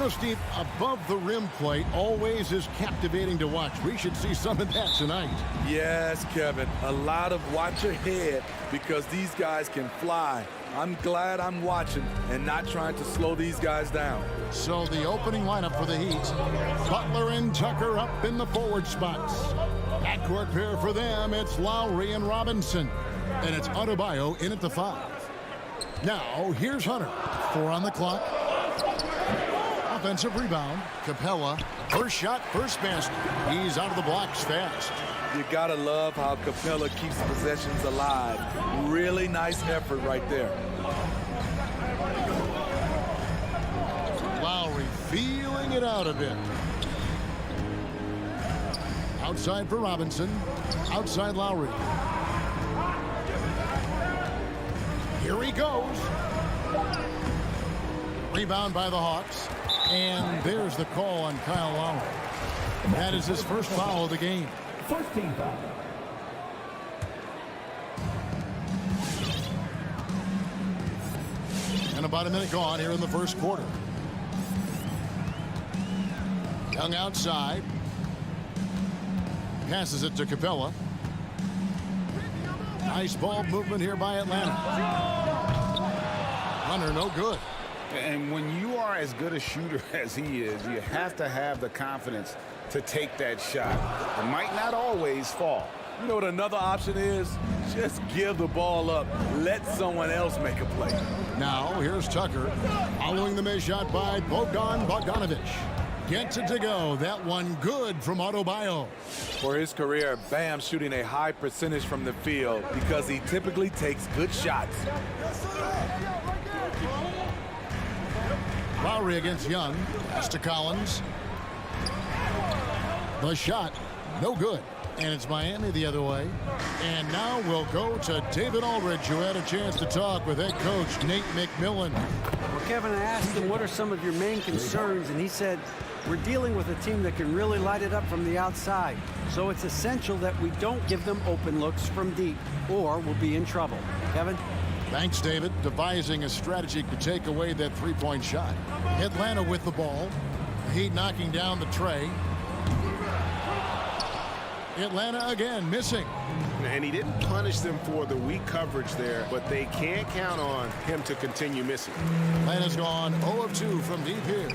know, Steve, above the rim play always is captivating to watch. We should see some of that tonight. Yes, Kevin. A lot of watch ahead because these guys can fly. I'm glad I'm watching and not trying to slow these guys down. So the opening lineup for the Heat. Butler and Tucker up in the forward spots. Backcourt pair for them, it's Lowry and Robinson. And it's Adebayo in at the 5. Now, here's Hunter. 4 on the clock. Offensive rebound. Capella. First shot, first basket. He's out of the blocks fast. You gotta love how Capella keeps possessions alive. Really nice effort right there. Lowry feeling it out a bit. Outside for Robinson. Outside Lowry. Here he goes. Rebound by the Hawks. And there's the call on Kyle Lowry. That is his first foul of the game. First team foul. And about a minute gone here in the first quarter. Young outside. Passes it to Capella. Nice ball movement here by Atlanta. Hunter, no good. And when you are as good a shooter as he is, you have to have the confidence to take that shot. It might not always fall. You know what another option is? Just give the ball up. Let someone else make a play. Now, here's Tucker. Following the missed shot by Bogdanovic. Gets it to go. That one good from Adebayo. For his career, Bam shooting a high percentage from the field because he typically takes good shots. Lowry against Young. Pass to Collins. The shot, no good. And it's Miami the other way. And now we'll go to David Aldridge, who had a chance to talk with head coach Nate McMillan. Well, Kevin, I asked him, what are some of your main concerns? And he said, we're dealing with a team that can really light it up from the outside. So it's essential that we don't give them open looks from deep, or we'll be in trouble. Kevin? Thanks, David. Devising a strategy to take away that three-point shot. Atlanta with the ball. Heat knocking down the tray. Atlanta again missing. And he didn't punish them for the weak coverage there, but they can't count on him to continue missing. Atlanta's gone 0 of 2 from deep here.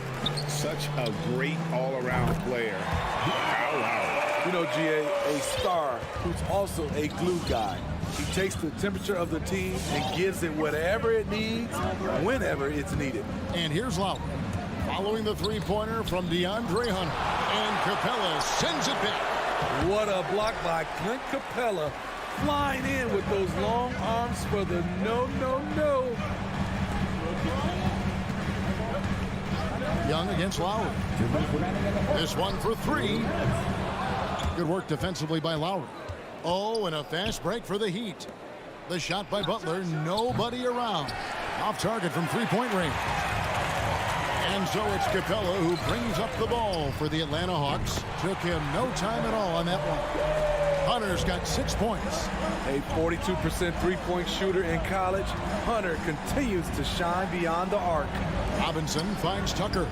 Such a great all-around player. Wow. You know, GA, a star who's also a glue guy. He takes the temperature of the team and gives it whatever it needs, whenever it's needed. And here's Lowry. Following the three-pointer from DeAndre Hunter. And Capella sends it back. What a block by Clint Capella, flying in with those long arms for the no. Young against Lowry. This one for 3. Good work defensively by Lowry. Oh, and a fast break for the Heat. The shot by Butler, nobody around. Off target from three-point range. And so it's Capella who brings up the ball for the Atlanta Hawks. Took him no time at all on that one. Hunter's got 6 points. A 42% three-point shooter in college, Hunter continues to shine beyond the arc. Robinson finds Tucker.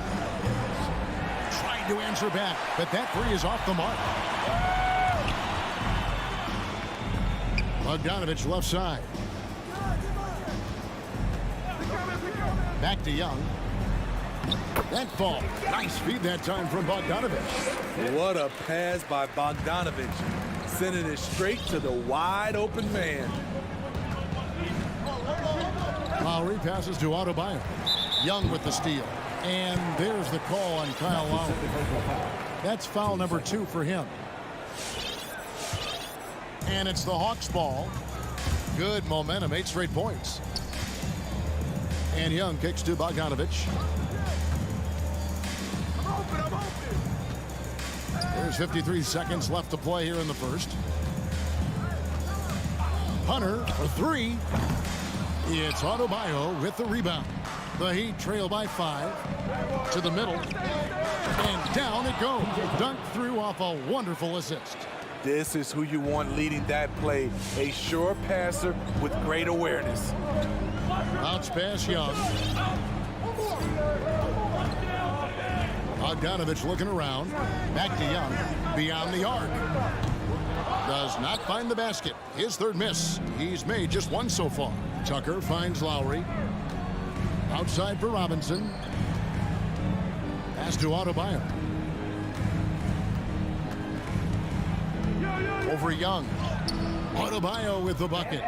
Trying to answer back, but that three is off the mark. Bogdanovic left side. Back to Young. That ball. Nice feed that time from Bogdanovic. What a pass by Bogdanovic. Sending it straight to the wide open man. Lowry passes to Adebayo. Young with the steal. And there's the call on Kyle Lowry. That's foul number 2 for him. And it's the Hawks ball. Good momentum, 8 straight points. And Young kicks to Bogdanovic. There's 53 seconds left to play here in the first. Hunter for 3. It's Adebayo with the rebound. The Heat trail by 5. To the middle. And down it goes. Dunked through off a wonderful assist. This is who you want leading that play. A sure passer with great awareness. Bounce pass Young. Bogdanovich looking around. Back to Young. Beyond the arc. Does not find the basket. His third miss. He's made just one so far. Tucker finds Lowry. Outside for Robinson. Pass to Adebayo. Over Young. Adebayo with the bucket.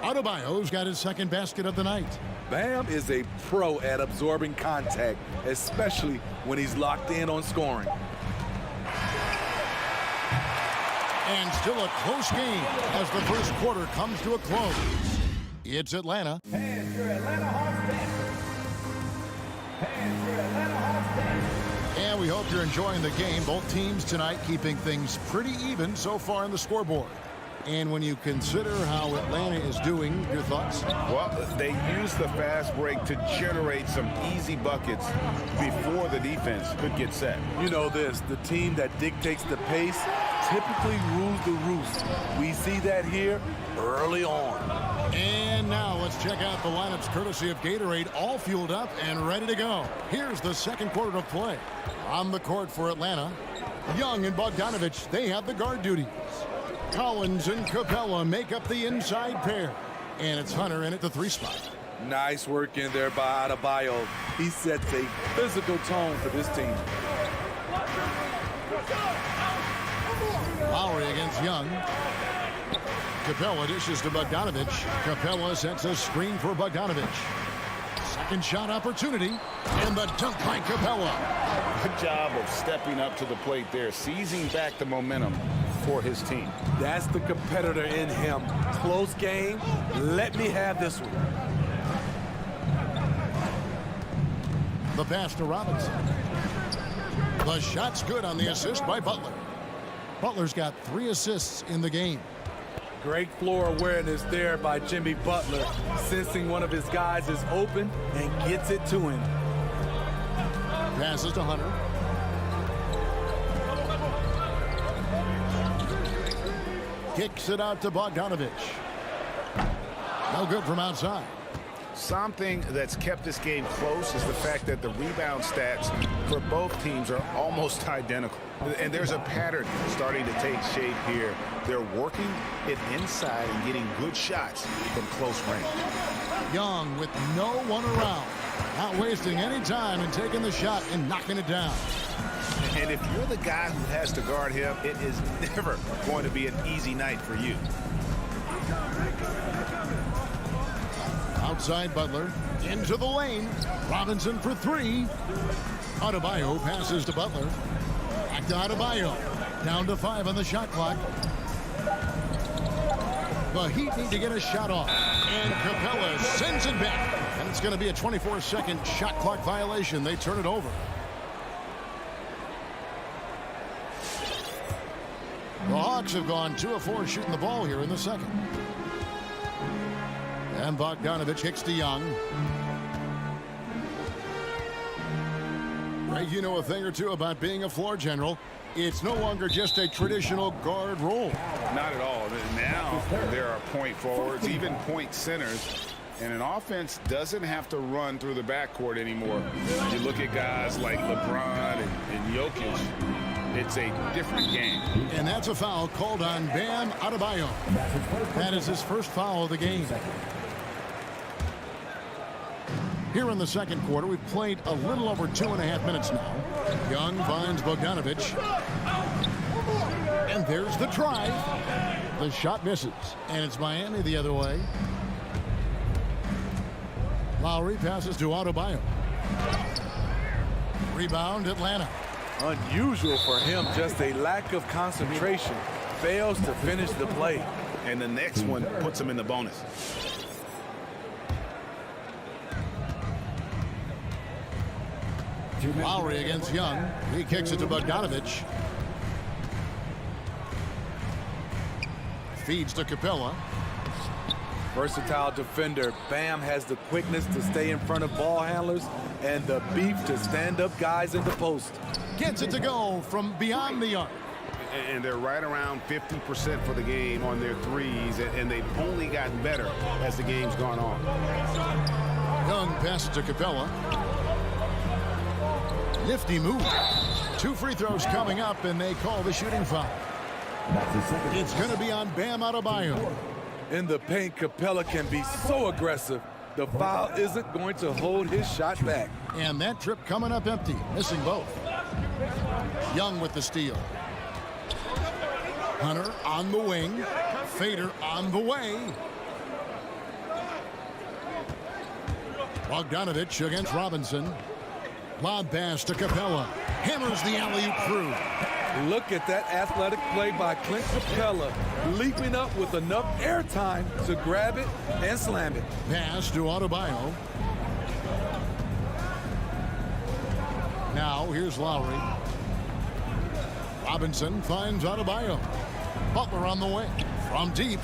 Adebayo's got his second basket of the night. Bam is a pro at absorbing contact, especially when he's locked in on scoring. And still a close game as the first quarter comes to a close. It's Atlanta. Hands for Atlanta Hawks fans. Hands for Atlanta Hawks fans. And we hope you're enjoying the game. Both teams tonight keeping things pretty even so far on the scoreboard. And when you consider how Atlanta is doing, your thoughts? Well, they use the fast break to generate some easy buckets before the defense could get set. You know this, the team that dictates the pace typically rules the roost. We see that here early on. And now let's check out the lineups courtesy of Gatorade, all fueled up and ready to go. Here's the second quarter of play. On the court for Atlanta, Young and Bogdanovich, they have the guard duties. Collins and Capella make up the inside pair. And it's Hunter in at the 3 spot. Nice work in there by Adebayo. He sets a physical tone for this team. Lowry against Young. Capella dishes to Bogdanovich. Capella sets a screen for Bogdanovich. Second shot opportunity. And the dunk by Capella. Good job of stepping up to the plate there, seizing back the momentum for his team. That's the competitor in him. Close game. Let me have this one. The pass to Robinson. The shot's good on the assist by Butler. Butler's got 3 assists in the game. Great floor awareness there by Jimmy Butler, sensing one of his guys is open and gets it to him. Passes to Hunter. Kicks it out to Bogdanovich. No good from outside. Something that's kept this game close is the fact that the rebound stats for both teams are almost identical. And there's a pattern starting to take shape here. They're working it inside and getting good shots from close range. Young with no one around. Not wasting any time and taking the shot and knocking it down. And if you're the guy who has to guard him, it is never going to be an easy night for you. Outside Butler, into the lane. Robinson for 3. Adebayo passes to Butler. Back to Adebayo. Down to 5 on the shot clock. The Heat need to get a shot off. And Capella sends it back. And it's going to be a 24-second shot clock violation. They turn it over. The Hawks have gone 2 of 4 shooting the ball here in the second. And Bogdanovich kicks to Young. Greg, you know a thing or two about being a floor general. It's no longer just a traditional guard role. Not at all. Now there are point forwards, even point centers. And an offense doesn't have to run through the backcourt anymore. You look at guys like LeBron and Jokic. It's a different game. And that's a foul called on Bam Adebayo. That is his first foul of the game. Here in the second quarter, we've played a little over 2.5 minutes now. Young finds Bogdanovich. And there's the try. The shot misses. And it's Miami the other way. Lowry passes to Adebayo. Rebound, Atlanta. Unusual for him, just a lack of concentration. Fails to finish the play. And the next one puts him in the bonus. Lowry against Young. He kicks it to Bogdanovich. Feeds to Capella. Versatile defender. Bam has the quickness to stay in front of ball handlers and the beef to stand up guys in the post. Gets it to go from beyond the arc. And they're right around 50% for the game on their threes, and they've only gotten better as the game's gone on. Young passes to Capella. Nifty move. 2 free throws coming up, and they call the shooting foul. It's going to be on Bam Adebayo. In the paint, Capella can be so aggressive. The foul isn't going to hold his shot back. And that trip coming up empty, missing both. Young with the steal. Hunter on the wing. Fader on the way. Bogdanovich against Robinson. Lob pass to Capella. Hammers the alley-oop through. Look at that athletic play by Clint Capella, leaping up with enough airtime to grab it and slam it. Pass to Adebayo. Now here's Lowry. Robinson finds Adebayo. Butler on the way. From deep.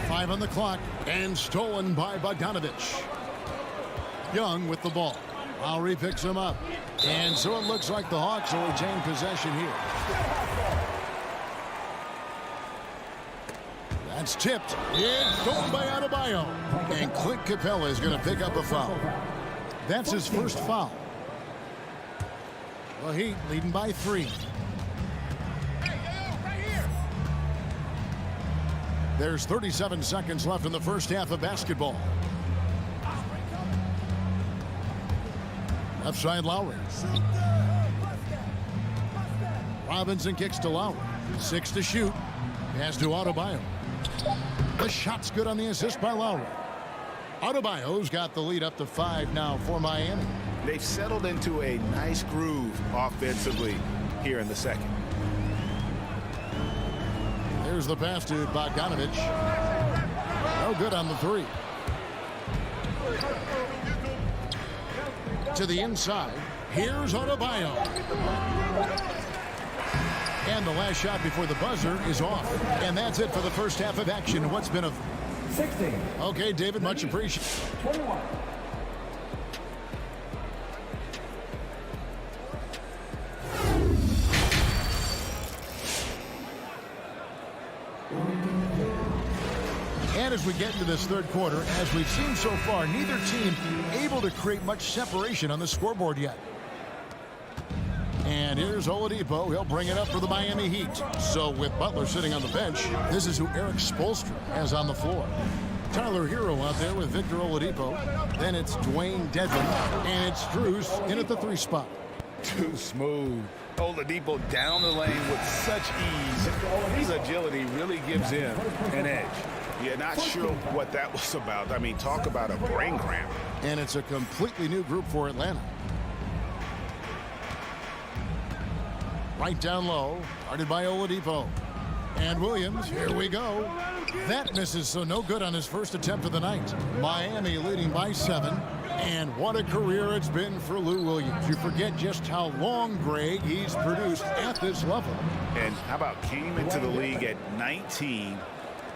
5 on the clock. And stolen by Bogdanovich. Young with the ball. Lowry picks him up. And so it looks like the Hawks will retain possession here. That's tipped. It's stolen by Adebayo. And Clint Capella is going to pick up a foul. That's his first foul. The Heat leading by 3. There's 37 seconds left in the first half of basketball. Left side Lowry. Robinson kicks to Lowry. 6 to shoot. Pass to Adebayo. The shot's good on the assist by Lowry. Adebayo's got the lead up to 5 now for Miami. They've settled into a nice groove offensively here in the second. There's the pass to Bogdanovich. No good on the 3. To the inside. Here's Adebayo. And the last shot before the buzzer is off. And that's it for the first half of action. What's been a 16. Okay, David, much appreciated. 21. And as we get into this third quarter, as we've seen so far, neither team able to create much separation on the scoreboard yet. And here's Oladipo. He'll bring it up for the Miami Heat. So with Butler sitting on the bench, this is who Eric Spoelstra has on the floor. Tyler Hero out there with Victor Oladipo. Then it's Dwayne Dedmon. And it's Strus in at the 3 spot. Too smooth. Oladipo down the lane with such ease. His agility really gives him an edge. Yeah, not sure what that was about. I mean, talk about a brain cramp. And it's a completely new group for Atlanta. Right down low, guarded by Oladipo. And Williams, here we go. That misses, so no good on his first attempt of the night. Miami leading by 7. And what a career it's been for Lou Williams. You forget just how long, Greg, he's produced at this level. And how about came into the league at 19.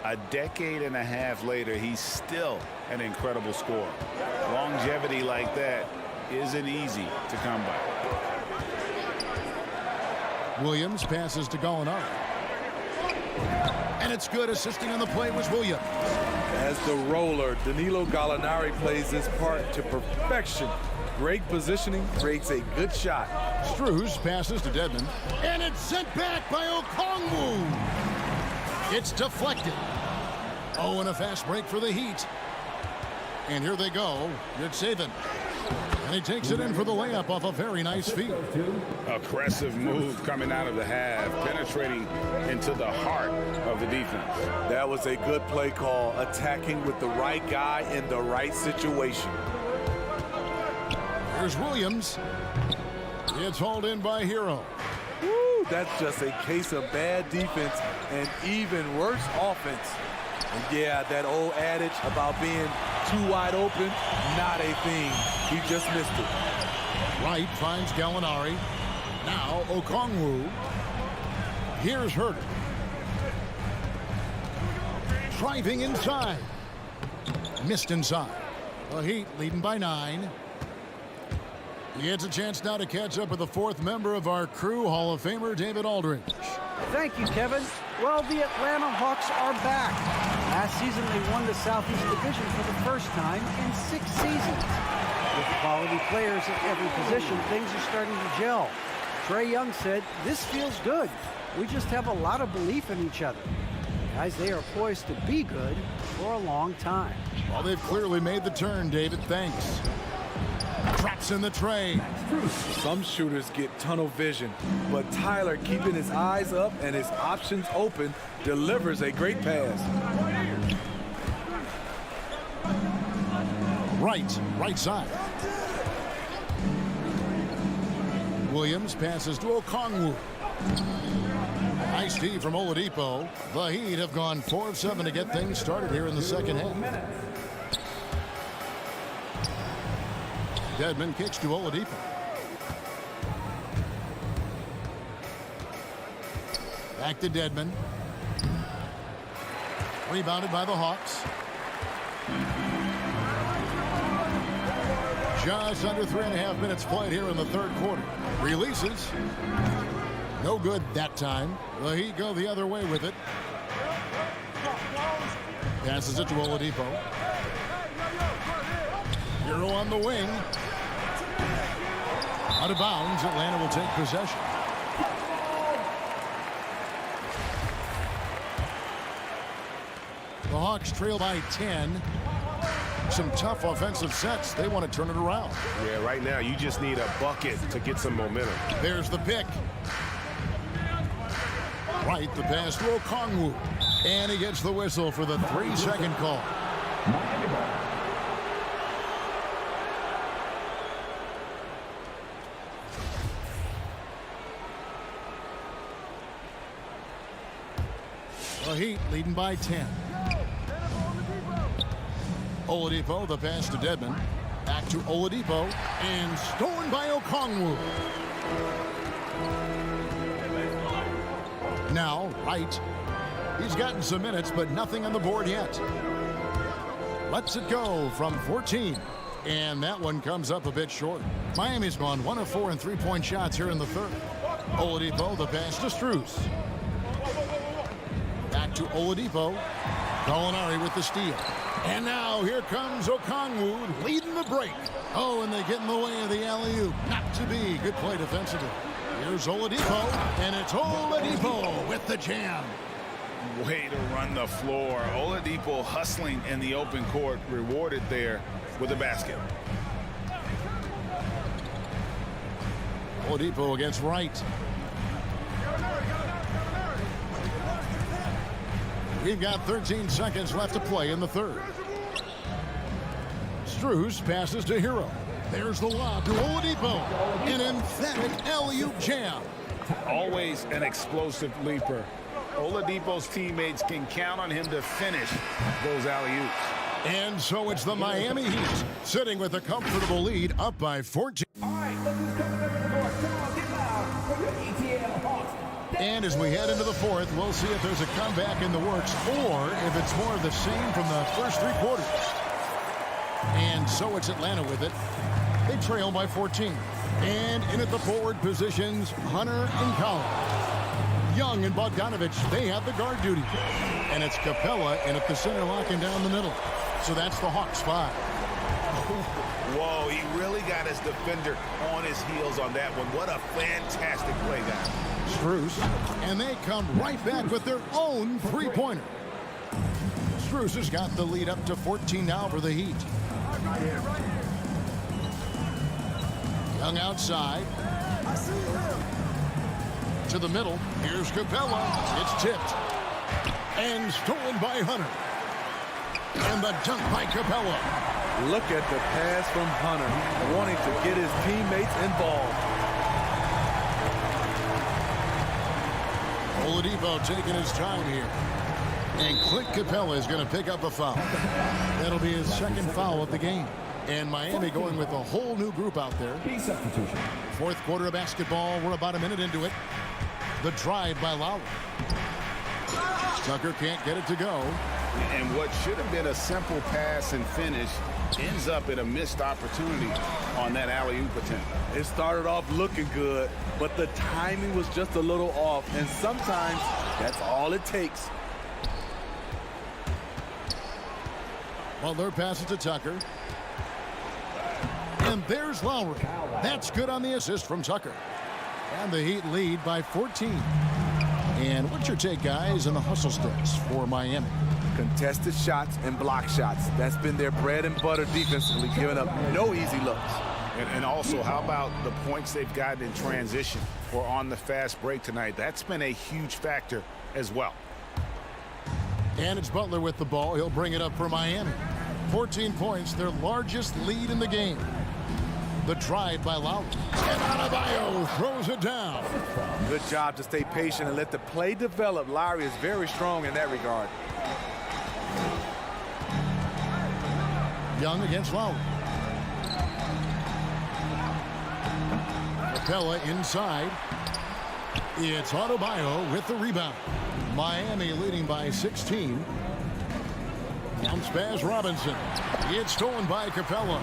A decade and a half later, he's still an incredible scorer. Longevity like that isn't easy to come by. Williams passes to Gallinari. And it's good. Assisting on the play was Williams. As the roller, Danilo Gallinari plays his part to perfection. Great positioning, creates a good shot. Strus passes to Dedmon. And it's sent back by Okongwu. It's deflected. Oh, and a fast break for the Heat. And here they go. It's Saban. And he takes it in for the layup off a very nice feed. Aggressive move coming out of the half, penetrating into the heart of the defense. That was a good play call, attacking with the right guy in the right situation. Here's Williams. It's hauled in by Hero. Woo, that's just a case of bad defense and even worse offense. And yeah, that old adage about being too wide open, not a thing. He just missed it. Wright finds Gallinari. Now Okongwu. Here's Herter. Driving inside. Missed inside. The Heat leading by 9. He gets a chance now to catch up with the 4th member of our crew, Hall of Famer David Aldridge. Thank you, Kevin. Well, the Atlanta Hawks are back. Last season, they won the Southeast Division for the first time in 6 seasons. With quality players at every position, things are starting to gel. Trae Young said, "This feels good. We just have a lot of belief in each other." Guys, they are poised to be good for a long time. Well, they've clearly made the turn, David. Thanks. Traps in the tray. Some shooters get tunnel vision, but Tyler, keeping his eyes up and his options open, delivers a great pass. Right side. Williams passes to Okongwu. Nice D from Oladipo. The Heat have gone 4 of 7 to get things started here in the second half. Dedmon kicks to Oladipo. Back to Dedmon. Rebounded by the Hawks. Just under 3.5 minutes played here in the third quarter. Releases. No good that time. The Heat go the other way with it. Passes it to Oladipo. Hero on the wing. Out of bounds. Atlanta will take possession. The Hawks trail by 10. Some tough offensive sets. They want to turn it around. Yeah, right now you just need a bucket to get some momentum. There's the pick. Right, the pass to Okongwu. And he gets the whistle for the 3-second call. The Heat leading by 10. Oladipo, the pass to Dedmon. Back to Oladipo. And stolen by Okongwu. Now, Wright. He's gotten some minutes, but nothing on the board yet. Lets it go from 14. And that one comes up a bit short. Miami's gone 1 of 4 in three-point shots here in the third. Oladipo, the pass to Strus. Back to Oladipo. Gallinari with the steal. And now here comes Okongwu leading the break. Oh, and they get in the way of the alley-oop. Not to be. Good play defensively. Here's Oladipo, and it's Oladipo with the jam. Way to run the floor. Oladipo hustling in the open court, rewarded there with a basket. Oladipo against Wright. We've got 13 seconds left to play in the third. Strus passes to Hero. There's the lob to Oladipo. An emphatic alley-oop jam. Always an explosive leaper. Oladipo's teammates can count on him to finish those alley-oops. And so it's the Miami Heat sitting with a comfortable lead up by 14. All right, look who's coming up in the door. Come on, get loud for your ETL Hawks. And as we head into the fourth, we'll see if there's a comeback in the works or if it's more of the same from the first 3 quarters. And so it's Atlanta with it. They trail by 14. And in at the forward positions, Hunter and Collins. Young and Bogdanovich, they have the guard duty. And it's Capella in at the center locking down the middle. So that's the Hawks 5. Whoa, he really got his defender on his heels on that one. What a fantastic play, guys. Strus, and they come right back with their own three-pointer. Strus has got the lead up to 14 now for the Heat. Young outside. To the middle. Here's Capella. It's tipped. And stolen by Hunter. And the dunk by Capella. Look at the pass from Hunter, wanting to get his teammates involved. Oladipo taking his time here. And Clint Capella is going to pick up a foul. That'll be his second foul of the game. And Miami going with a whole new group out there. Substitution. Fourth quarter of basketball. We're about a minute into it. The drive by Lowry. Tucker can't get it to go. And what should have been a simple pass and finish ends up in a missed opportunity on that alley-oop attempt. It started off looking good, but the timing was just a little off, and sometimes that's all it takes. Butler passes to Tucker. And there's Lowry. That's good on the assist from Tucker. And the Heat lead by 14. And what's your take, guys, in the hustle stats for Miami? Contested shots and block shots. That's been their bread and butter defensively, giving up no easy looks. And also, how about the points they've gotten in transition or on the fast break tonight? That's been a huge factor as well. And it's Butler with the ball. He'll bring it up for Miami. 14 points, their largest lead in the game. The drive by Lowry. And Adebayo throws it down. Good job to stay patient and let the play develop. Lowry is very strong in that regard. Young against Lowry. Capella inside. It's Adebayo with the rebound. Miami leading by 16. Bounce pass Robinson. It's stolen by Capella.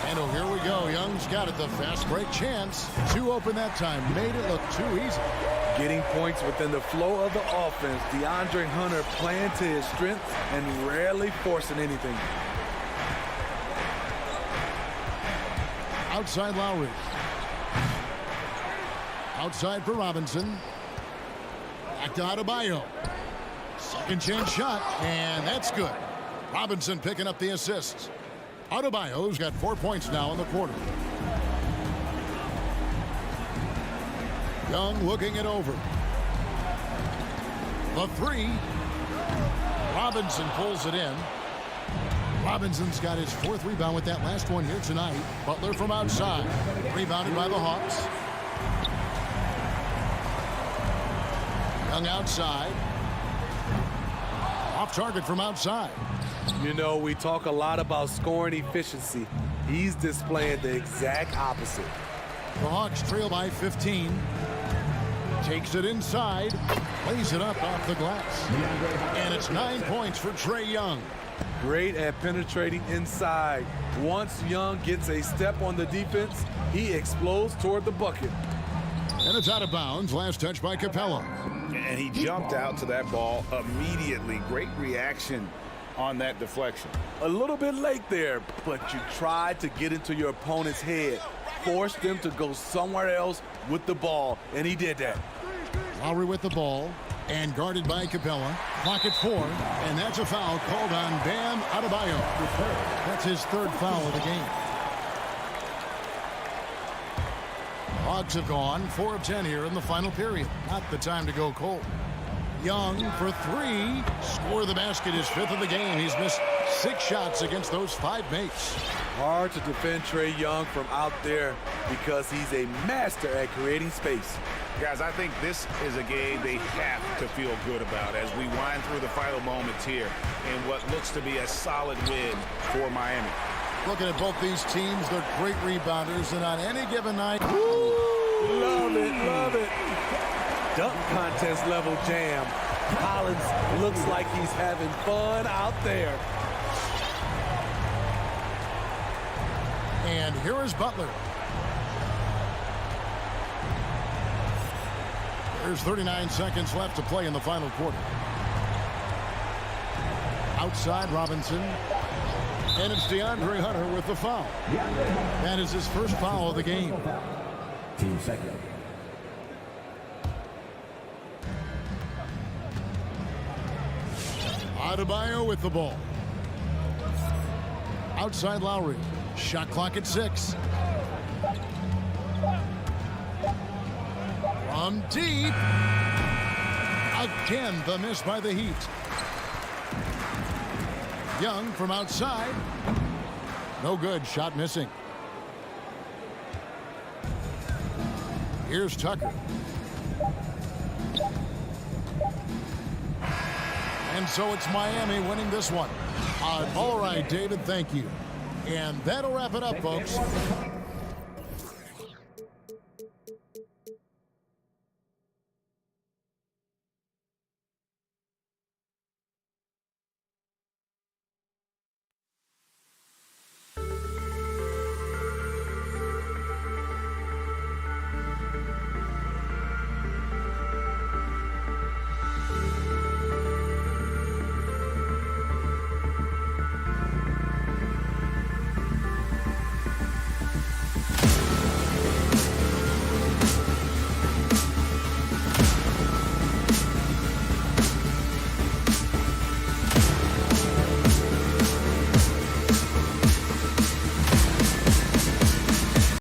And oh, here we go. Young's got it. The fast break chance. Two open that time. Made it look too easy. Getting points within the flow of the offense. DeAndre Hunter playing to his strengths and rarely forcing anything. Outside Lowry. Outside for Robinson. Back to Adebayo. Second chance shot, and that's good. Robinson picking up the assists. Adebayo's got 4 points now in the quarter. Young looking it over. The three. Robinson pulls it in. Robinson's got his fourth rebound with that last one here tonight. Butler from outside. Rebounded by the Hawks. Young outside. Off target from outside. You know, we talk a lot about scoring efficiency. He's displaying the exact opposite. The Hawks trail by 15. Takes it inside. Plays it up off the glass. And it's 9 points for Trae Young. Great at penetrating inside. Once Young gets a step on the defense, he explodes toward the bucket. And it's out of bounds. Last touch by Capella. And he jumped out to that ball immediately. Great reaction on that deflection. A little bit late there, but you tried to get into your opponent's head. Force them to go somewhere else with the ball, and he did that. Lowry with the ball, and guarded by Capella. Clock at 4, and that's a foul called on Bam Adebayo. That's his third foul of the game. Hawks have gone 4 of 10 here in the final period. Not the time to go cold. Young for 3. Score the basket, his 5th of the game. He's missed 6 shots against those 5 mates. Hard to defend Trae Young from out there because he's a master at creating space. Guys, I think this is a game they have to feel good about as we wind through the final moments here in what looks to be a solid win for Miami. Looking at both these teams, they're great rebounders, and on any given night... Love it, love it. Dunk contest level jam. Collins looks like he's having fun out there. And here is Butler. There's 39 seconds left to play in the final quarter. Outside Robinson. And it's DeAndre Hunter with the foul. That is his first foul of the game. Team second. Adebayo with the ball. Outside Lowry. Shot clock at 6. From deep. Again, the miss by the Heat. Young from outside. No good. Shot missing. Here's Tucker. And so it's Miami winning this one. All right, David, thank you. And that'll wrap it up, folks.